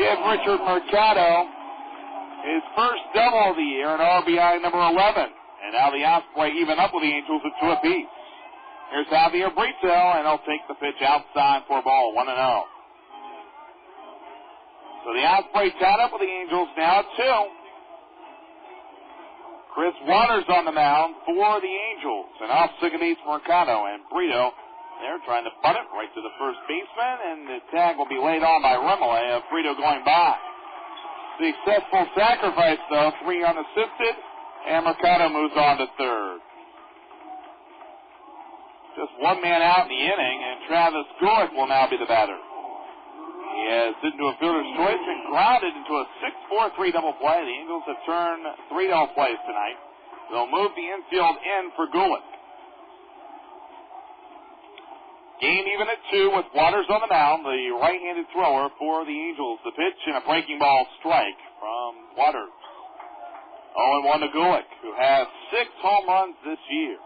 [SPEAKER 2] Give Richard Mercado his first double of the year, and RBI number 11. And now the Osprey even up with the Angels at 2 apiece. Here's Javier Brito, and he'll take the pitch outside for a ball, 1-0. So the Osprey tied up with the Angels now at 2. Chris Waters on the mound for the Angels, and off second base Mercado, and Brito, they're trying to bunt it right to the first baseman, and the tag will be laid on by Remolay of Brito going by. Successful sacrifice, though, 3 unassisted, and Mercado moves on to third. Just one man out in the inning, and Travis Gorick will now be the batter. He has hit into a fielder's choice and grounded into a 6-4-3 double play. The Eagles have turned 3 double plays tonight. They'll move the infield in for Gulick. Game even at 2 with Waters on the mound, the right-handed thrower for the Angels. The pitch and a breaking ball strike from Waters. 0-1 to Gulick, who has 6 home runs this year.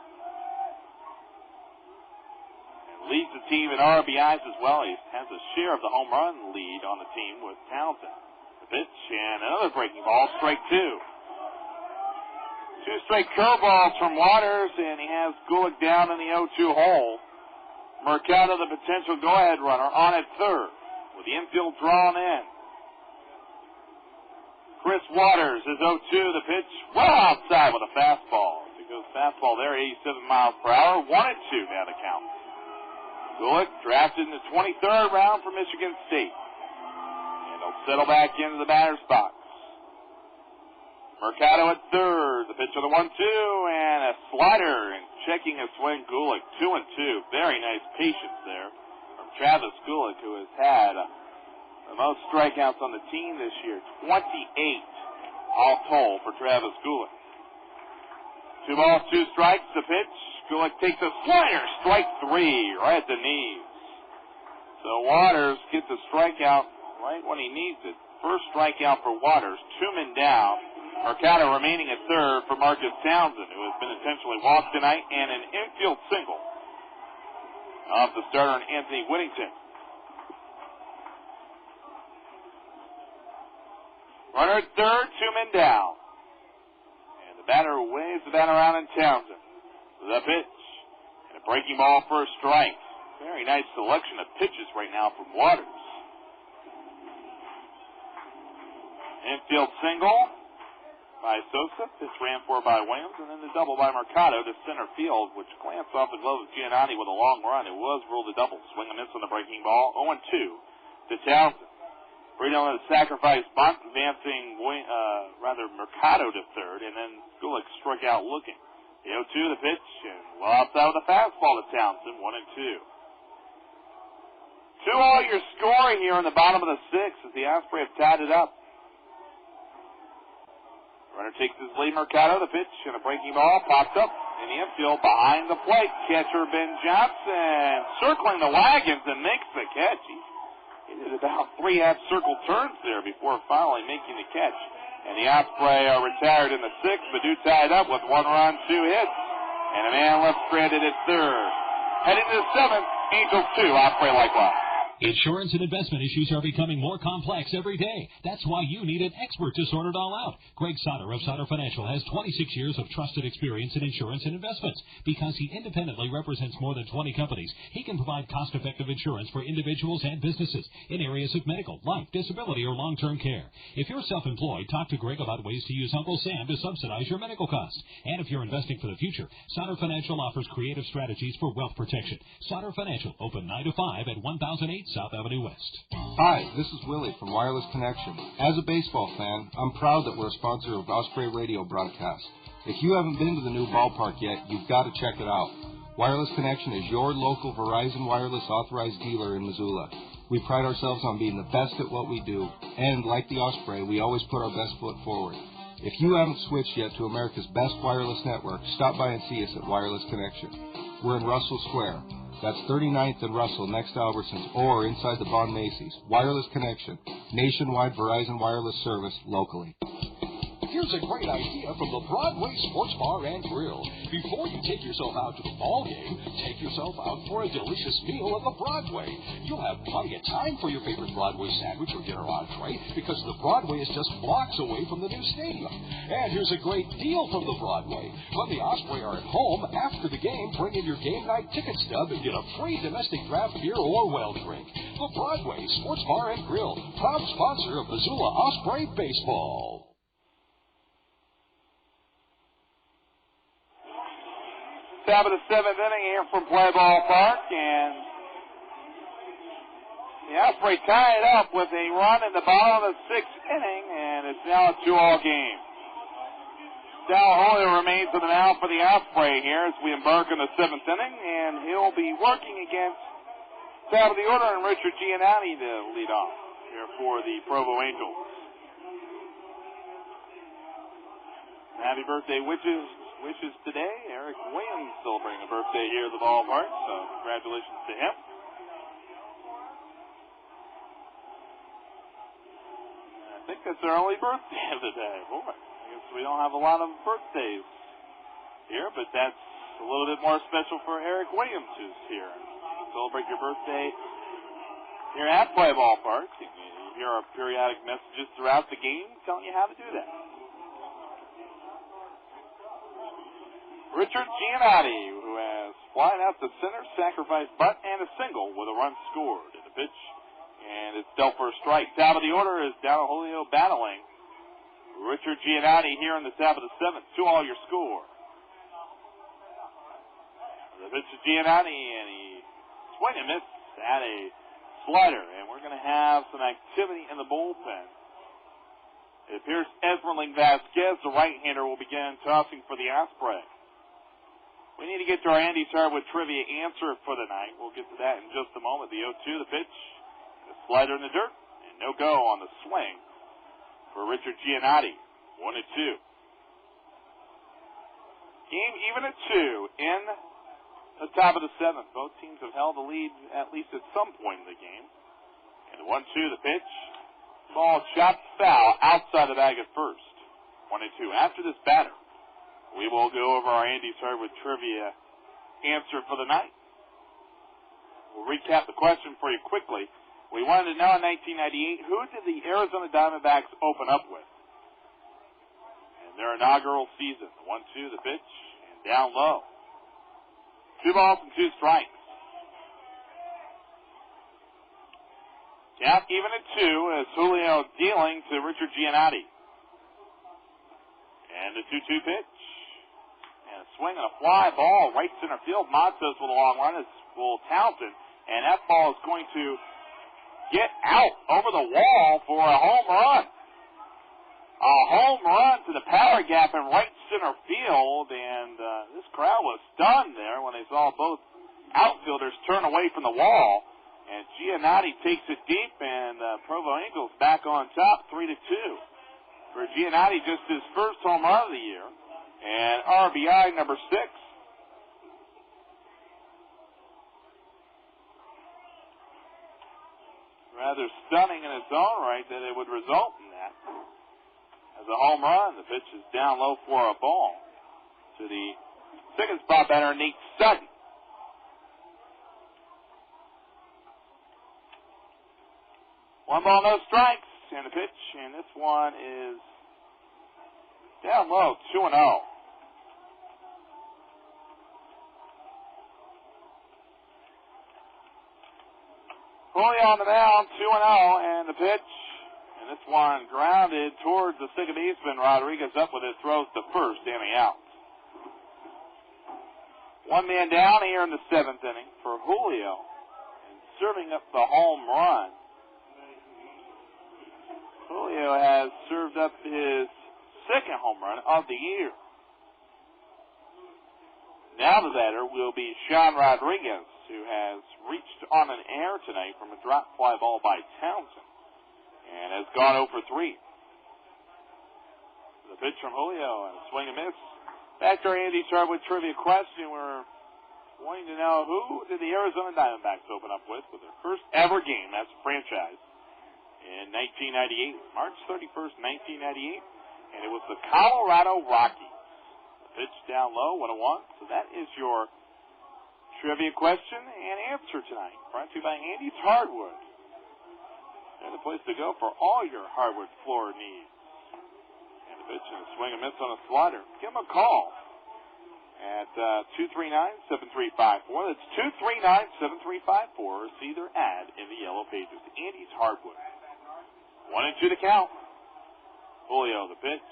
[SPEAKER 2] And leads the team in RBIs as well. He has a share of the home run lead on the team with Townsend. The pitch and another breaking ball, strike 2. 2 straight curveballs from Waters, and he has Gulick down in the 0-2 hole. Mercado, the potential go-ahead runner, on at third with the infield drawn in. Chris Waters is 0-2. The pitch well outside with a fastball. It goes fastball there, 87 miles per hour. 1-2 now to count. Gulick drafted in the 23rd round for Michigan State. And he'll settle back into the batter's box. Mercado at third. The pitch on the 1-2 and a slider and checking his swing. Gulick 2-2. Very nice patience there from Travis Gulick, who has had the most strikeouts on the team this year. 28 all told for Travis Gulick. 2 balls, 2 strikes. The pitch. Gulick takes a slider. Strike 3 right at the knees. So Waters gets a strikeout right when he needs it. First strikeout for Waters. 2 men down. Mercado remaining at third for Marcus Townsend, who has been intentionally walked tonight, and an infield single off the starter Anthony Whittington. Runner at third, 2 men down. And the batter waves the bat around in Townsend. The pitch. And a breaking ball for a strike. Very nice selection of pitches right now from Waters. Infield single by Sosa. Pitch ran for by Williams, and then the double by Mercado to center field, which glanced off the glove of Giannotti with a long run. It was ruled a double. Swing and miss on the breaking ball. 0-2 to Townsend. Brady on the sacrifice bunt, advancing Mercado to third, and then Gulick struck out looking. The 0-2, the pitch, and well outside with a fastball to Townsend. 1-2. 2-all your score here in the bottom of the 6th as the Osprey have tied it up. Runner takes his lead. Mercado, the pitch, and a breaking ball popped up in the infield behind the plate. Catcher Ben Johnson circling the wagons and makes the catch. He did about 3 half-circle turns there before finally making the catch. And the Osprey are retired in the 6th. Badu tied up with 1 run, 2 hits, and a man left stranded at third. Heading to the 7th, Angels 2, Osprey likewise.
[SPEAKER 4] Insurance and investment issues are becoming more complex every day. That's why you need an expert to sort it all out. Greg Sauter of Sauter Financial has 26 years of trusted experience in insurance and investments. Because he independently represents more than 20 companies, he can provide cost-effective insurance for individuals and businesses in areas of medical, life, disability, or long-term care. If you're self-employed, talk to Greg about ways to use Uncle Sam to subsidize your medical costs. And if you're investing for the future, Sauter Financial offers creative strategies for wealth protection. Sauter Financial, open 9 to 5 at 1008 South Avenue West.
[SPEAKER 13] Hi, this is Willie from Wireless Connection. As a baseball fan, I'm proud that we're a sponsor of Osprey Radio broadcast. If you haven't been to the new ballpark yet, you've got to check it out. Wireless Connection is your local Verizon Wireless authorized dealer in Missoula. We pride ourselves on being the best at what we do, and like the Osprey, we always put our best foot forward. If you haven't switched yet to America's best wireless network, stop by and see us at Wireless Connection. We're in Russell Square. That's 39th and Russell, next to Albertsons, or inside the Bond Macy's. Wireless Connection, nationwide Verizon wireless service locally.
[SPEAKER 3] Here's a great idea from the Broadway Sports Bar and Grill. Before you take yourself out to the ball game, take yourself out for a delicious meal at the Broadway. You'll have plenty of time for your favorite Broadway sandwich or dinner entree because the Broadway is just blocks away from the new stadium. And here's a great deal from the Broadway. When the Osprey are at home, after the game, bring in your game night ticket stub and get a free domestic draft beer or well drink. The Broadway Sports Bar and Grill, proud sponsor of Missoula Osprey Baseball.
[SPEAKER 2] Top of the 7th inning here from Play Ball Park, and the Osprey tie it up with a run in the bottom of the 6th inning, and it's now a 2-all game. Sal Hoyer remains in the mound for the Osprey here as we embark on the 7th inning, and he'll be working against top of the order and Richard Giannotti to lead off here for the Provo Angels. Happy birthday, Witches. wishes today. Eric Williams celebrating a birthday here at the ballpark, so congratulations to him. I think that's our only birthday of the day. Boy, I guess we don't have a lot of birthdays here, but that's a little bit more special for Eric Williams, who's here. Celebrate your birthday here at Play Ballpark. You hear our periodic messages throughout the game telling you how to do that. Richard Giannotti, who has flying out to center, sacrifice bunt, and a single with a run scored. In the pitch, and it's dealt for a strike. Top of the order is Down Julio battling Richard Giannotti here in the top of the seventh. 2-all your score. The pitch to Giannotti, and he swing and miss at a slider, and we're going to have some activity in the bullpen. It appears Esmeralda Vasquez, the right-hander, will begin tossing for the Osprey. We need to get to our Andy's Hardwood trivia answer for the night. We'll get to that in just a moment. The 0-2, the pitch, the slider in the dirt, and no go on the swing for Richard Giannotti. 1-2. Game even at 2 in the top of the seventh. Both teams have held the lead at least at some point in the game. And the 1-2, the pitch. Ball shot foul outside the bag at first. 1-2. After this batter, we will go over our Andy's Hardwood trivia answer for the night. We'll recap the question for you quickly. We wanted to know in 1998, who did the Arizona Diamondbacks open up with in their inaugural season? The 1-2, the pitch, and down low. 2 balls and 2 strikes. Count even at 2 as Julio dealing to Richard Giannotti. And the 2-2 pitch. And a swing and a fly ball right center field. Matos with a long run is Will Townsend. And that ball is going to get out over the wall for a home run. A home run to the power gap in right center field, and this crowd was stunned there when they saw both outfielders turn away from the wall. And Giannotti takes it deep, and Provo Angels back on top, 3-2. For Giannotti, just his first home run of the year, and RBI number 6. Rather stunning in its own right that it would result in that. As a home run, the pitch is down low for a ball to the second spot batter, Nate Sutton. One ball, no strikes, and the pitch, and this one is down low, 2-0. Julio on the mound, 2-0, and the pitch. And this one grounded towards the second baseman. Rodriguez up with it, throws to first, standing out. 1 man down here in the 7th inning for Julio. And serving up the home run. Julio has served up his second home run of the year. Now the batter will be Sean Rodriguez, who has reached on an air tonight from a drop fly ball by Townsend. And has gone 0 for 3. The pitch from Julio and a swing and miss. Back to our Andy's Hardwood trivia question. We're wanting to know who did the Arizona Diamondbacks open up with their first ever game as a franchise in 1998, March 31st, 1998. And it was the Colorado Rockies. The pitch down low, 1-1. So that is your trivia question and answer tonight. Brought to you by Andy's Hardwood. They're the place to go for all your hardwood floor needs. And the pitch and a swing and miss on a slider. Give them a call at 239-7354. That's 239-7354. Or see their ad in the yellow pages. Andy's Hardwood. 1-2 to count. Julio the pitch.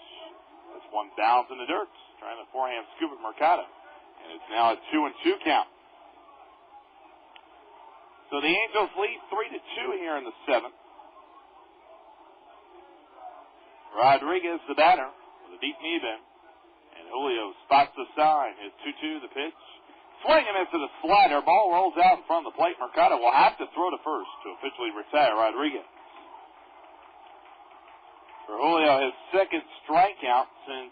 [SPEAKER 2] This one bounds in the dirt. Trying to forehand scoop at Mercado. And it's now a 2-2 count. So the Angels lead 3-2 here in the 7th. Rodriguez, the batter, with a deep knee bend. And Julio spots the sign. His 2-2, the pitch. Swing and miss to the slider. Ball rolls out in front of the plate. Mercado will have to throw to first to officially retire Rodriguez. For Julio, his second strikeout since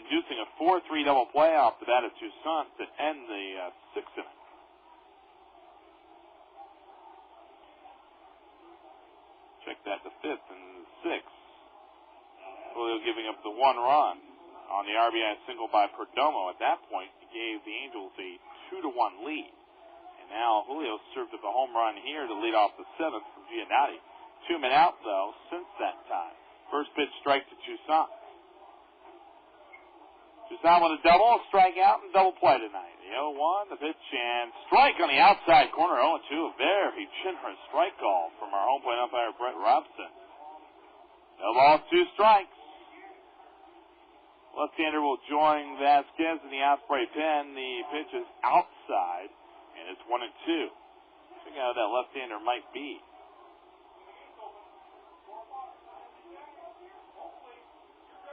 [SPEAKER 2] inducing a 4-3 double play off the bat of Tucson to end the sixth inning. Check that, the fifth and the sixth. Julio giving up the one run on the RBI single by Perdomo. At that point, he gave the Angels a 2-1 lead. And now Julio served up a home run here to lead off the seventh from Giannotti. 2 men out, though, since that time. First pitch strike to Tucson. Tucson with a double, strikeout, and double play tonight. The 0-1, the pitch, and strike on the outside corner. 0-2, a very generous strike call from our home plate umpire, Brett Robson. No balls, 2 strikes. Left-hander will join Vasquez in the Osprey pen. The pitch is outside, and it's 1-2. Check out how that left-hander might be.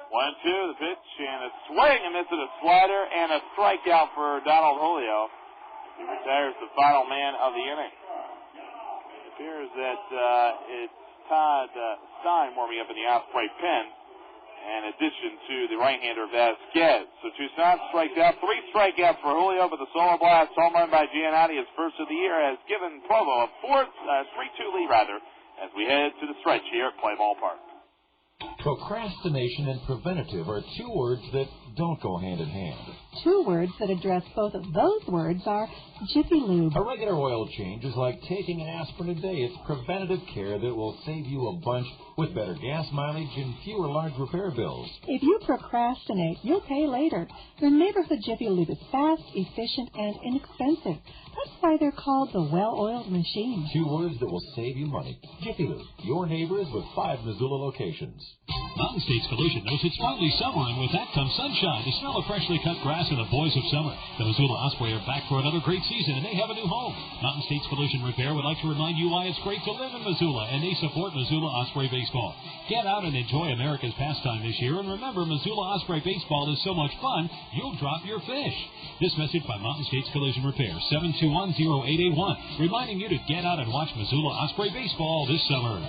[SPEAKER 2] 1-2, the pitch, and a swing, and this is a slider, and a strikeout for Donald Julio. He retires the final man of the inning. It appears that it's Todd Stein warming up in the Osprey pen, in addition to the right-hander Vasquez. So Tucson strikes out, 3 strikeouts for Julio, but the Solar Blast home run by Giannotti, his first of the year, has given Provo a 3-2 lead, as we head to the stretch here at Play Ballpark.
[SPEAKER 11] Procrastination and preventative are 2 words that don't go hand in hand.
[SPEAKER 12] 2 words that address both of those words are Jiffy Lube.
[SPEAKER 11] A regular oil change is like taking an aspirin a day. It's preventative care that will save you a bunch with better gas mileage and fewer large repair bills.
[SPEAKER 12] If you procrastinate, you'll pay later. Your neighborhood Jiffy Lube is fast, efficient, and inexpensive. That's why they're called the well-oiled machine.
[SPEAKER 11] 2 words that will save you money. Jiffy Lube, your neighbors with 5 Missoula locations.
[SPEAKER 4] Mountain States Collision knows it's finally summer, and with that comes sunshine, the smell of freshly cut grass, and the boys of summer. The Missoula Osprey are back for another great season, and they have a new home. Mountain States Collision Repair would like to remind you why it's great to live in Missoula, and they support Missoula Osprey Baseball. Get out and enjoy America's pastime this year, and remember, Missoula Osprey Baseball is so much fun, you'll drop your fish. This message by Mountain States Collision Repair, 721-0881, reminding you to get out and watch Missoula Osprey Baseball this summer.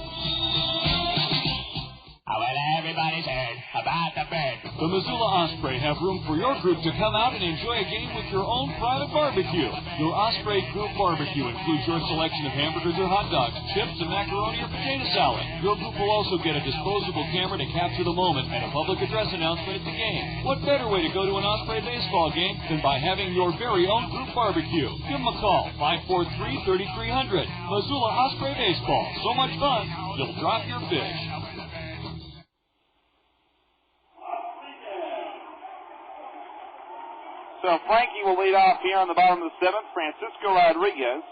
[SPEAKER 9] Well, everybody's heard about the bird.
[SPEAKER 6] The Missoula Osprey have room for your group to come out and enjoy a game with your own private barbecue. Your Osprey Group Barbecue includes your selection of hamburgers or hot dogs, chips, and macaroni or potato salad. Your group will also get a disposable camera to capture the moment and a public address announcement at the game. What better way to go to an Osprey baseball game than by having your very own group barbecue? Give them a call, 543-3300. Missoula Osprey Baseball. So much fun, you'll drop your fish.
[SPEAKER 2] So Frankie will lead off here on the bottom of the 7th. Francisco Rodriguez.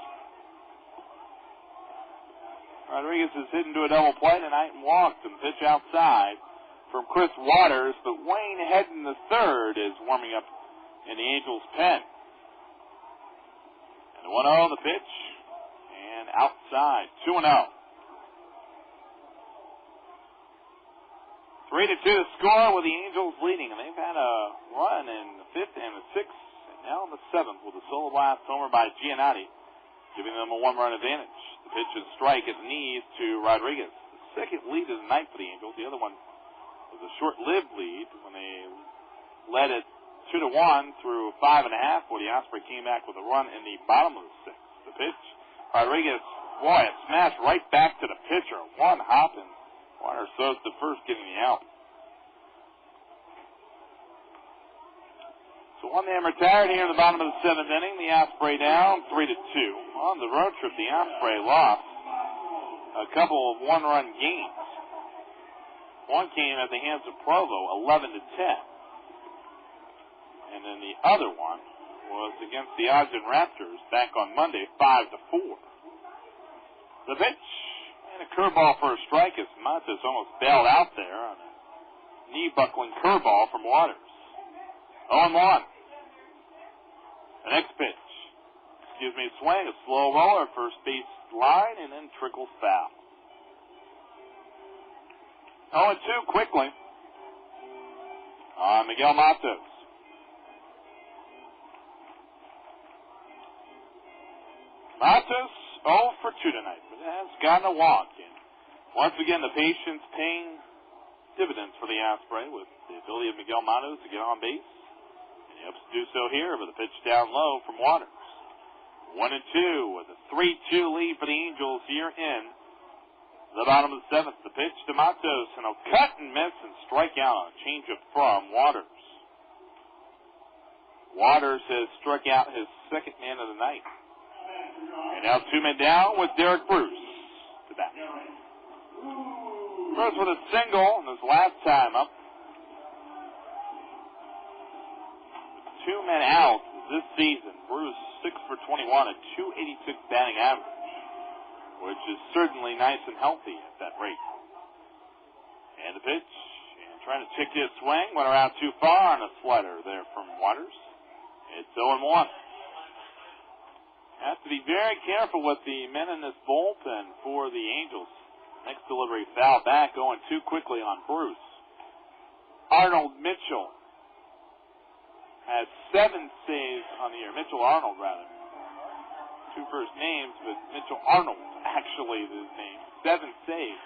[SPEAKER 2] Rodriguez is hit into a double play tonight and walked, and pitch outside from Chris Waters. But Wayne Hedden III is warming up in the Angels' pen. And the 1-0, the pitch, and outside, 2-0. 3-2 to score with the Angels leading, and they've had a run in the 5th and the 6th, and now in the 7th with a solo blast homer by Giannotti, giving them a 1-run advantage. The pitch and strike at the knees to Rodriguez. The second lead of the night for the Angels. The other one was a short-lived lead when they led it 2-1 through 5.5, where the Osprey came back with a run in the bottom of the 6th. The pitch, Rodriguez, boy, it smashed right back to the pitcher. One hop, and Waters throws to first, getting the out. So one man retired here in the bottom of the 7th inning. The Osprey down 3-2. On the road trip, the Osprey lost a couple of 1-run games. One came at the hands of Provo, 11-10. And then the other one was against the Ogden Raptors back on Monday, 5-4. The pitch. And a curveball for a strike as Montes almost bailed out there on a knee-buckling curveball from Waters. 0-1. The next pitch. Swing, a slow roller, first base line, and then trickles foul. 0-2 quickly on Miguel Matos. Matos 0 for 2 tonight, but has gotten a walk. And once again, the patience paying dividends for the Osprey with the ability of Miguel Matos to get on base. And he hopes to do so here with a pitch down low from Waters. 1-2 with a 3-2 lead for the Angels here in the bottom of the seventh. The pitch to Matos, and he'll cut and miss and strike out on a changeup from Waters. Waters has struck out his second man of the night. And now 2 men down with Derek Bruce to bat. Bruce with a single in his last time up. 2 men out this season. Bruce 6 for 21, a .286 batting average, which is certainly nice and healthy at that rate. And the pitch, and trying to tick his swing, went around too far on a slider there from Waters. It's 0-1. Have to be very careful with the men in this bullpen for the Angels. Next delivery foul back, going too quickly on Bruce. Arnold Mitchell has 7 saves on the year. Mitchell Arnold, rather. 2 first names, but Mitchell Arnold actually is his name. 7 saves.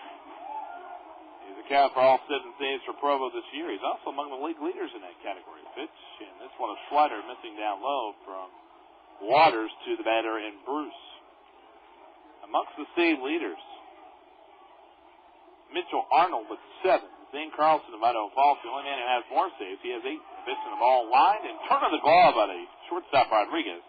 [SPEAKER 2] He's accounted for all 7 saves for Provo this year. He's also among the league leaders in that category. Pitch, and this one a slider missing down low from Waters to the batter in Bruce. Amongst the save leaders, Mitchell Arnold with 7. Zane Carlson of Idaho Falls, the only man who has more saves. He has 8. Pitching the ball lined and turn of the glove by the shortstop Rodriguez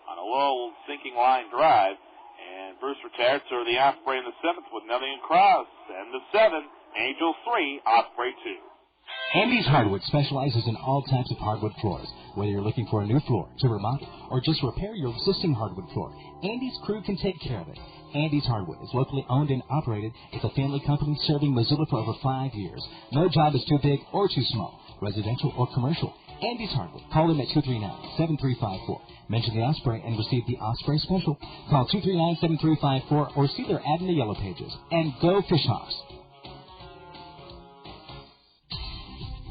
[SPEAKER 2] on a low sinking line drive. And Bruce retired, so the Osprey in the 7th with nothing across. And the 7th, Angels 3, Osprey 2.
[SPEAKER 16] Andy's Hardwood specializes in all types of hardwood floors. Whether you're looking for a new floor, to remodel, or just repair your existing hardwood floor, Andy's crew can take care of it. Andy's Hardwood is locally owned and operated. It's a family company serving Missoula for over 5 years. No job is too big or too small, residential or commercial. Andy's Hardwood. Call them at 239-7354. Mention the Osprey and receive the Osprey special. Call 239-7354 or see their ad in the Yellow Pages. And go Fish House.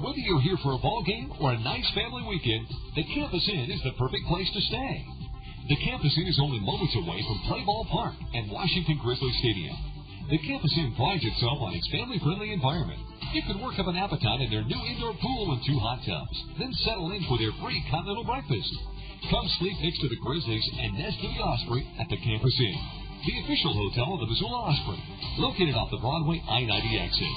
[SPEAKER 6] Whether you're here for a ball game or a nice family weekend, the Campus Inn is the perfect place to stay. The Campus Inn is only moments away from Play Ball Park and Washington Grizzly Stadium. The Campus Inn prides itself on its family-friendly environment. You can work up an appetite in their new indoor pool and 2 hot tubs, then settle in for their free continental breakfast. Come sleep next to the Grizzlies and nest with the Osprey at the Campus Inn, the official hotel of the Missoula Osprey, located off the Broadway I-90 exit.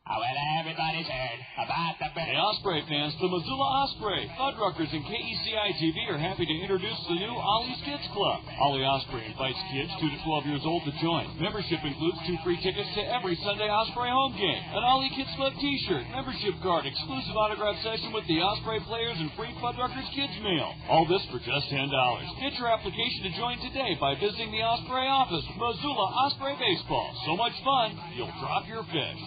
[SPEAKER 9] Well, everybody's heard about the bird.
[SPEAKER 4] Hey, Osprey fans, the Missoula Osprey. Fuddruckers and KECI-TV are happy to introduce the new Ollie's Kids Club. Ollie Osprey invites kids 2 to 12 years old to join. Membership includes 2 free tickets to every Sunday Osprey home game, an Ollie Kids Club t-shirt, membership card, exclusive autograph session with the Osprey players, and free Fuddruckers kids meal. All this for just $10. Get your application to join today by visiting the Osprey office. Missoula Osprey Baseball. So much fun, you'll drop your fish.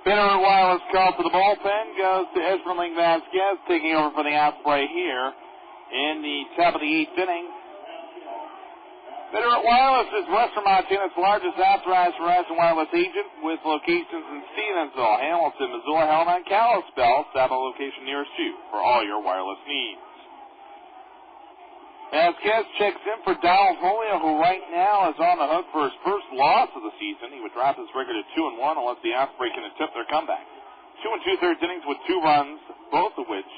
[SPEAKER 2] Bitter wireless call for the bullpen goes to Esmerling Vasquez, taking over for the Osprey here in the top of the 8th inning. Bitter Wireless is Western Montana's largest authorized Verizon Wireless agent with locations in Stevensville, Hamilton, Missoula, Helena, and Kalispell. Stop a location nearest you for all your wireless needs. Vasquez checks in for Donald Julio, who right now is on the hook for his first loss of the season. He would drop his record to 2-1 unless the Osprey can attempt their comeback. 2 2/3 innings with 2 runs, both of which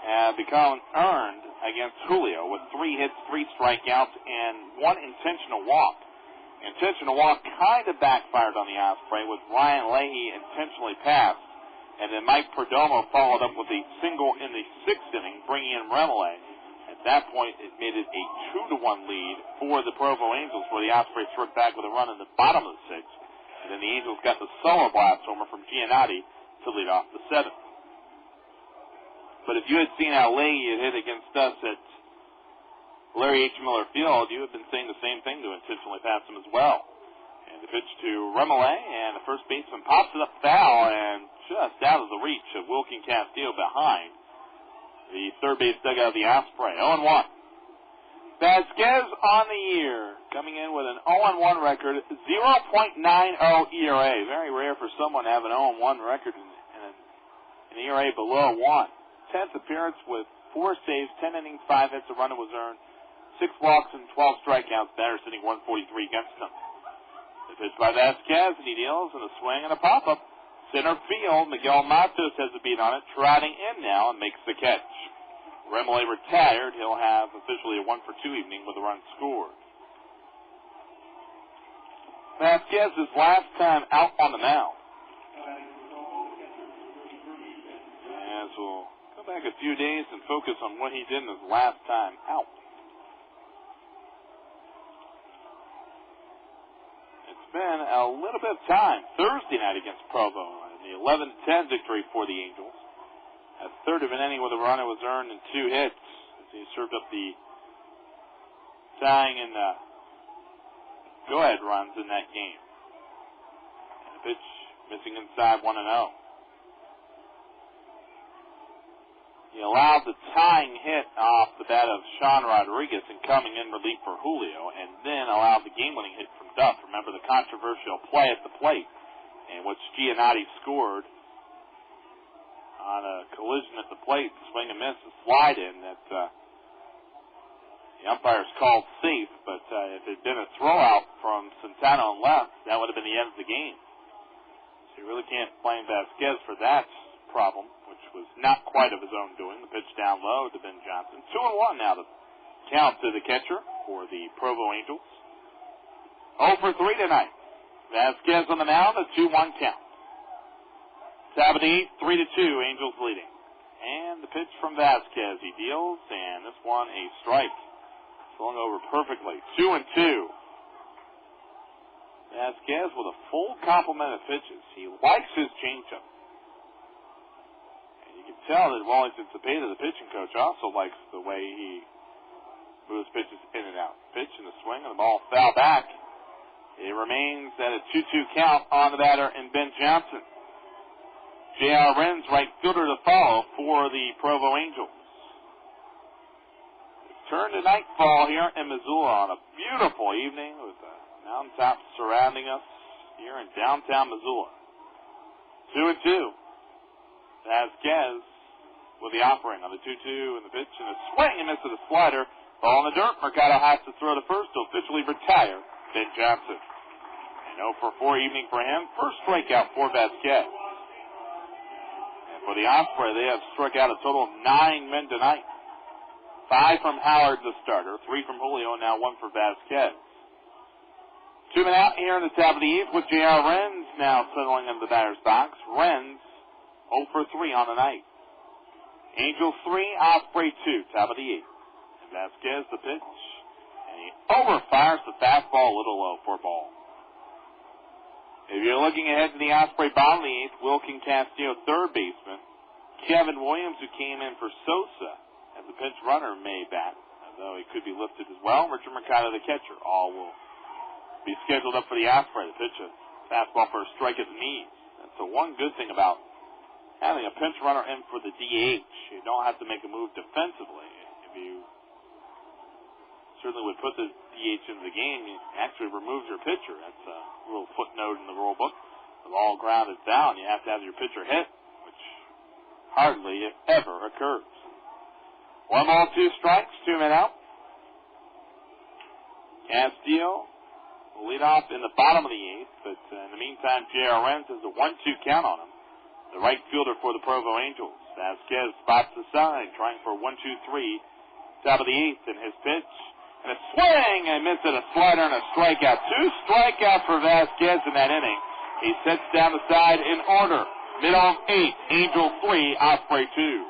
[SPEAKER 2] have become earned against Julio with 3 hits, 3 strikeouts, and 1 intentional walk. Intentional walk kind of backfired on the Osprey with Ryan Leahy intentionally passed, and then Mike Perdomo followed up with a single in the 6th inning, bringing in Remele. At that point, it made it a 2-1 lead for the Provo Angels, where the Osprey struck back with a run in the bottom of the 6th. And then the Angels got the solo blast homer from Giannotti to lead off the 7th. But if you had seen how Leahy had hit against us at Larry H. Miller Field, you would have been saying the same thing to intentionally pass him as well. And the pitch to Remele, and the first baseman pops it up foul and just out of the reach of Wilkin Castillo behind the third base dugout of the Osprey. 0-1. Vasquez on the year, coming in with an 0-1 record, 0.90 ERA. Very rare for someone to have an 0-1 record and an ERA below 1. 10th appearance with 4 saves, 10 innings, 5 hits, a run that was earned, 6 walks and 12 strikeouts. Batter sitting 143 against him. The pitch by Vasquez, and he deals in a swing and a pop-up. Center field, Miguel Matos has a beat on it, trotting in now and makes the catch. Remole retired. He'll have officially a 1-for-2 evening with a run scored. Vasquez's last time out on the mound. As we'll go back a few days and focus on what he did in his last time out. It's been a little bit of time. Thursday night against Provo in the 11-10 victory for the Angels. A third of an inning with a run was earned and 2 hits as he served up the tying and go-ahead runs in that game. And the pitch missing inside 1-0. He allowed the tying hit off the bat of Sean Rodriguez and coming in relief for Julio, and then allowed the game-winning hit from Duff. Remember the controversial play at the plate, in which Giannotti scored on a collision at the plate, swing and miss, a slide in that the umpires called safe, but if it had been a throw-out from Centeno on left, that would have been the end of the game. So you really can't blame Vasquez for that problem, which was not quite of his own doing. The pitch down low to Ben Johnson. 2-1 now to count to the catcher for the Provo Angels. 0 for 3 tonight. Vasquez on the mound, a 2-1 count. Top of the 8th, 3-2, Angels leading. And the pitch from Vasquez. He deals, and this one a strike. Swung over perfectly. 2-2. Vasquez with a full complement of pitches. He likes his changeup. And you can tell that Wellington Cepeda, the pitching coach, also likes the way he moves pitches in and out. Pitch and a swing, and the ball foul back. It remains at a 2-2 count on the batter in Ben Johnson. J.R. Renz, right fielder to follow for the Provo Angels. Turn to nightfall here in Missoula on a beautiful evening with the mountaintops surrounding us here in downtown Missoula. 2-2. Vasquez with the offering on the 2-2 and the pitch and a swing and miss to the slider. Ball in the dirt. Mercado has to throw to first to officially retire Ben Johnson. An 0 for 4 evening for him. First strikeout for Vasquez. And for the Osprey, they have struck out a total of 9 men tonight. 5 from Howard, the starter. 3 from Julio, and now 1 for Vasquez. 2 men out here in the top of the 8th with J.R. Renz now settling in the batter's box. Renz 0 for 3 on the night. Angels 3, Osprey 2, top of the 8th. And Vasquez the pitch. And he overfires the fastball a little low for a ball. If you're looking ahead to the Osprey bottom of the 8th, Wilkin Castillo, third baseman. Kevin Williams, who came in for Sosa as a pinch runner, may bat, although he could be lifted as well. Richard Mercado, the catcher. All will be scheduled up for the Osprey. The pitch, a fastball for a strike at the knees. That's the one good thing about having a pinch runner in for the DH. You don't have to make a move defensively. If you certainly would put the DH into the game, it actually removes your pitcher. That's a little footnote in the rule book. The ball grounded down, you have to have your pitcher hit, which hardly, if ever, occurs. 1 ball, 2 strikes, 2 men out. Castillo will lead off in the bottom of the 8th, but in the meantime, J.R. Renz has a 1-2 count on him. The right fielder for the Provo Angels. Vasquez spots the side, trying for 1-2-3, top of the 8th, and his pitch. And a swing and miss at a slider and a strikeout. 2 strikeouts for Vasquez in that inning. He sets down the side in order. Middle of 8, Angel 3, Osprey 2.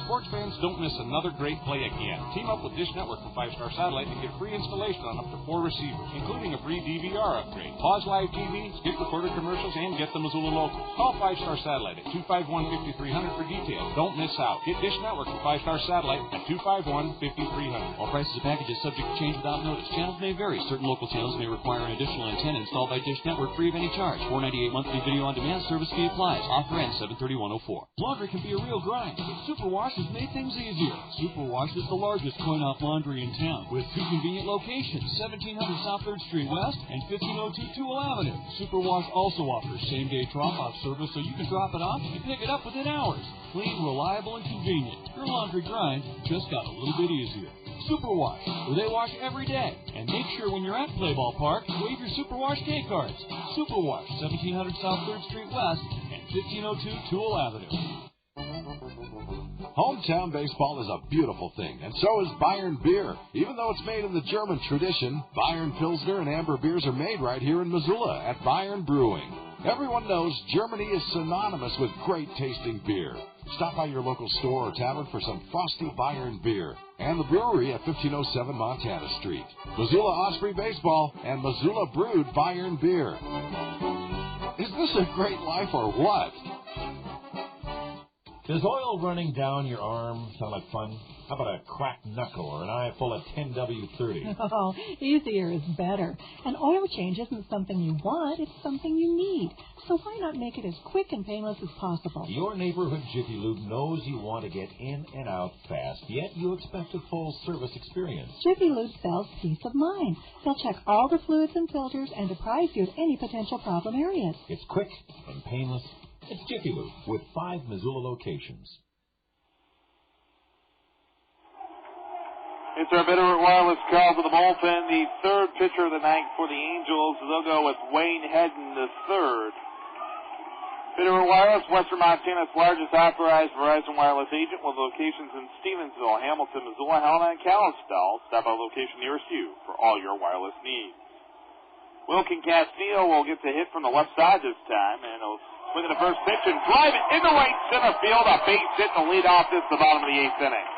[SPEAKER 8] Sports fans, don't miss another great play again. Team up with Dish Network for 5-star satellite and get free installation on up to 4 receivers, including a free DVR upgrade. Pause live TV, skip recorded commercials, and get the Missoula local. Call 5-star satellite at 251-5300 for details. Don't miss out. Get Dish Network for 5-star satellite at 251-5300.
[SPEAKER 17] All prices of packages subject to change without notice. Channels may vary. Certain local channels may require an additional antenna installed by Dish Network free of any charge. $4.98 monthly video on demand service fee applies. Offer ends 7/31/04.
[SPEAKER 6] Laundry can be a real grind, but Superwash has made things things easier. Superwash is the largest coin-op laundry in town with 2 convenient locations, 1700 South 3rd Street West and 1502 Toole Avenue. Superwash also offers same-day drop-off service so you can drop it off and pick it up within hours. Clean, reliable, and convenient. Your laundry grind just got a little bit easier. Superwash, where they wash every day. And make sure when you're at Play Ball Park, wave your Superwash K-cards. Superwash, 1700 South 3rd Street West and 1502 Toole Avenue.
[SPEAKER 10] Hometown baseball is a beautiful thing, and so is Bayern beer. Even though it's made in the German tradition, Bayern Pilsner and Amber beers are made right here in Missoula at Bayern Brewing. Everyone knows Germany is synonymous with great-tasting beer. Stop by your local store or tavern for some frosty Bayern beer. And the brewery at 1507 Montana Street. Missoula Osprey Baseball and Missoula Brewed Bayern Beer. Is this a great life or what?
[SPEAKER 11] Does oil running down your arm sound like fun? How about a cracked knuckle or an eye full of 10W30?
[SPEAKER 12] Oh, easier is better. An oil change isn't something you want, it's something you need. So why not make it as quick and painless as possible?
[SPEAKER 11] Your neighborhood Jiffy Lube knows you want to get in and out fast, yet you expect a full service experience.
[SPEAKER 12] Jiffy Lube spells peace of mind. They'll check all the fluids and filters and apprise you of any potential problem areas.
[SPEAKER 11] It's quick and painless. It's Jiffy Lube with 5 Missoula locations.
[SPEAKER 2] It's our Bitterroot Wireless call to the bullpen. The third pitcher of the night for the Angels. They'll go with Wayne Hedden, the third. Bitterroot Wireless, Western Montana's largest authorized Verizon Wireless agent with locations in Stevensville, Hamilton, Missoula, Helena, and Kalispell. Stop by a location nearest you for all your wireless needs. Wilkin Castillo will get the hit from the left side this time, and he'll swing at the first pitch and drive it into right center field. A base hit to lead off this the bottom of the 8th inning.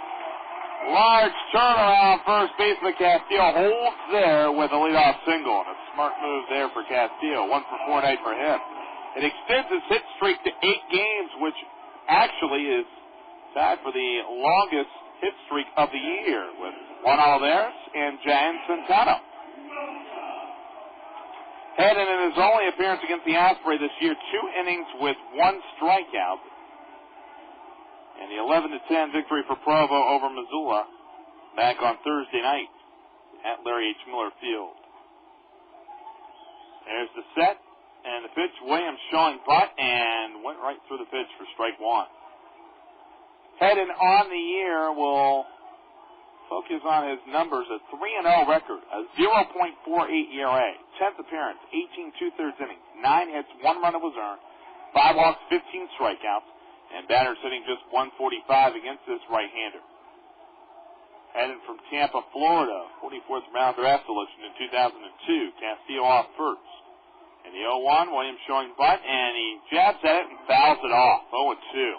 [SPEAKER 2] Large turnaround first baseman Castillo holds there with a leadoff single, and a smart move there for Castillo. 1 for 4 night for him. It extends his hit streak to 8 games, which actually is tied for the longest hit streak of the year with Juan Olivares and Jan Centeno. Hedden in his only appearance against the Osprey this year, 2 innings with 1 strikeout. And the 11-10 victory for Provo over Missoula back on Thursday night at Larry H. Miller Field. There's the set and the pitch. Williams showing butt and went right through the pitch for strike 1. Hedden on the year will focus on his numbers, a 3-0 record, a 0.48 ERA, 10th appearance, 18 2/3 innings, 9 hits, 1 run that was earned, 5 walks, 15 strikeouts, and batters hitting just 145 against this right-hander. Hedden from Tampa, Florida, 44th round draft selection in 2002. Castillo off first. In the 0-1, Williams showing butt, and he jabs at it and fouls it off. 0-2.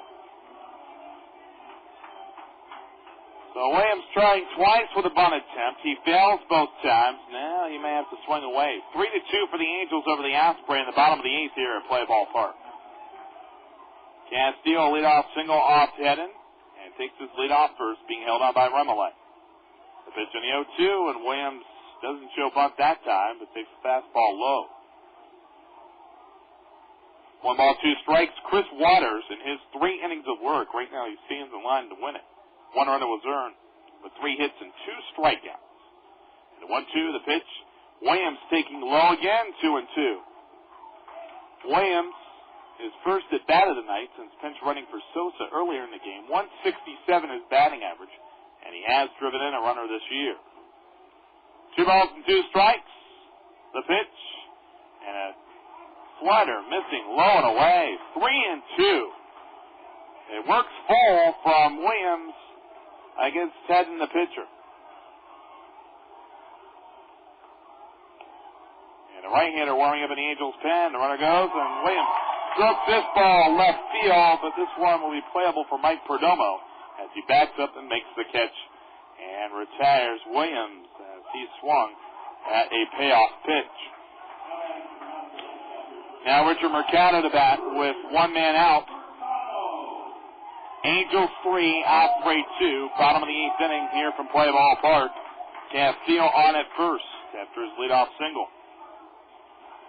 [SPEAKER 2] So Williams trying twice with a bunt attempt. He fails both times. Now he may have to swing away. 3-2 for the Angels over the Osprey in the bottom of the 8th here at Play Ball Park. Castillo leadoff single off Hedden and takes his leadoff first, being held on by Remele. The pitch in the 0-2, and Williams doesn't show bunt that time, but takes the fastball low. 1 ball, 2 strikes. Chris Waters in his 3 innings of work. Right now he stands in line to win it. 1 run was earned with 3 hits and 2 strikeouts. And the 1-2, the pitch. Williams taking low again, 2-2. Williams, his first at bat of the night since pinch running for Sosa earlier in the game. 167 his batting average, and he has driven in a runner this year. 2 balls and 2 strikes. The pitch, and a slider missing low and away. 3-2. It works full from Williams against Hedden, the pitcher. And the right-hander warming up in the Angels' pen. The runner goes, and Williams strokes this ball left field, but this one will be playable for Mike Perdomo as he backs up and makes the catch and retires Williams as he swung at a payoff pitch. Now Richard Mercado to bat with 1 man out. Angels 3, Osprey 2, bottom of the 8th inning here from Play Ball Park. Castillo on at first after his leadoff single.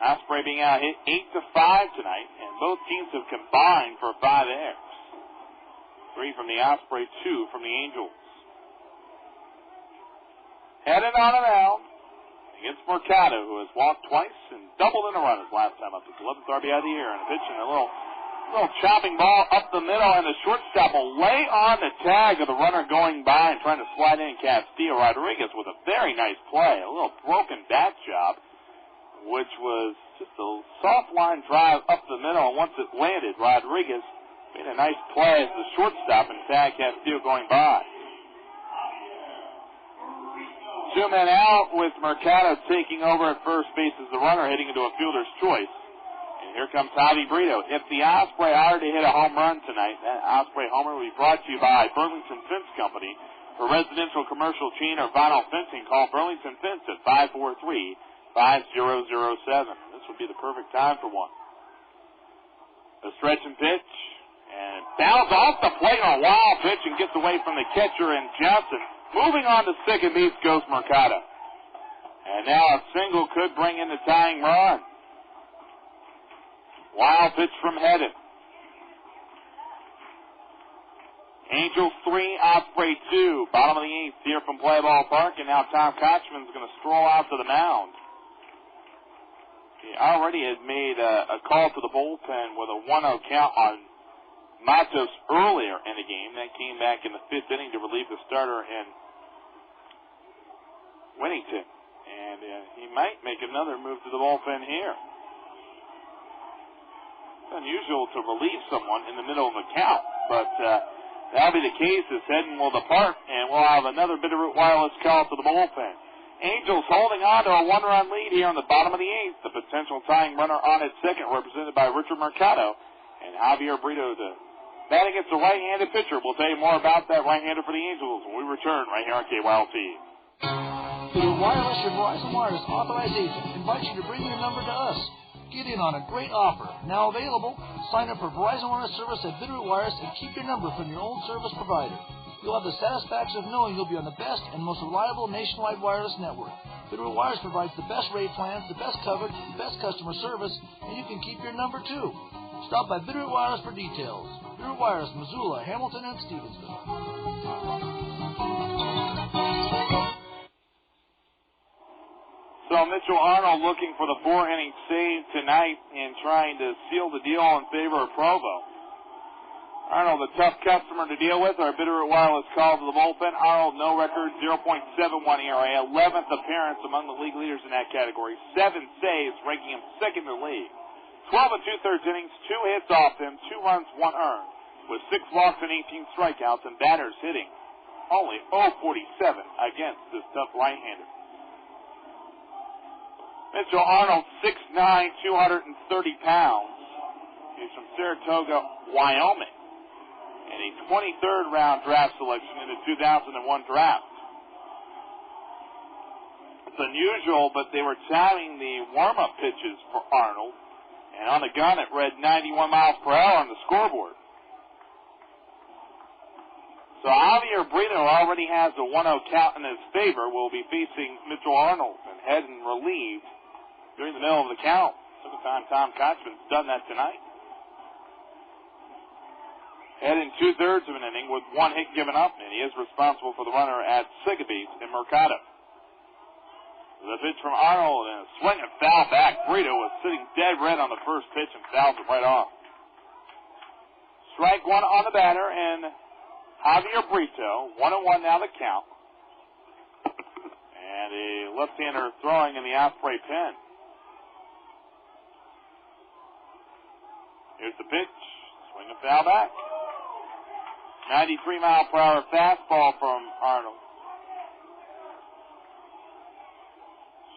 [SPEAKER 2] Osprey being out hit 8-5 tonight, and both teams have combined for 5 errors. 3 from the Osprey, 2 from the Angels. Headed on and out against Mercado, who has walked twice and doubled in a run his last time up. His 11th RBI of the year, and a pitch and a little chopping ball up the middle, and the shortstop will lay on the tag of the runner going by and trying to slide in Castillo. Rodriguez with a very nice play, a little broken bat job, which was just a soft line drive up the middle, and once it landed, Rodriguez made a nice play as the shortstop and tag Castillo going by. 2 men out with Mercado taking over at first base as the runner heading into a fielder's choice. And here comes Javi Brito. If the Osprey already hit a home run tonight, that Osprey homer will be brought to you by Burlington Fence Company. For residential, commercial, chain, or vinyl fencing, call Burlington Fence at 543-5007. This would be the perfect time for one. A stretch and pitch. And bounds off the plate on a wild pitch and gets away from the catcher and Johnson. Moving on to second base goes Mercado. And now a single could bring in the tying run. Wild pitch from Hedden. Angels 3, Osprey 2. Bottom of the 8th here from Play Ball Park. And now Tom Kochman's going to stroll out to the mound. He already had made a call to the bullpen with a 1-0 count on Matos earlier in the game. That came back in the 5th inning to relieve the starter in Winnington. And he might make another move to the bullpen here. It's unusual to relieve someone in the middle of the count, but that'll be the case as Hedden will depart, and we'll have another Bitterroot Wireless call to the bullpen. Angels holding on to a 1-run lead here on the bottom of the 8th. The potential tying runner on at second, represented by Richard Mercado, and Javier Brito, the bat against a right-handed pitcher. We'll tell you more about that right-hander for the Angels when we return right here on KYLT.
[SPEAKER 18] Bitterroot Wireless, your Verizon Wireless authorized agent, invites you to bring your number to us. Get in on a great offer. Now available. Sign up for Verizon Wireless service at Bitterroot Wireless and keep your number from your own service provider. You'll have the satisfaction of knowing you'll be on the best and most reliable nationwide wireless network. Bitterroot Wireless provides the best rate plans, the best coverage, the best customer service, and you can keep your number too. Stop by Bitterroot Wireless for details. Bitterroot Wireless, Missoula, Hamilton, and Stevensville.
[SPEAKER 2] So Mitchell Arnold looking for the 4-inning save tonight and trying to seal the deal in favor of Provo. Arnold, a tough customer to deal with. Our Bitterroot Wireless call to the bullpen. Arnold, no record, 0.71 ERA, 11th appearance among the league leaders in that category. 7 saves, ranking him second in the league. 12 2/3 innings, 2 hits off him, 2 runs, 1 earned, with 6 walks and 18 strikeouts, and batters hitting only 0.47 against this tough right-hander. Mitchell Arnold, 6'9", 230 pounds. He's from Saratoga, Wyoming, and a 23rd round draft selection in the 2001 draft. It's unusual, but they were timing the warm-up pitches for Arnold, and on the gun it read 91 miles per hour on the scoreboard. So Javier Brito already has a 1-0 count in his favor. Will be facing Mitchell Arnold, and Hedden relieved during the middle of the count. Second time Tom Kochman's done that tonight. Hedden 2/3 of an inning with 1 hit given up, and he is responsible for the runner at second base in Mercado. The pitch from Arnold and a swing and foul back. Brito was sitting dead red on the first pitch and fouls it right off. Strike 1 on the batter, and Javier Brito, 1-1 now the count. And a left-hander throwing in the Osprey pen. Here's the pitch. Swing and foul back. 93-mile-per-hour fastball from Arnold.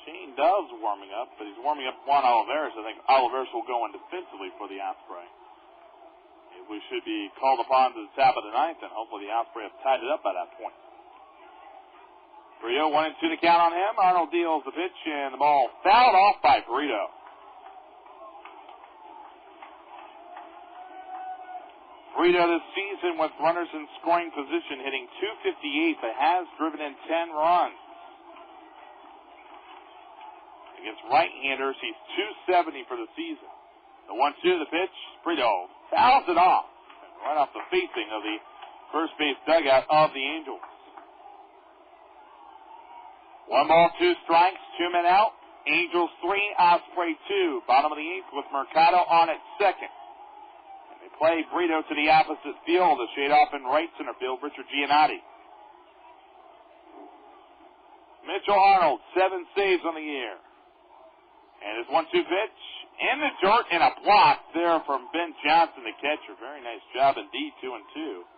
[SPEAKER 2] Shane Dove's warming up, but he's warming up Juan Olivares. I think Olivares will go in defensively for the Osprey. We should be called upon to the top of the 9th, and hopefully the Osprey have tied it up by that point. Brito 1-2 the count on him. Arnold deals the pitch, and the ball fouled off by Brito. Brito this season with runners in scoring position, hitting .258, but has driven in 10 runs. Against right-handers, he's .270 for the season. The 1-2 the pitch, Brito fouls it off, right off the facing of the first base dugout of the Angels. 1 ball, 2 strikes, 2 men out. Angels 3, Osprey 2. Bottom of the 8th with Mercado on at second. And they play Brito to the opposite field. The shade off in right center field, Richard Giannotti. Mitchell Arnold, 7 saves on the year. And his 1-2 pitch in the dirt and a block there from Ben Johnson, the catcher. Very nice job indeed, 2-2.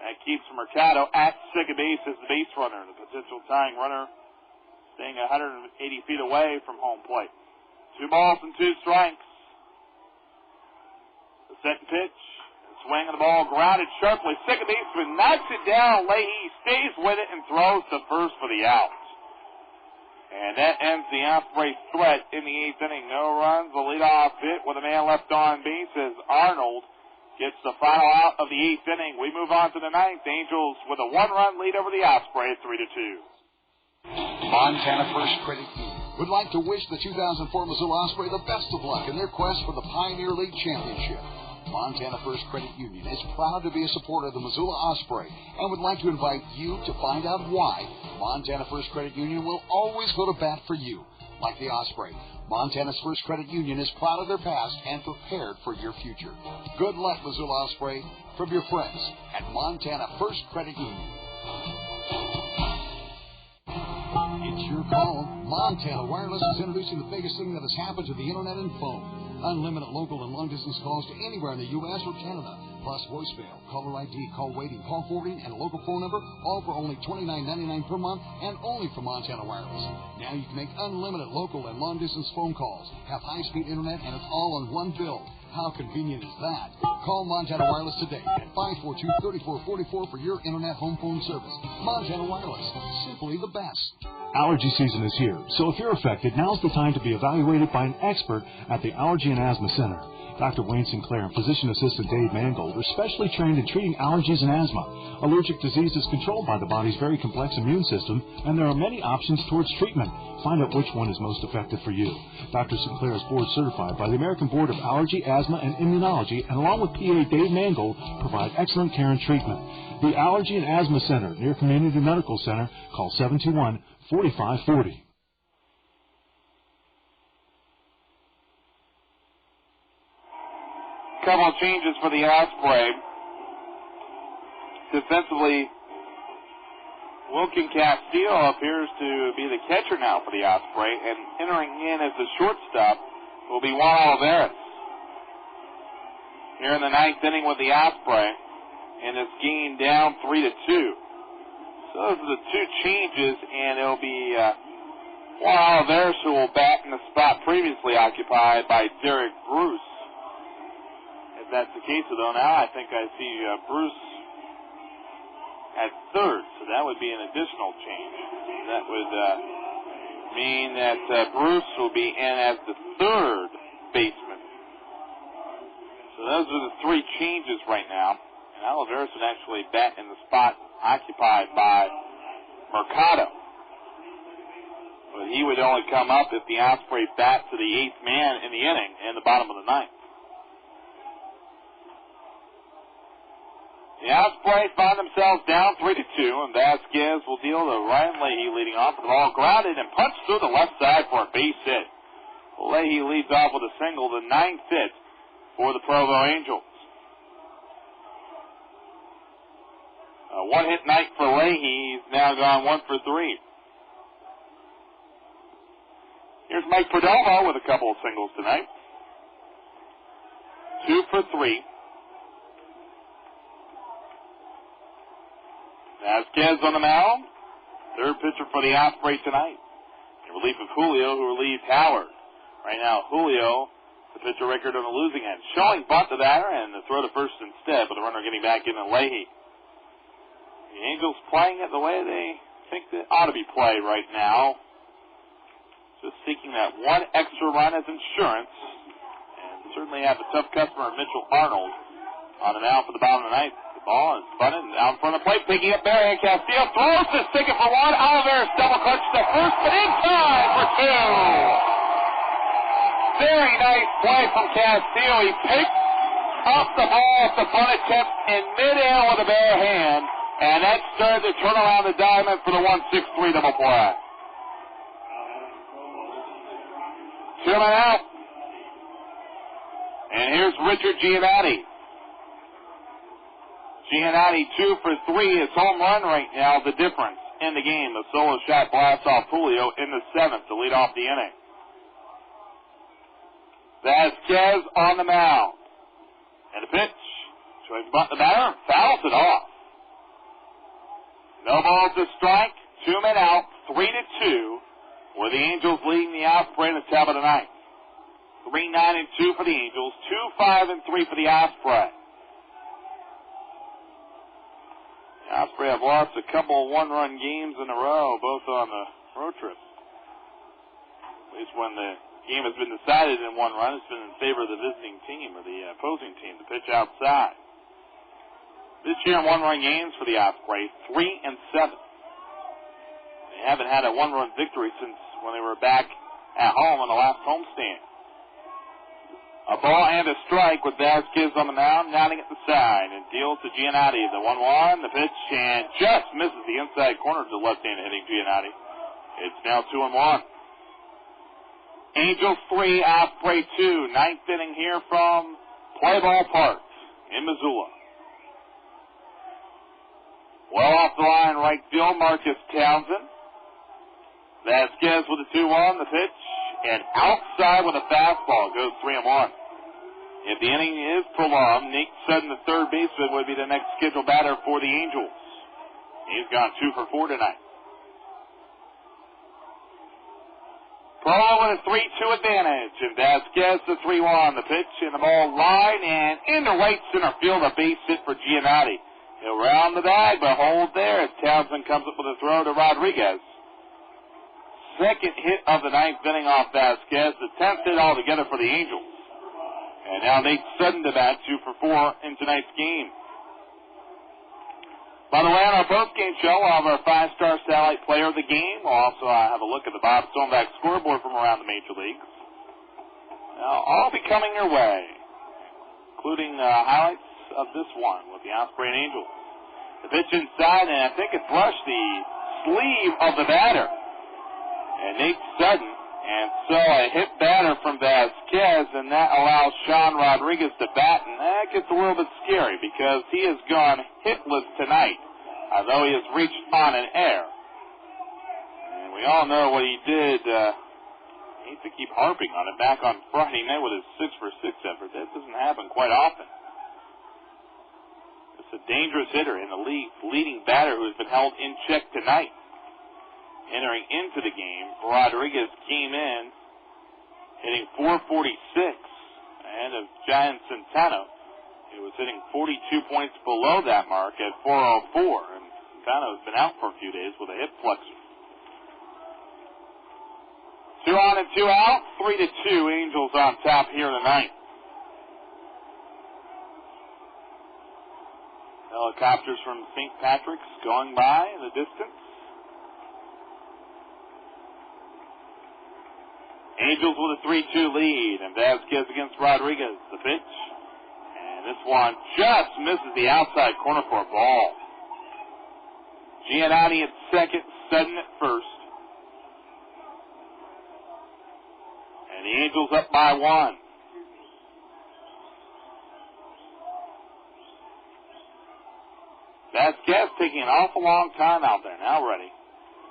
[SPEAKER 2] That keeps Mercado at second base as the base runner. The potential tying runner staying 180 feet away from home plate. 2 balls and 2 strikes. The second pitch. Swing of the ball grounded sharply. Second baseman knocks it down. Leahy stays with it and throws to first for the out. And that ends the Osprey threat in the 8th inning. No runs. The leadoff hit with a man left on base as Arnold gets the final out of the 8th inning. We move on to the 9th. Angels with a 1-run lead over the Osprey at 3-2.
[SPEAKER 10] Montana First Credit Union would like to wish the 2004 Missoula Osprey the best of luck in their quest for the Pioneer League Championship. Montana First Credit Union is proud to be a supporter of the Missoula Osprey and would like to invite you to find out why Montana First Credit Union will always go to bat for you. Like the Osprey, Montana's First Credit Union is proud of their past and prepared for your future. Good luck, Missoula Osprey, from your friends at Montana First Credit Union. It's your call. Montana Wireless is introducing the biggest thing that has happened to the Internet and phone. Unlimited local and long-distance calls to anywhere in the U.S. or Canada, plus voicemail, caller ID, call waiting, call forwarding, and a local phone number, all for only $29.99 per month and only from Montana Wireless. Now you can make unlimited local and long-distance phone calls, have high-speed Internet, and it's all on one bill. How convenient is that? Call Montana Wireless today at 542-3444 for your Internet home phone service. Montana Wireless, simply the best.
[SPEAKER 7] Allergy season is here, so if you're affected, now's the time to be evaluated by an expert at the Allergy and Asthma Center. Dr. Wayne Sinclair and physician assistant Dave Mangold are specially trained in treating allergies and asthma. Allergic disease is controlled by the body's very complex immune system, and there are many options towards treatment. Find out which one is most effective for you. Dr. Sinclair is board certified by the American Board of Allergy, Asthma, and Immunology, and along with PA Dave Mangold, provide excellent care and treatment. The Allergy and Asthma Center, near Community Medical Center. Call 721-4540.
[SPEAKER 2] Couple of changes for the Osprey. Defensively, Wilkin Castillo appears to be the catcher now for the Osprey, and entering in as the shortstop will be Juan Olivares. Here in the 9th inning with the Osprey, and it's game down 3-2. So those are the 2 changes, and it'll be Juan Olivares who will bat in the spot previously occupied by Derek Bruce. If that's the case, though, now I think I see Bruce at third, so that would be an additional change. That would mean that Bruce will be in as the third baseman. So those are the 3 changes right now. And Olivares would actually bat in the spot occupied by Mercado. But he would only come up if the Osprey bat to the 8th man in the inning in the bottom of the 9th. The Osprey found themselves down 3-2, and Vasquez will deal to Ryan Leahy leading off with the ball grounded and punched through the left side for a base hit. Leahy leads off with a single, the 9th hit for the Provo Angels. A 1-hit night for Leahy. He's now gone 1 for 3. Here's Mike Perdomo with a couple of singles tonight. 2 for 3. Vasquez on the mound. Third pitcher for the Osprey tonight. In relief of Julio, who relieved Howard. Right now, Julio, the pitcher record on the losing end. Showing bunt to batter and the throw to first instead, but the runner getting back in to Leahy. The Angels playing it the way they think they ought to be played right now. Just seeking that one extra run as insurance. And certainly have a tough customer, Mitchell Arnold, on the mound for the bottom of the 9th. The ball is bunted out in front of the plate, picking up Barry Castillo, throws to second for 1. Olivares double clutch to first, but in time for 2. Very nice play from Castillo. He picked up the ball at the front attempt in midair with a bare hand, and that started to turn around the diamond for the 1-6-3 double play. 2 men out. And here's Richard Giannotti. Giannotti 2 for 3, his home run right now, the difference in the game. The solo shot blasts off Julio in the 7th to lead off the inning. Vasquez on the mound. And a pitch. Tries to bunt the batter, fouls it off. No balls to strike, 2 men out, 3-2, with the Angels leading the Osprey in the top of the ninth. 3-9-2 for the Angels, 2-5-3 for the Osprey. The Osprey have lost a couple of one-run games in a row, both on the road trip. At least when the game has been decided in one run, it's been in favor of the visiting team or the opposing team to pitch outside. This year in one-run games for the Osprey, 3-7. They haven't had a one-run victory since when they were back at home on the last homestand. A ball and a strike with Vasquez on the mound, nodding at the side, and deals to Giannotti. The 1-1, the pitch, and just misses the inside corner to left-handed hitting Giannotti. It's now 2-1. Angels 3, Osprey 2. Ninth inning here from Play Ball Park in Missoula. Well off the line, right field, Marcus Townsend. Vasquez with a 2-1, the pitch, and outside with a fastball, goes 3-1. If the inning is prolonged, Nate Sutton, the third baseman, would be the next scheduled batter for the Angels. He's gone 2 for 4 tonight. Provo with a 3-2 advantage, and Vasquez the 3-1, the pitch, and the ball line, and into right center field, a base hit for Giannotti. He'll round the bag, but hold there as Townsend comes up with a throw to Rodriguez. Second hit of the ninth inning off Vasquez, the 10th hit altogether for the Angels. And now Nate Sutton to bat, 2 for 4 in tonight's game. By the way, on our post-game show, we'll have our 5-star satellite player of the game. We'll also have a look at the Bob Stoneback scoreboard from around the Major Leagues. Now, all be coming your way, including highlights of this one with the Osprey and Angels. The pitch inside, and I think it brushed the sleeve of the batter. And Nate Sutton, and so a hit batter from Vasquez, and that allows Sean Rodriguez to bat, and that gets a little bit scary because he has gone hitless tonight, although he has reached on an air. And we all know what he did. He needs to keep harping on it back on Friday night with his 6-for-6 effort. That doesn't happen quite often. It's a dangerous hitter in the league, leading batter who has been held in check tonight. Entering into the game, Rodriguez came in hitting .446, and of Giant Centeno, he was hitting 42 points below that mark at .404, and Centeno has been out for a few days with a hip flexor. 2 on and 2 out, 3-2, Angels on top here tonight. Helicopters from St. Patrick's going by in the distance. Angels with a 3-2 lead, and Vasquez against Rodriguez. The pitch, and this one just misses the outside corner for a ball. Giannotti at second, Sutton at first. And the Angels up by 1. Vasquez taking an awful long time out there, now ready.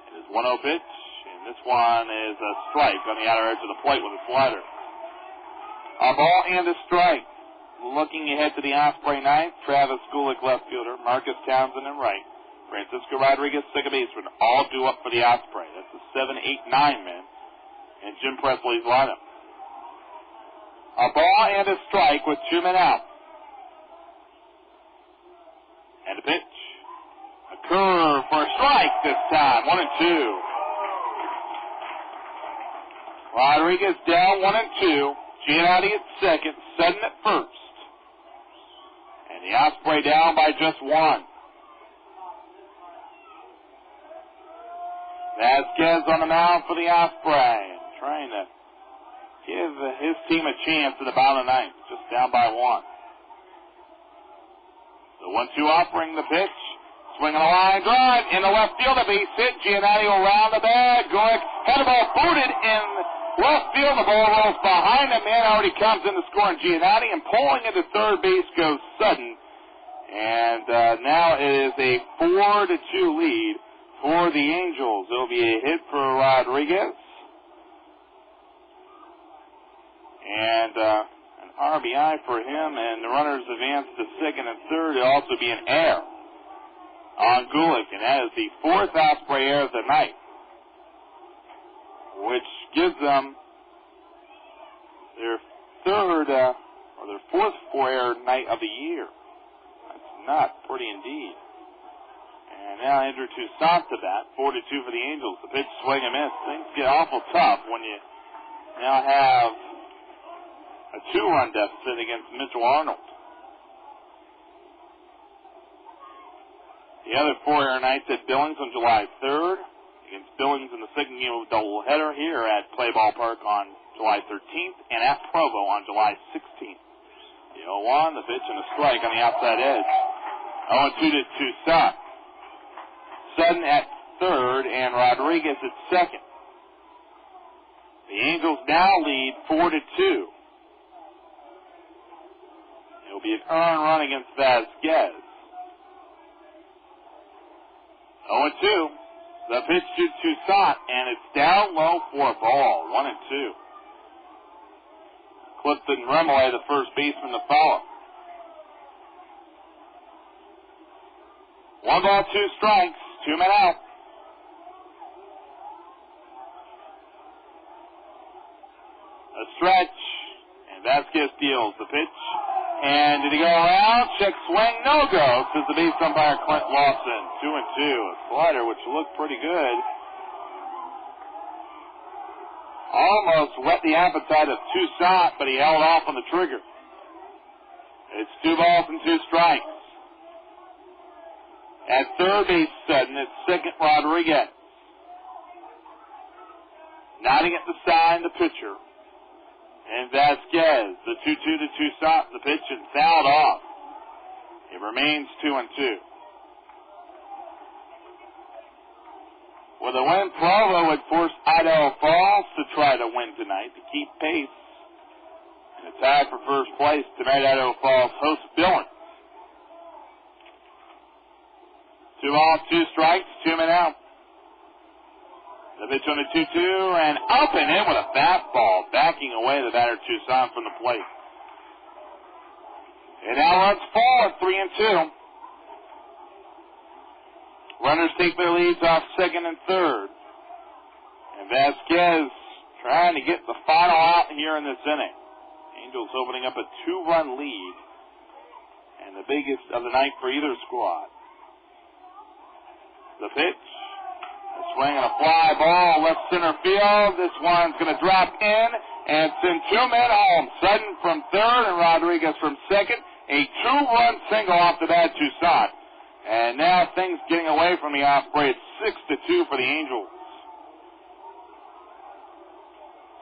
[SPEAKER 2] And his 1-0 pitch. This one is a strike on the outer edge of the plate with a slider. A ball and a strike. Looking ahead to the Osprey ninth, Travis Gulick left fielder, Marcus Townsend in right, Francisco Rodriguez second baseman, all due up for the Osprey. That's the 7, 8, 9 men, and Jim Presley's lineup. A ball and a strike with 2 men out. And a pitch. A curve for a strike this time, 1-2. Rodriguez down 1-2. Giannotti at second, Sutton at first. And the Osprey down by just 1. Vasquez on the mound for the Osprey, trying to give his team a chance at the bottom of the ninth, just down by 1. The 1-2 offering, the pitch. Swinging a line drive in the left field. A base hit. Giannotti will round the bag. Goic had the ball booted in left field. The ball rolls behind him. Man already comes in to score. And Giannotti, and pulling into third base goes Sutton. And now it is a 4-2 lead for the Angels. It'll be a hit for Rodriguez. And an RBI for him. And the runners advance to second and third. It'll also be an error on Gulick. And that is the fourth Osprey error of the night, which gives them their third, or their fourth four-error night of the year. Not pretty indeed. And now Andrew Toussaint to bat, 4-2 for the Angels. The pitch, swing and miss. Things get awful tough when you now have a 2-run deficit against Mitchell Arnold. The other four-error nights at Billings on July 3rd, against Billings in the second game of a doubleheader here at Clay Ballpark on July 13th, and at Provo on July 16th. The 0-1, the pitch, and a strike on the outside edge. 0-2 to Toussaint. Sutton at third, and Rodriguez at second. The Angels now lead 4-2. It'll be an earned run against Vasquez. 0-2. The pitch to Toussaint, and it's down low for a ball. 1-2. Clifton Remole, the first baseman, to follow. 1 ball, 2 strikes, 2 men out. A stretch, and Vasquez deals the pitch. And did he go around? Check swing, no go, says the base umpire Clint Lawson. 2-2, a slider which looked pretty good. Almost whet the appetite of Toussaint, but he held off on the trigger. It's 2 balls and 2 strikes. At third base, Sutton. At second, Rodriguez. Nodding at the sign, the pitcher. And Vasquez, the 2-2 to Toussaint, the pitch, and fouled off. It remains 2-2. With a win, Provo would force Idaho Falls to try to win tonight to keep pace. And a tie for first place tonight, Idaho Falls hosts Billings. 2 balls, 2 strikes, 2 men out. The pitch on the 2-2, and up and in with a fastball, backing away the batter Toussaint from the plate. And now runs forward, 3-2. Runners take their leads off second and third. And Vasquez trying to get the final out here in this inning. Angels opening up a 2-run lead, and the biggest of the night for either squad. The pitch, a swing and a fly ball, left center field. This one's going to drop in and send 2 men home. Sutton from third and Rodriguez from second. A 2-run single off the bat, Toussaint. And now things getting away from the Osprey. It's 6-2 for the Angels.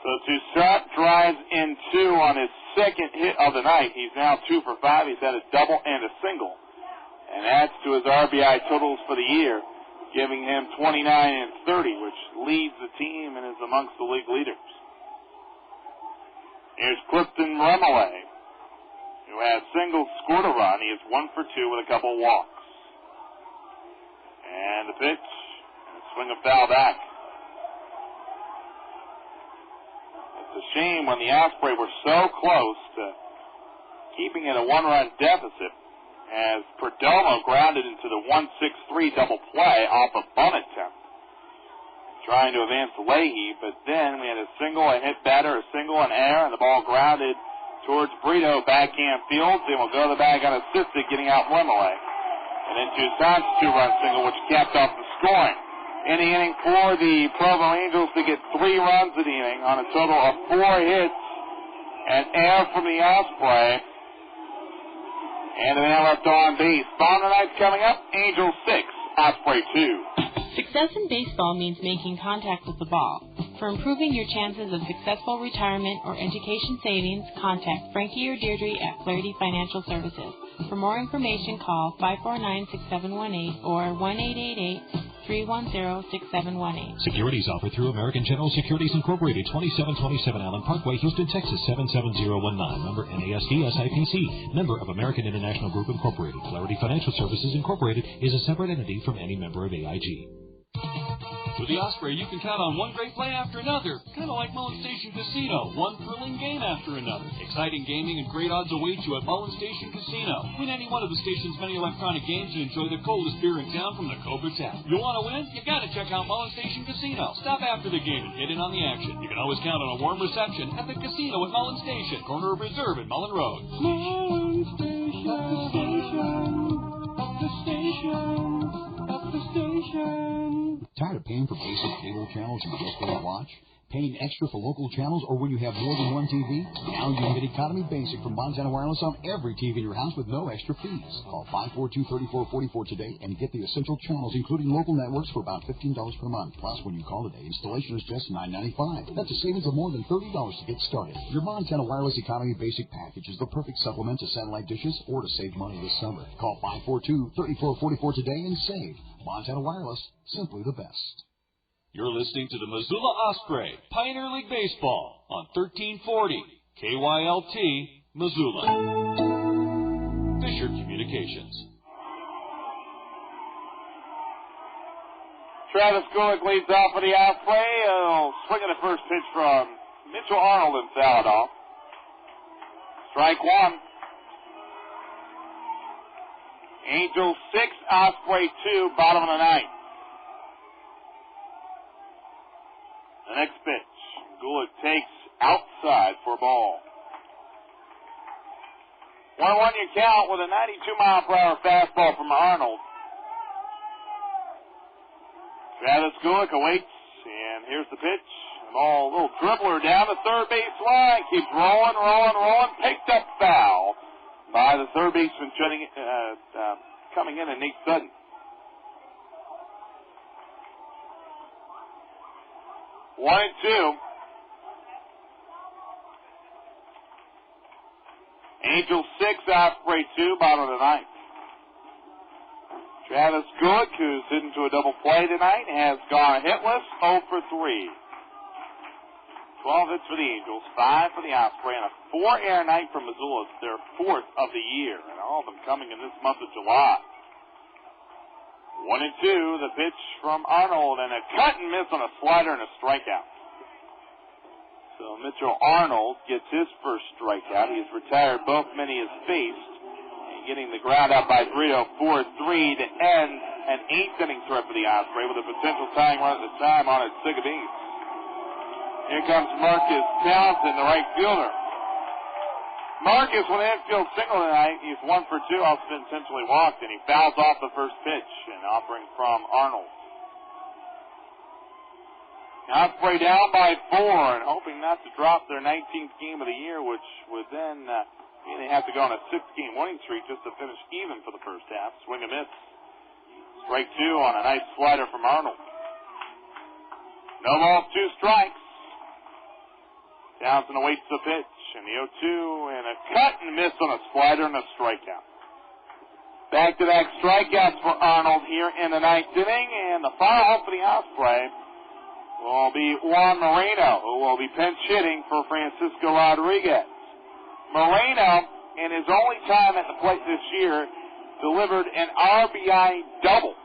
[SPEAKER 2] So Toussaint drives in 2 on his second hit of the night. He's now 2 for 5. He's had a double and a single. And adds to his RBI totals for the year, giving him 29 and 30, which leads the team and is amongst the league leaders. Here's Clifton Remole, who has singles, scored a run. He is 1 for 2 with a couple walks. And the pitch, and a swing of foul back. It's a shame when the Osprey were so close to keeping it a 1-run deficit, as Perdomo grounded into the 1-6-3 double play off a bunt attempt, trying to advance Leahy, but then we had a single, a hit batter, a single, an error, and the ball grounded towards Brito, backhand field, and will go to the bag unassisted, getting out Remole. And then Toussaint's 2-run single, which capped off the scoring. In the inning for the Provo Angels to get 3 runs in the inning on a total of 4 hits, and error from the Osprey. And the man left on base. Bottom of the night's coming up. Angels 6, Osprey 2.
[SPEAKER 5] Success in baseball means making contact with the ball. For improving your chances of successful retirement or education savings, contact Frankie or Deirdre at Clarity Financial Services. For more information, call 549-6718 or 1-888-310-6718.
[SPEAKER 6] Securities offered through American General Securities Incorporated, 2727 Allen Parkway, Houston, Texas, 77019. Member NASD SIPC. Member of American International Group Incorporated. Clarity Financial Services Incorporated is a separate entity from any member of AIG.
[SPEAKER 4] With the Osprey, you can count on one great play after another, kind of like Mullen Station Casino, one thrilling game after another. Exciting gaming and great odds await you at Mullen Station Casino. Win any one of the station's many electronic games and enjoy the coldest beer in town from the Cobra Tap. You want to win? You got to check out Mullen Station Casino. Stop after the game and get in on the action. You can always count on a warm reception at the casino at Mullen Station, corner of Reserve and Mullen Road.
[SPEAKER 14] Mullen Station, at the station, at the station, at the station.
[SPEAKER 15] Tired of paying for basic cable channels you just don't watch? Paying extra for local channels or when you have more than one TV? Now you can get Economy Basic from Montana Wireless on every TV in your house with no extra fees. Call 542-3444 today and get the essential channels, including local networks, for about $15 per month. Plus, when you call today, installation is just $9.95. That's a savings of more than $30 to get started. Your Montana Wireless Economy Basic package is the perfect supplement to satellite dishes or to save money this summer. Call 542-3444 today and save. Montana Wireless, simply the best.
[SPEAKER 4] You're listening to the Missoula Osprey Pioneer League Baseball on 1340 KYLT, Missoula. Fisher Communications.
[SPEAKER 2] Travis Gulick leads off for the Osprey. Swinging the first pitch from Mitchell Arnold and fouled off. Strike one. Angels 6, Osprey 2, bottom of the ninth. The next pitch, Gulick takes outside for a ball. 1-1 you count with a 92-mile-per-hour fastball from Arnold. Travis Gulick awaits, and here's the pitch. A little dribbler down the third base line. Keeps rolling. Picked up foul by the third baseman coming in, and Nate Sutton. One and two. Angels 6, Osprey 2, bottom of the ninth. Travis Gulick, who's hit into a double play tonight, has gone hitless, 0 for 3. 12 hits for the Angels, 5 for the Osprey, and a 4-error night for Missoula. It's their 4th of the year, and all of them coming in this month of July. 1 and 2, the pitch from Arnold, and a cut and miss on a slider and a strikeout. So Mitchell Arnold gets his first strikeout. He has retired both men he has faced, and getting the ground out by 4-3 to end an 8th-inning threat for the Osprey with a potential tying run at the time on its Siga Beans. Here comes Marcus Townsend, the right fielder. Marcus, with an infield single tonight, he's 1 for 2, also been intentionally walked, and he fouls off the first pitch, an offering from Arnold. Osprey down by 4, and hoping not to drop their 19th game of the year, which would then mean they have to go on a 6-game winning streak just to finish even for the first half. Swing and miss. Strike 2 on a nice slider from Arnold. No balls, 2 strikes. Townsend awaits the pitch, and the 0-2, and a cut and miss on a slider and a strikeout. Back-to-back strikeouts for Arnold here in the 9th inning, and the final home for the Osprey will be Juan Moreno, who will be pinch hitting for Francisco Rodriguez. Moreno, in his only time at the plate this year, delivered an RBI double,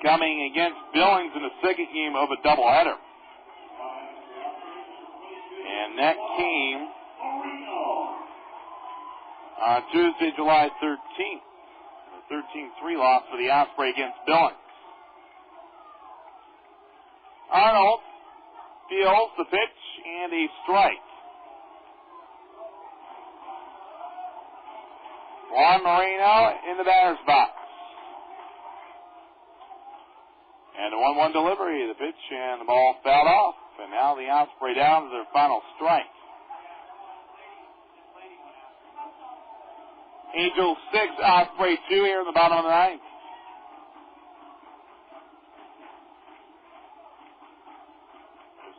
[SPEAKER 2] coming against Billings in the second game of a doubleheader. And that came on Tuesday, July 13th. A 13-3 loss for the Osprey against Billings. Arnold fields the pitch and a strike. Juan Moreno in the batter's box. And a 1-1 delivery, the pitch, and the ball fouled off. And now the Osprey down to their final strike. Angels 6, Osprey 2 here in the bottom of the ninth.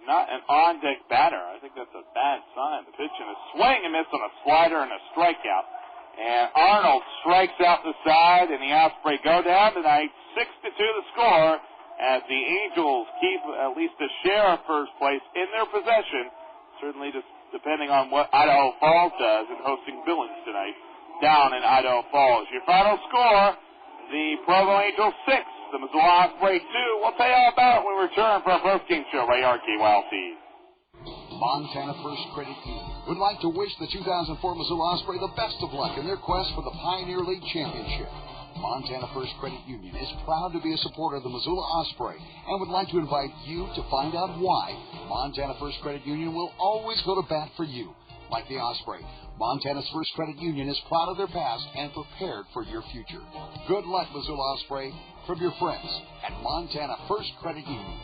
[SPEAKER 2] not an on-deck batter. I think that's a bad sign. The pitch and a swing and miss on a slider and a strikeout. And Arnold strikes out the side, and the Osprey go down tonight, 6-2 the score, as the Angels keep at least a share of first place in their possession, certainly just depending on what Idaho Falls does in hosting Billings tonight down in Idaho Falls. Your final score, the Provo Angels 6, the Missoula Osprey 2. We'll tell you all about it when we return for our post-game show right here on KYLT.
[SPEAKER 10] Montana First Credit Union would like to wish the 2004 Missoula Osprey the best of luck in their quest for the Pioneer League Championship. Montana First Credit Union is proud to be a supporter of the Missoula Osprey and would like to invite you to find out why Montana First Credit Union will always go to bat for you. Like the Osprey, Montana's First Credit Union is proud of their past and prepared for your future. Good luck, Missoula Osprey, from your friends at Montana First Credit Union.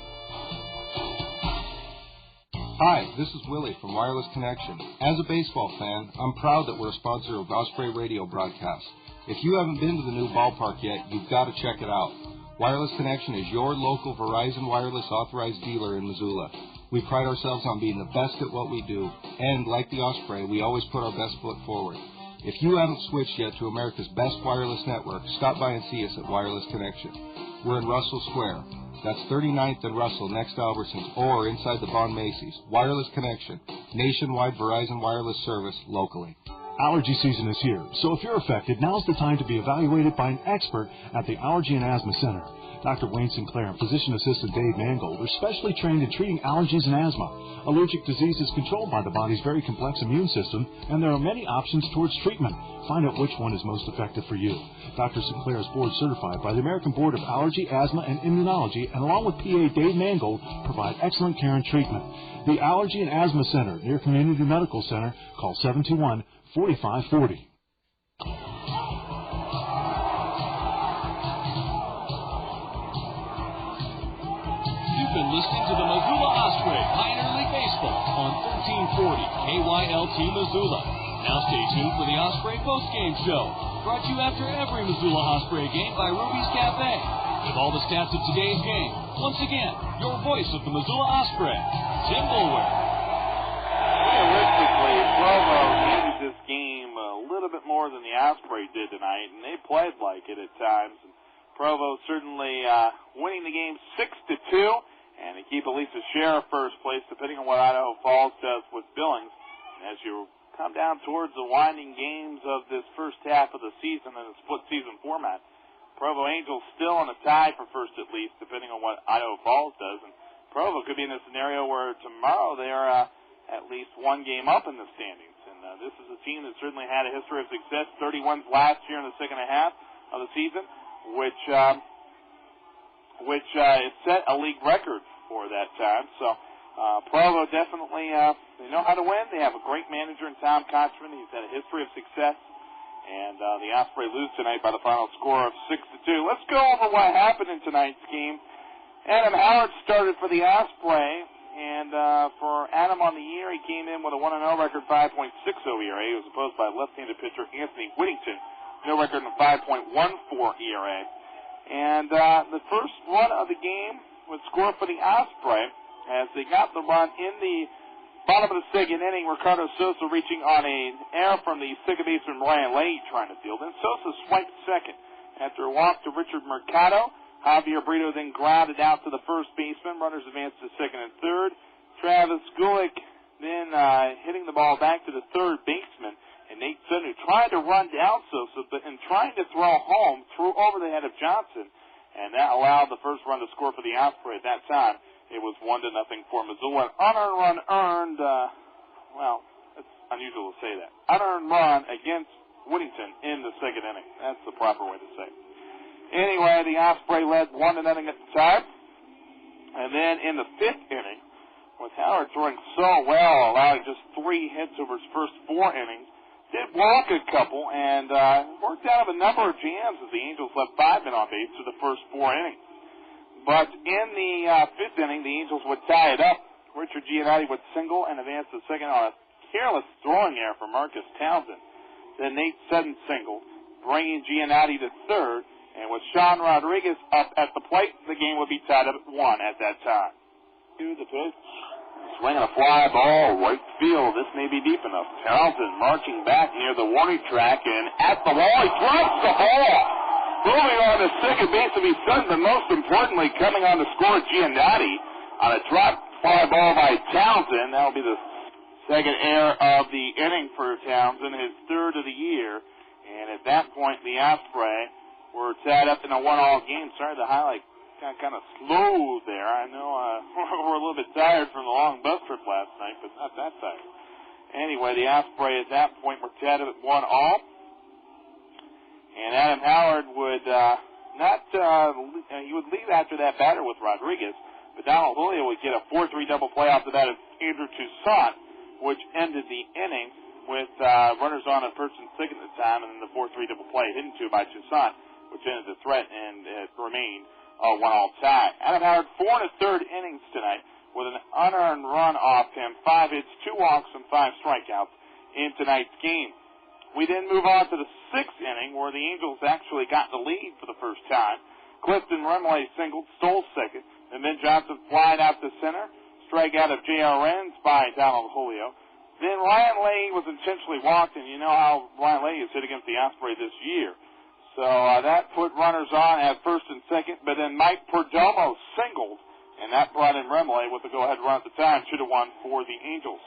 [SPEAKER 13] Hi, this is Willie from Wireless Connection. As a baseball fan, I'm proud that we're a sponsor of Osprey Radio broadcast. If you haven't been to the new ballpark yet, you've got to check it out. Wireless Connection is your local Verizon Wireless authorized dealer in Missoula. We pride ourselves on being the best at what we do, and like the Osprey, we always put our best foot forward. If you haven't switched yet to America's best wireless network, stop by and see us at Wireless Connection. We're in Russell Square. That's 39th and Russell, next to Albertsons, or inside the Von Macy's. Wireless Connection, nationwide Verizon wireless service locally.
[SPEAKER 7] Allergy season is here, so if you're affected, now's the time to be evaluated by an expert at the Allergy and Asthma Center. Dr. Wayne Sinclair and physician assistant Dave Mangold are specially trained in treating allergies and asthma. Allergic disease is controlled by the body's very complex immune system, and there are many options towards treatment. Find out which one is most effective for you. Dr. Sinclair is board certified by the American Board of Allergy, Asthma, and Immunology, and along with PA Dave Mangold, provide excellent care and treatment. The Allergy and Asthma Center, near Community Medical Center. Call 721-4540.
[SPEAKER 4] You've been listening to the Missoula Osprey Pioneer League Baseball on 1340 KYLT Missoula. Now stay tuned for the Osprey postgame show, brought to you after every Missoula Osprey game by Ruby's Cafe. With all the stats of today's game, once again, your voice of the Missoula Osprey, Tim Bulwer.
[SPEAKER 2] Realistically, Provo needed this game a little bit more than the Osprey did tonight, and they played like it at times. And Provo certainly winning the game 6-2, and they keep at least a share of first place, depending on what Idaho Falls does with Billings. And as you come down towards the winding games of this first half of the season in a split season format, Provo Angels still on a tie for first at least, depending on what Idaho Falls does. And Provo could be in a scenario where tomorrow they're at least one game up in the standings. And this is a team that certainly had a history of success, 30 wins last year in the second half of the season, which it set a league record for that time. So Provo definitely, they know how to win. They have a great manager in Tom Kochman. He's had a history of success. And the Osprey lose tonight by the final score of 6-2. Let's go over what happened in tonight's game. Adam Howard started for the Osprey. And for Adam on the year, he came in with a 1-0 record, 5.60 ERA. He was opposed by left-handed pitcher Anthony Whittington, no record in 5.14 ERA. And the first run of the game would score for the Osprey as they got the run in the bottom of the second inning. Ricardo Sosa reaching on an error from the second baseman Ryan Leahy trying to field. And Sosa swiped second after a walk to Richard Mercado. Javier Brito then grounded out to the first baseman. Runners advanced to second and third. Travis Gulick then hitting the ball back to the third baseman. And Nate Sutton, who tried to run down Sosa, but in trying to throw home, threw over the head of Johnson. And that allowed the first run to score for the Osprey at that time. It was 1-0 for Missoula. An unearned run earned, well, it's unusual to say that. Unearned run against Whittington in the second inning. That's the proper way to say it. Anyway, the Osprey led 1-0 at the time. And then in the fifth inning, with Howard throwing so well, allowing just 3 hits over his first 4 innings, did walk a couple and worked out of a number of jams as the Angels left 5 men on base through the first 4 innings. But in the fifth inning, the Angels would tie it up. Richard Giannotti would single and advance to second on a careless throwing error from Marcus Townsend. Then Nate Sutton singled, bringing Giannotti to third. And with Sean Rodriguez up at the plate, the game would be tied up at 1 at that time. To the pitch, Swinging a fly ball, right field. This may be deep enough. Townsend marching back near the warning track, and at the wall, he drops the ball. Moving on to second base of his son, but most importantly, coming on to score Giannotti on a drop fly ball by Townsend. That will be the second error of the inning for Townsend, his third of the year. And at that point, the Osprey were tied up in a one-all game. Sorry, the highlight kind of slow there. I know we're a little bit tired from the long bus trip last night, but not that tired. Anyway, the Osprey at that point were tied up at 1-1. And Adam Howard would he would leave after that batter with Rodriguez, but Donald Julio would get a 4-3 double play off the bat of Andrew Toussaint, which ended the inning with runners on at first and second at the time, and then the 4-3 double play hidden to by Toussaint, which ended the threat, and it remained a 1-1 tie. Adam Howard, 4 1/3 innings tonight with an unearned run off him, 5 hits, 2 walks, and 5 strikeouts in tonight's game. We then move on to the 6th inning, where the Angels actually got the lead for the first time. Clifton Remley singled, stole second, and then Johnson flied out to center. Strikeout of J.R. Renz by Donald Julio. Then Ryan Leahy was intentionally walked, and you know how Ryan Leahy has hit against the Osprey this year. So that put runners on at first and second, but then Mike Perdomo singled, and that brought in Remley with the go-ahead run at the time, 2-1 for the Angels.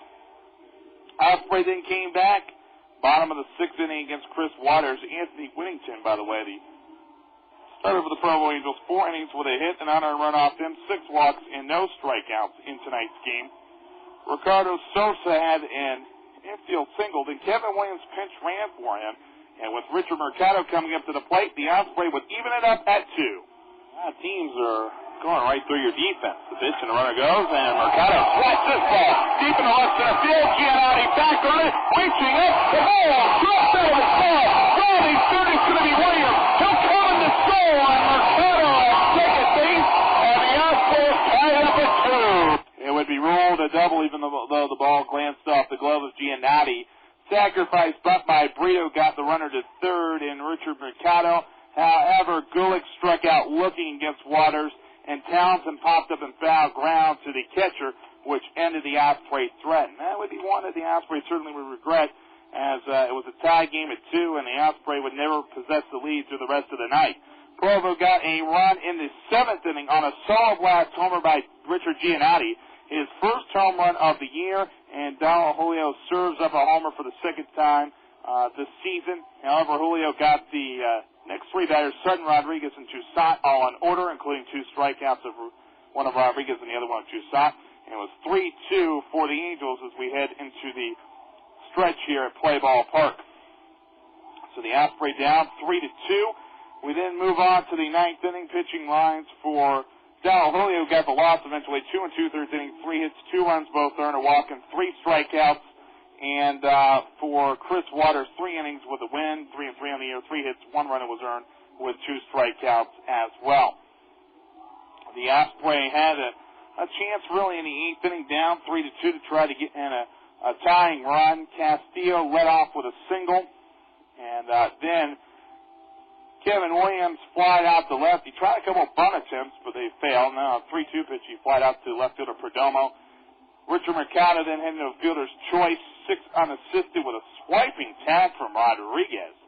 [SPEAKER 2] Osprey then came back, bottom of the 6th inning against Chris Waters. Anthony Whittington, by the way, the starter for the Provo Angels, 4 innings with a hit, an unearned run off him, 6 walks, and no strikeouts in tonight's game. Ricardo Sosa had an infield single, and Kevin Williams pinch ran for him. And with Richard Mercado coming up to the plate, the Osprey would even it up at 2. Teams are going right through your defense. The pitch and the runner goes, and Mercado swats this ball deep in the left center field. Giannotti back on it, reaching up, the ball drops out of the ball. Robbie third is going to be Williams. He'll come in to score on Mercado at second base, and the Osprey is tied up at 2. It would be ruled a double, even though the ball glanced off the glove of Giannotti. Sacrifice bunt by Brito got the runner to third in Richard Mercado. However, Gulick struck out looking against Waters, and Townsend popped up and fouled ground to the catcher, which ended the Osprey threat. And that would be one that the Osprey certainly would regret, as it was a tie game at 2, and the Osprey would never possess the lead through the rest of the night. Provo got a run in the 7th inning on a solo blast homer by Richard Giannotti, his first home run of the year, and Donald Julio serves up a homer for the second time this season. However, Julio got the next 3 batters, Sutton, Rodriguez, and Toussaint, all in order, including 2 strikeouts of one of Rodriguez and the other one of Toussaint. And it was 3-2 for the Angels as we head into the stretch here at Play Ball Park. So the Osprey down 3-2. We then move on to the 9th inning pitching lines for Donald Julio, got the loss eventually, 2 2/3 innings, 3 hits, 2 runs, both earned, a walk, and 3 strikeouts. And for Chris Waters, 3 innings with a win, 3-3 on the year, 3 hits, 1 run was earned with 2 strikeouts as well. The Osprey had a chance really in the 8th inning, down 3-2 to try to get in a tying run. Castillo led off with a single, and then Kevin Williams flied out to left. He tried a couple of bunt attempts, but they failed. Now, a 3-2 pitch, he flied out to left fielder Perdomo. Richard Mercado then headed to a fielder's choice, 6 unassisted with a swiping tag from Rodriguez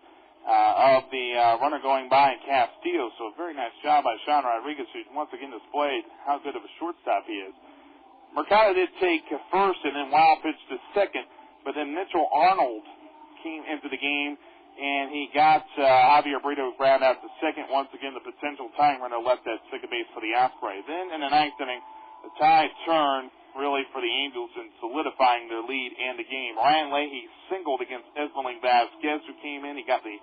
[SPEAKER 2] of the runner going by in Castillo. So a very nice job by Sean Rodriguez, who once again displayed how good of a shortstop he is. Mercado did take first and then wild pitched to second, but then Mitchell Arnold came into the game, and he got Javier Brito ground out to second. Once again, the potential tying runner left at second base for the Osprey. Then in the 9th inning, the tide turned really for the Angels in solidifying their lead and the game. Ryan Leahy singled against Esmeling Vasquez, who came in. He got the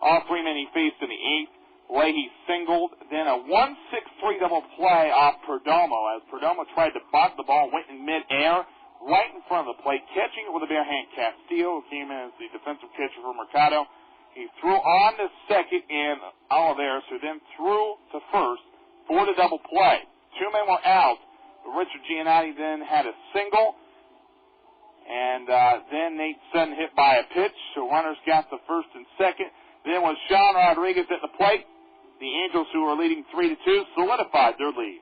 [SPEAKER 2] all 3 men he faced in the 8th. Leahy singled, then a 1-6-3 double play off Perdomo as Perdomo tried to bunt. The ball went in midair, right in front of the plate, catching it with a bare hand. Castillo, who came in as the defensive catcher for Mercado, he threw on to second, and Oliveros, who then threw to first for the double play. 2 men were out. Richard Giannotti then had a single, and then Nate Sutton hit by a pitch, so runners got the first and second. Then was Sean Rodriguez at the plate. The Angels, who were leading 3-2, solidified their lead.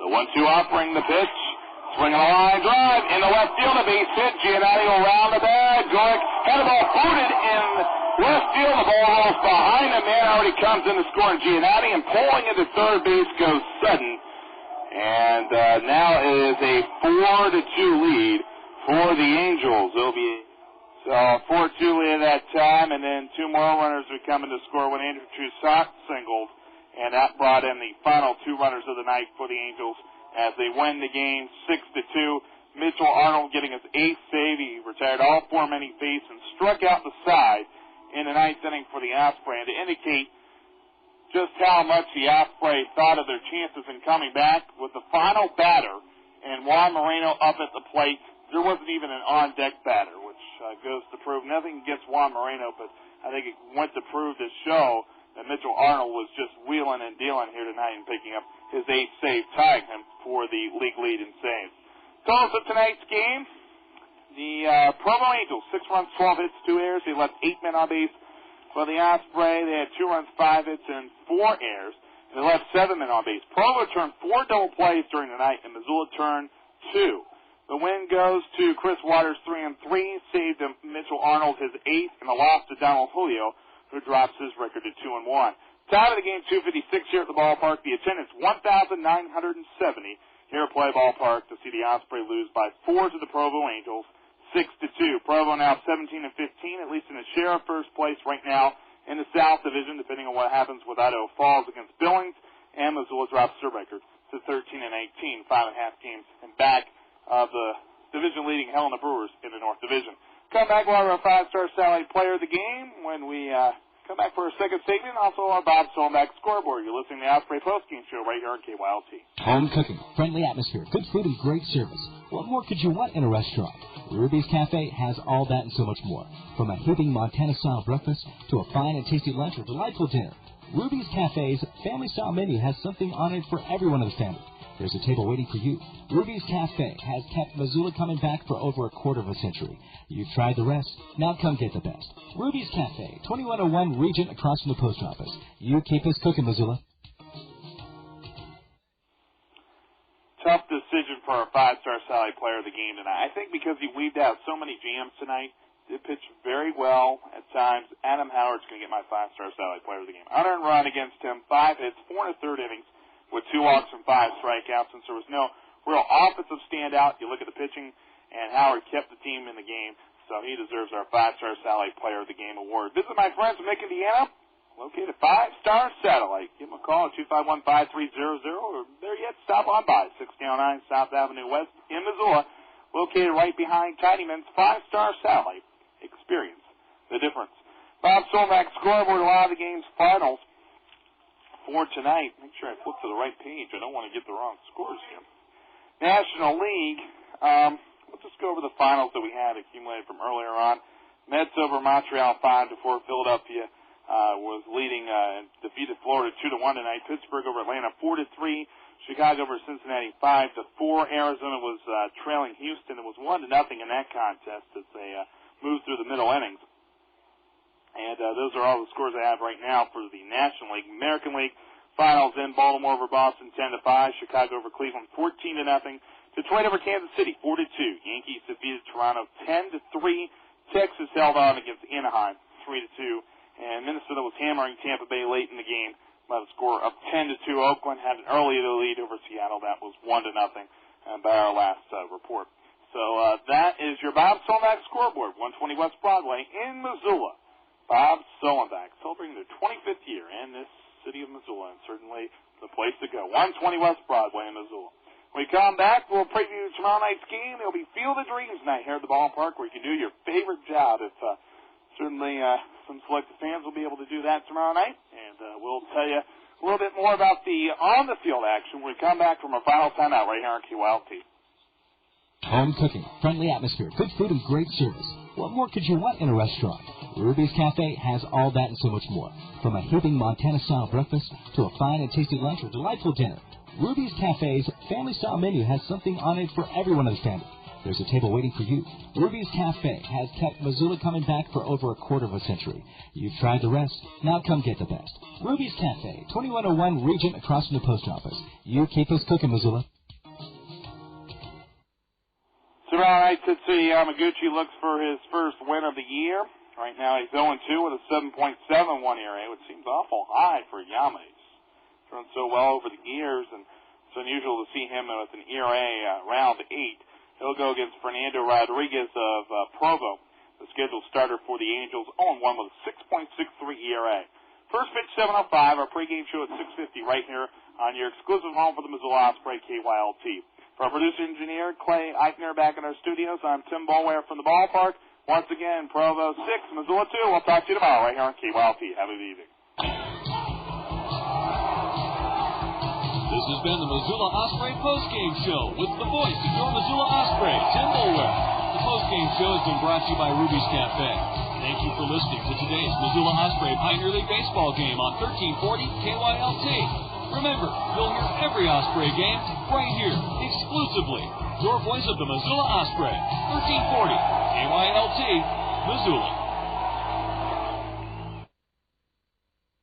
[SPEAKER 2] The 1-2 offering, the pitch. Swinging a line drive in the left field, a base hit. Giannotti will round the bag. Gorick had the ball booted in left field. The ball rolls behind the man. Already comes in to score. And Giannotti, and pulling into third base goes Sutton. And now it is a 4-2 lead for the Angels. It'll be so 4-2 lead at that time, and then two more runners would come in to score when Andrew Toussaint singled, and that brought in the final two runners of the night for the Angels as they win the game 6-2. Mitchell Arnold getting his eighth save. He retired all four men he faced and struck out the side in the ninth inning for the Osprey. And to indicate just how much the Osprey thought of their chances in coming back, with the final batter and Juan Moreno up at the plate, there wasn't even an on-deck batter, which goes to prove nothing against Juan Moreno, but I think it went to prove to show that Mitchell Arnold was just wheeling and dealing here tonight and picking up his eighth save, tying him for the league lead in saves. Totals of tonight's game, the Provo Angels, 6 runs, 12 hits, 2 errors. They left 8 men on base. For the Osprey, they had 2 runs, 5 hits, and 4 errors. They left 7 men on base. Provo turned 4 double plays during the night, and Missoula turned 2. The win goes to Chris Waters, 3-3, saved Mitchell Arnold his 8th, and a loss to Donald Julio, who drops his record to 2-1. Time of the game, 2:56 here at the ballpark. The attendance, 1,970 here at Play Ballpark to see the Osprey lose by 4 to the Provo Angels, 6-2. Provo now 17-15, at least in a share of first place right now in the South Division, depending on what happens with Idaho Falls against Billings, and Missoula drops their record to 13-18, 5.5 games and back of the division-leading Helena Brewers in the North Division. Come back, we'll have our 5-star Sally player of the game when we come back for our second segment. Also, our Bob Solonback scoreboard. You're listening to the Osprey Postgame Show right here on KYLT.
[SPEAKER 16] Home cooking, friendly atmosphere, good food, and great service. What more could you want in a restaurant? Ruby's Cafe has all that and so much more. From a heaping Montana-style breakfast to a fine and tasty lunch or delightful dinner, Ruby's Cafe's family-style menu has something on it for everyone in the family. There's a table waiting for you. Ruby's Cafe has kept Missoula coming back for over a quarter of a century. You've tried the rest. Now come get the best. Ruby's Cafe, 2101 Regent across from the post office. You keep us cooking, Missoula.
[SPEAKER 2] Tough decision for our 5-star Sally player of the game tonight. I think because he weaved out so many jams tonight, did pitch very well at times. Adam Howard's going to get my 5-star Sally player of the game. Unearned run against him, 5 hits, 4 and a third innings, with 2 walks and 5 strikeouts, since there was no real offensive standout. You look at the pitching, and Howard kept the team in the game, so he deserves our 5-star Sally Player of the Game award. Visit my friends in Macon, Indiana, located at 5-Star Satellite. Give them a call at 251-5300, or better yet, stop on by 609 South Avenue West in Missoula, located right behind Tinyman's 5-Star Satellite. Experience the difference. Bob Solmack scoreboard, a lot of the game's finals for tonight. Make sure I flip to the right page. I don't want to get the wrong scores here. National League, let's just go over the finals that we had accumulated from earlier on. Mets over Montreal 5-4. Philadelphia was leading and defeated Florida 2-1 tonight. Pittsburgh over Atlanta 4-3. Chicago over Cincinnati 5-4. Arizona was trailing Houston. It was 1-0 in that contest as they moved through the middle innings. And those are all the scores I have right now for the National League. American League finals in Baltimore over Boston 10-5. Chicago over Cleveland 14-0. Detroit over Kansas City 4-2. Yankees defeated Toronto 10-3. Texas held on against Anaheim 3-2. And Minnesota was hammering Tampa Bay late in the game by the score of 10-2. Oakland had an early lead over Seattle. That was 1-0 by our last report. So that is your Bob Solonback scoreboard, 120 West Broadway in Missoula. Bob Solonback celebrating their 25th year in this city of Missoula, and certainly the place to go. 120 West Broadway in Missoula. When we come back, we'll preview tomorrow night's game. It'll be Field of Dreams night here at the ballpark, where you can do your favorite job. If certainly some selected fans will be able to do that tomorrow night, and we'll tell you a little bit more about the on-the-field action when we come back from our final timeout right here on KYLT.
[SPEAKER 16] Home cooking, friendly atmosphere, good food, and great service. What more could you want in a restaurant? Ruby's Cafe has all that and so much more. From a heaping Montana-style breakfast to a fine and tasty lunch or delightful dinner, Ruby's Cafe's family-style menu has something on it for everyone in the family. There's a table waiting for you. Ruby's Cafe has kept Missoula coming back for over a quarter of a century. You've tried the rest. Now come get the best. Ruby's Cafe, 2101 Regent across from the post office. You keep us cooking, Missoula.
[SPEAKER 2] Tomorrow night, Tetsuya Yamaguchi looks for his first win of the year. Right now, he's 0-2 with a 7.71 ERA, which seems awful high for Yama. He's thrown so well over the years, and it's unusual to see him with an ERA around 8. He'll go against Fernando Rodriguez of Provo, the scheduled starter for the Angels, 0-1 with a 6.63 ERA. First pitch, 7:05. Our pregame show at 6:50 right here on your exclusive home for the Missoula Osprey KYLT. For our producer-engineer, Clay Eichner, back in our studios, I'm Tim Boulware from the ballpark. Once again, Provo 6, Missoula 2. We'll talk to you tomorrow right here on KYLT. Have a good evening.
[SPEAKER 4] This has been the Missoula Osprey postgame show with the voice of your Missoula Osprey, Tim Boulware. The postgame show has been brought to you by Ruby's Cafe. Thank you for listening to today's Missoula Osprey Pioneer League baseball game on 1340 KYLT. Remember, you'll hear every Osprey game right here, exclusively. Your voice of the Missoula Osprey, 1340 KYLT, Missoula.